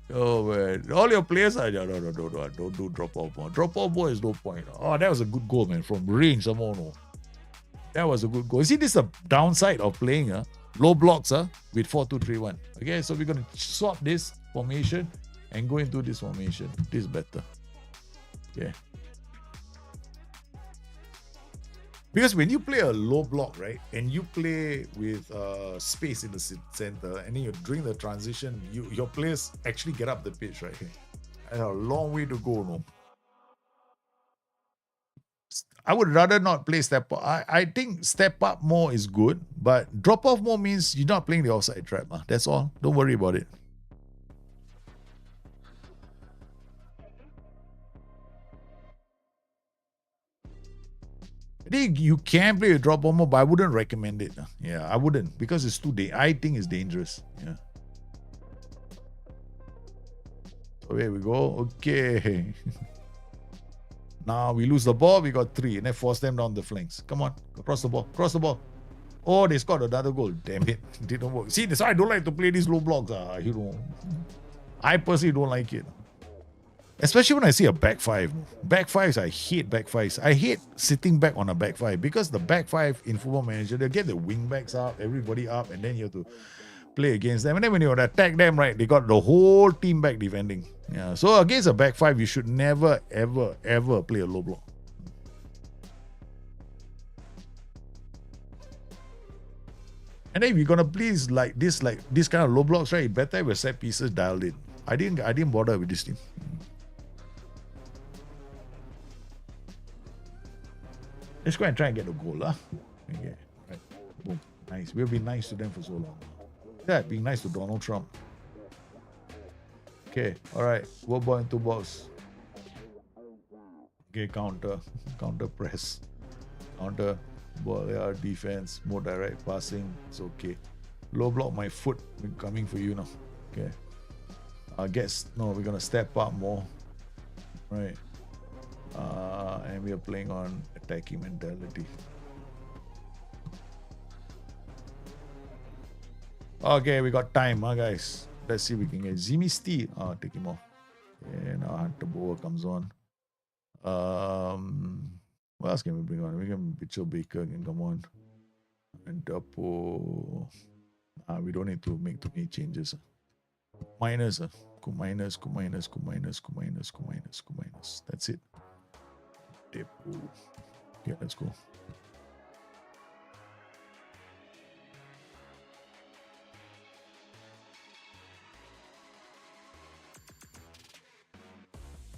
Oh man, all your players are no, don't do drop off more. Drop off more is no point. Oh, that was a good goal, man, from range. Somehow, no, that was a good goal. See, this is the downside of playing low blocks with 4-2-3-1. Okay, so we're gonna swap this formation and go into this formation. This is better. Okay. Because when you play a low block, right, and you play with space in the center, and then during the transition, your players actually get up the pitch, right? That's a long way to go, no. I would rather not play step up. I think step up more is good, but drop off more means you're not playing the offside trap. That's all. Don't worry about it. I think you can play a drop bomber, but I wouldn't recommend it. Yeah, I wouldn't, because it's I think it's dangerous. Yeah. So here we go. Okay. Now we lose the ball. We got 3, and then force them down the flanks. Come on, cross the ball. Cross the ball. Oh, they scored another goal. Damn it, didn't work. See, that's why I don't like to play these low blocks. I personally don't like it. Especially when I see a back 5. Back 5s, I hate back 5s. I hate sitting back on a back 5, because the back 5 in Football Manager, they get the wing backs up, everybody up, and then you have to play against them. And then when you attack them, right, they got the whole team back defending. Yeah. So against a back 5, you should never, ever, ever play a low block. And then if you're gonna play like this kind of low blocks, right, better have your set pieces dialed in. I didn't bother with this team. Let's go and try and get a goal. Okay. Right. Boom. Nice. We've been nice to them for so long. Yeah, being nice to Donald Trump. Okay. All right. 1 ball into box. Okay. Counter press. Counter. Ball. Yeah, defense. More direct passing. It's okay. Low block my foot. Coming for you now. Okay. We're going to step up more. Right. And we are playing on attacking mentality. Okay, we got time, guys. Let's see if we can get Zimi Stee. Take him off. And Hunter Boa comes on. What else can we bring on? We can Mitchell Baker can come on. And Dapo. We don't need to make too many changes. Minus. Minus. That's it. Depo. Okay, let's go.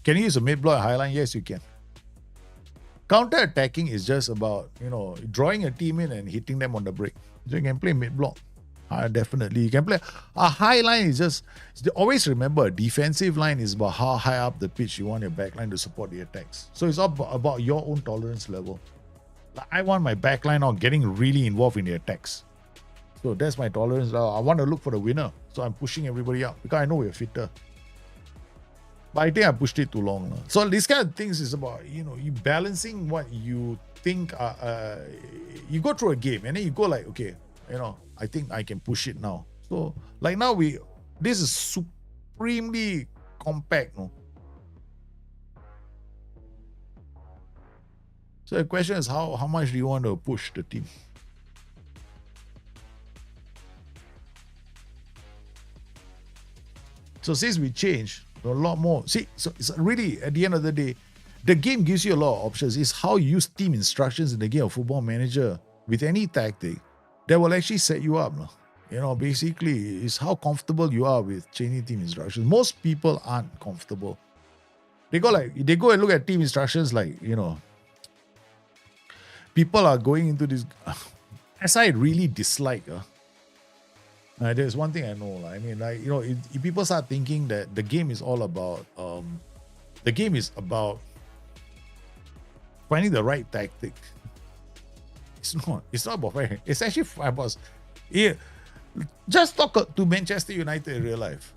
Can you use a mid block highline? Yes, you can. Counter attacking is just about, drawing a team in and hitting them on the break. So you can play mid block. Definitely. You can play. A high line is just, always remember, a defensive line is about how high up the pitch you want your back line to support the attacks. So it's all about your own tolerance level. Like, I want my back line on getting really involved in the attacks. So that's my tolerance level. I want to look for the winner. So I'm pushing everybody up because I know we're fitter. But I think I pushed it too long. So these kind of things is about, you balancing what you think. You go through a game and then you go like, okay, I think I can push it now. So like now this is supremely compact. No? So the question is how much do you want to push the team? So since we changed a lot more, so it's really at the end of the day, the game gives you a lot of options. It's how you use team instructions in the game of Football Manager with any tactic that will actually set you up. Basically, it's how comfortable you are with changing team instructions. Most people aren't comfortable. They go and look at team instructions like, people are going into this. As I really dislike, there's one thing I know. I mean, if people start thinking that the game is all about, finding the right tactic. It's not. It's not about finding. It's actually about. Just talk to Manchester United in real life.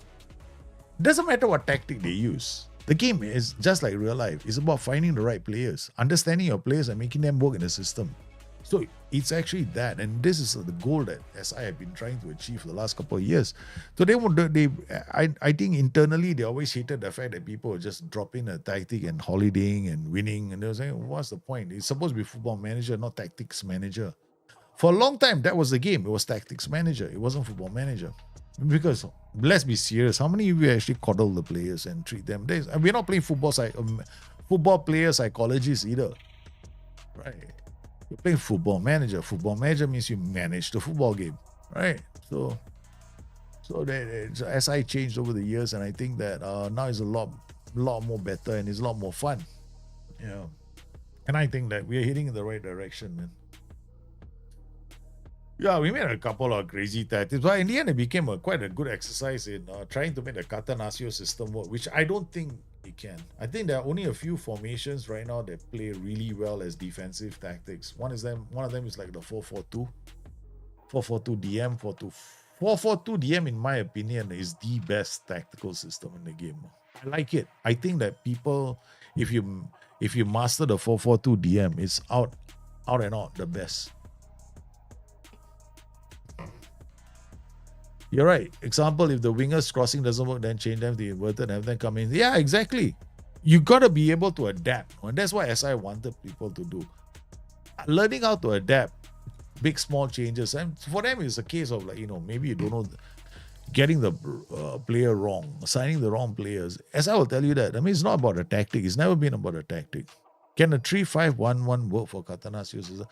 Doesn't matter what tactic they use. The game is just like real life. It's about finding the right players, understanding your players and making them work in the system. So it's actually that, and this is the goal that SI have been trying to achieve for the last couple of years. So I think internally they always hated the fact that people just drop in a tactic and holidaying and winning, and they were saying, "What's the point? It's supposed to be football manager, not tactics manager." For a long time, that was the game. It was tactics manager. It wasn't football manager. Because let's be serious, how many of you actually coddle the players and treat them? We're not playing football player psychologists either, right? You're playing football manager. Football manager means you manage the football game, right? So as I changed over the years, and I think that now it's a lot more better and it's a lot more fun. Yeah, and I think that we're heading in the right direction, man. Yeah, we made a couple of crazy tactics, but in the end, it became quite a good exercise in trying to make the Catanaccio system work, which I don't think it can. I think there are only a few formations right now that play really well as defensive tactics. One of them is like the 4-4-2, 4-4-2 DM, 4-4-2 DM. In my opinion, is the best tactical system in the game. I like it. I think that people, if you master the 4-4-2 DM, it's out and out the best. You're right. Example, if the wingers crossing doesn't work, then change them to inverted and have them come in. Yeah, exactly. You got to be able to adapt. And that's what SI wanted people to do. Learning how to adapt, big, small changes. And for them, it's a case of maybe you don't know, getting the player wrong, assigning the wrong players. SI will tell you that. I mean, it's not about a tactic. It's never been about a tactic. Can a 3-5-1-1 work for Catanaccio?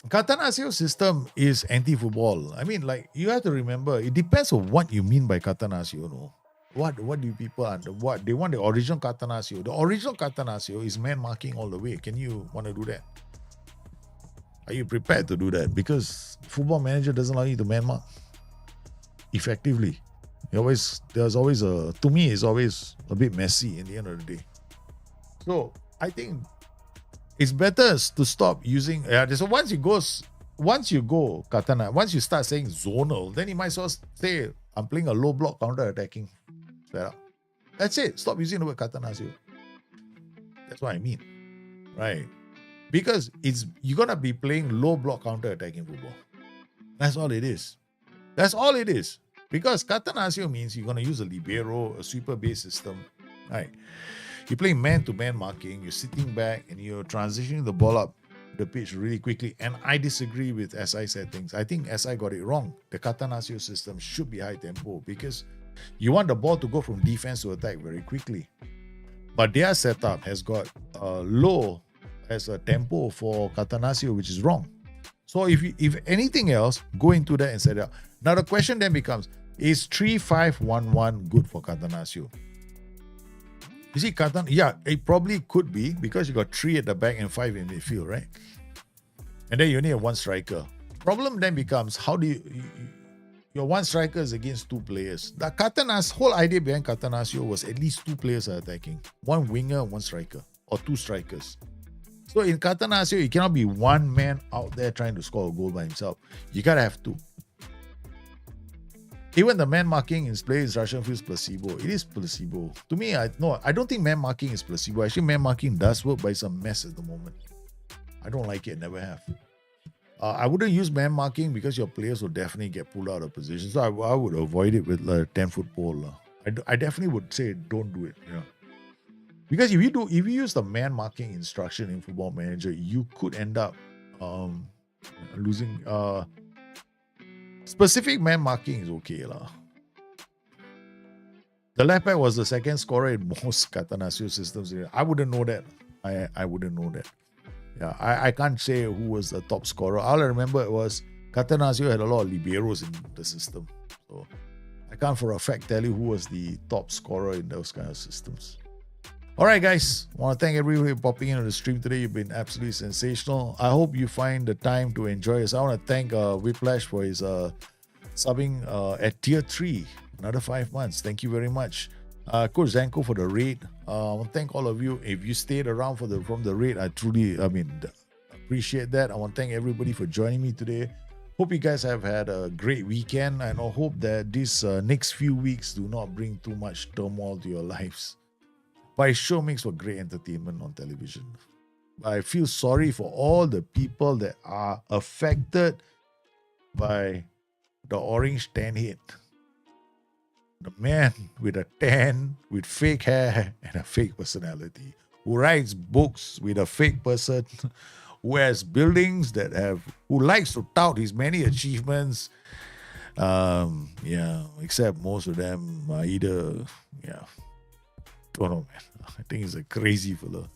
Catanaccio system is anti-football. I mean, you have to remember, it depends on what you mean by Catanaccio. No? What do people under? What they want the original Catanaccio? The original Catanaccio is man marking all the way. Can you want to do that? Are you prepared to do that? Because football manager doesn't allow you to man mark effectively. To me, it's always a bit messy in the end of the day. So I think it's better to stop using. So once you go Katana, once you start saying zonal, then you might as well say, I'm playing a low block counter attacking setup. That's it. Stop using the word Catanaccio. That's what I mean, right? Because you're gonna be playing low block counter attacking football. That's all it is. That's all it is. Because Catanaccio means you're gonna use a libero, a sweeper-based system, right? You're playing man-to-man marking, you're sitting back and you're transitioning the ball up the pitch really quickly. And I disagree with SI settings. I think SI got it wrong. The Catanaccio system should be high tempo because you want the ball to go from defense to attack very quickly. But their setup has got low as a tempo for Catanaccio, which is wrong. So if anything else, go into that and set it up. Now the question then becomes, is 3-5-1-1 good for Catanaccio? You see, it probably could be because you got 3 at the back and 5 in midfield, right? And then you only have 1 striker. Problem then becomes, how do your 1 striker is against 2 players. The whole idea behind Catanaccio was at least 2 players are attacking. 1 winger, 1 striker, or 2 strikers. So in Catanaccio, it cannot be 1 man out there trying to score a goal by himself. You gotta have 2. Even the man marking in play instruction feels placebo. It is placebo. To me, I don't think man marking is placebo. Actually, man marking does work, but it's a mess at the moment. I don't like it, never have. I wouldn't use man marking because your players will definitely get pulled out of position. So I would avoid it with a 10-foot pole. I definitely would say don't do it. Yeah. Because if you use the man marking instruction in Football Manager, you could end up losing. Specific man marking is okay lah. The left back was the second scorer in most Catanaccio systems. I wouldn't know that. I wouldn't know that. Yeah, I can't say who was the top scorer. All I remember it was Catanaccio had a lot of liberos in the system. So I can't for a fact tell you who was the top scorer in those kind of systems. All right, guys. I want to thank everybody for popping into the stream today. You've been absolutely sensational. I hope you find the time to enjoy this. I want to thank Whiplash for his subbing at Tier 3. Another 5 months. Thank you very much. Coach Zanko for the raid. I want to thank all of you. If you stayed around from the raid, I truly appreciate that. I want to thank everybody for joining me today. Hope you guys have had a great weekend, and I hope that these next few weeks do not bring too much turmoil to your lives. But it sure makes for great entertainment on television. I feel sorry for all the people that are affected by the orange tan head. The man with a tan, with fake hair and a fake personality, who writes books with a fake person, who has buildings that have, who likes to tout his many achievements. Except most of them are either, don't know, man. I think he's a crazy fella.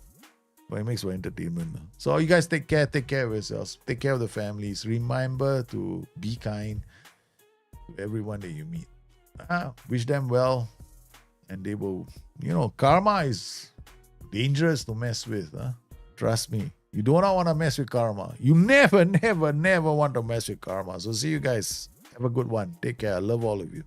But it makes for entertainment. So you guys take care of yourselves, take care of the families. Remember to be kind to everyone that you meet. Wish them well, and they will, karma is dangerous to mess with. Trust me. You do not want to mess with karma. You never want to mess with karma. So see you guys. Have a good one. Take care. I love all of you.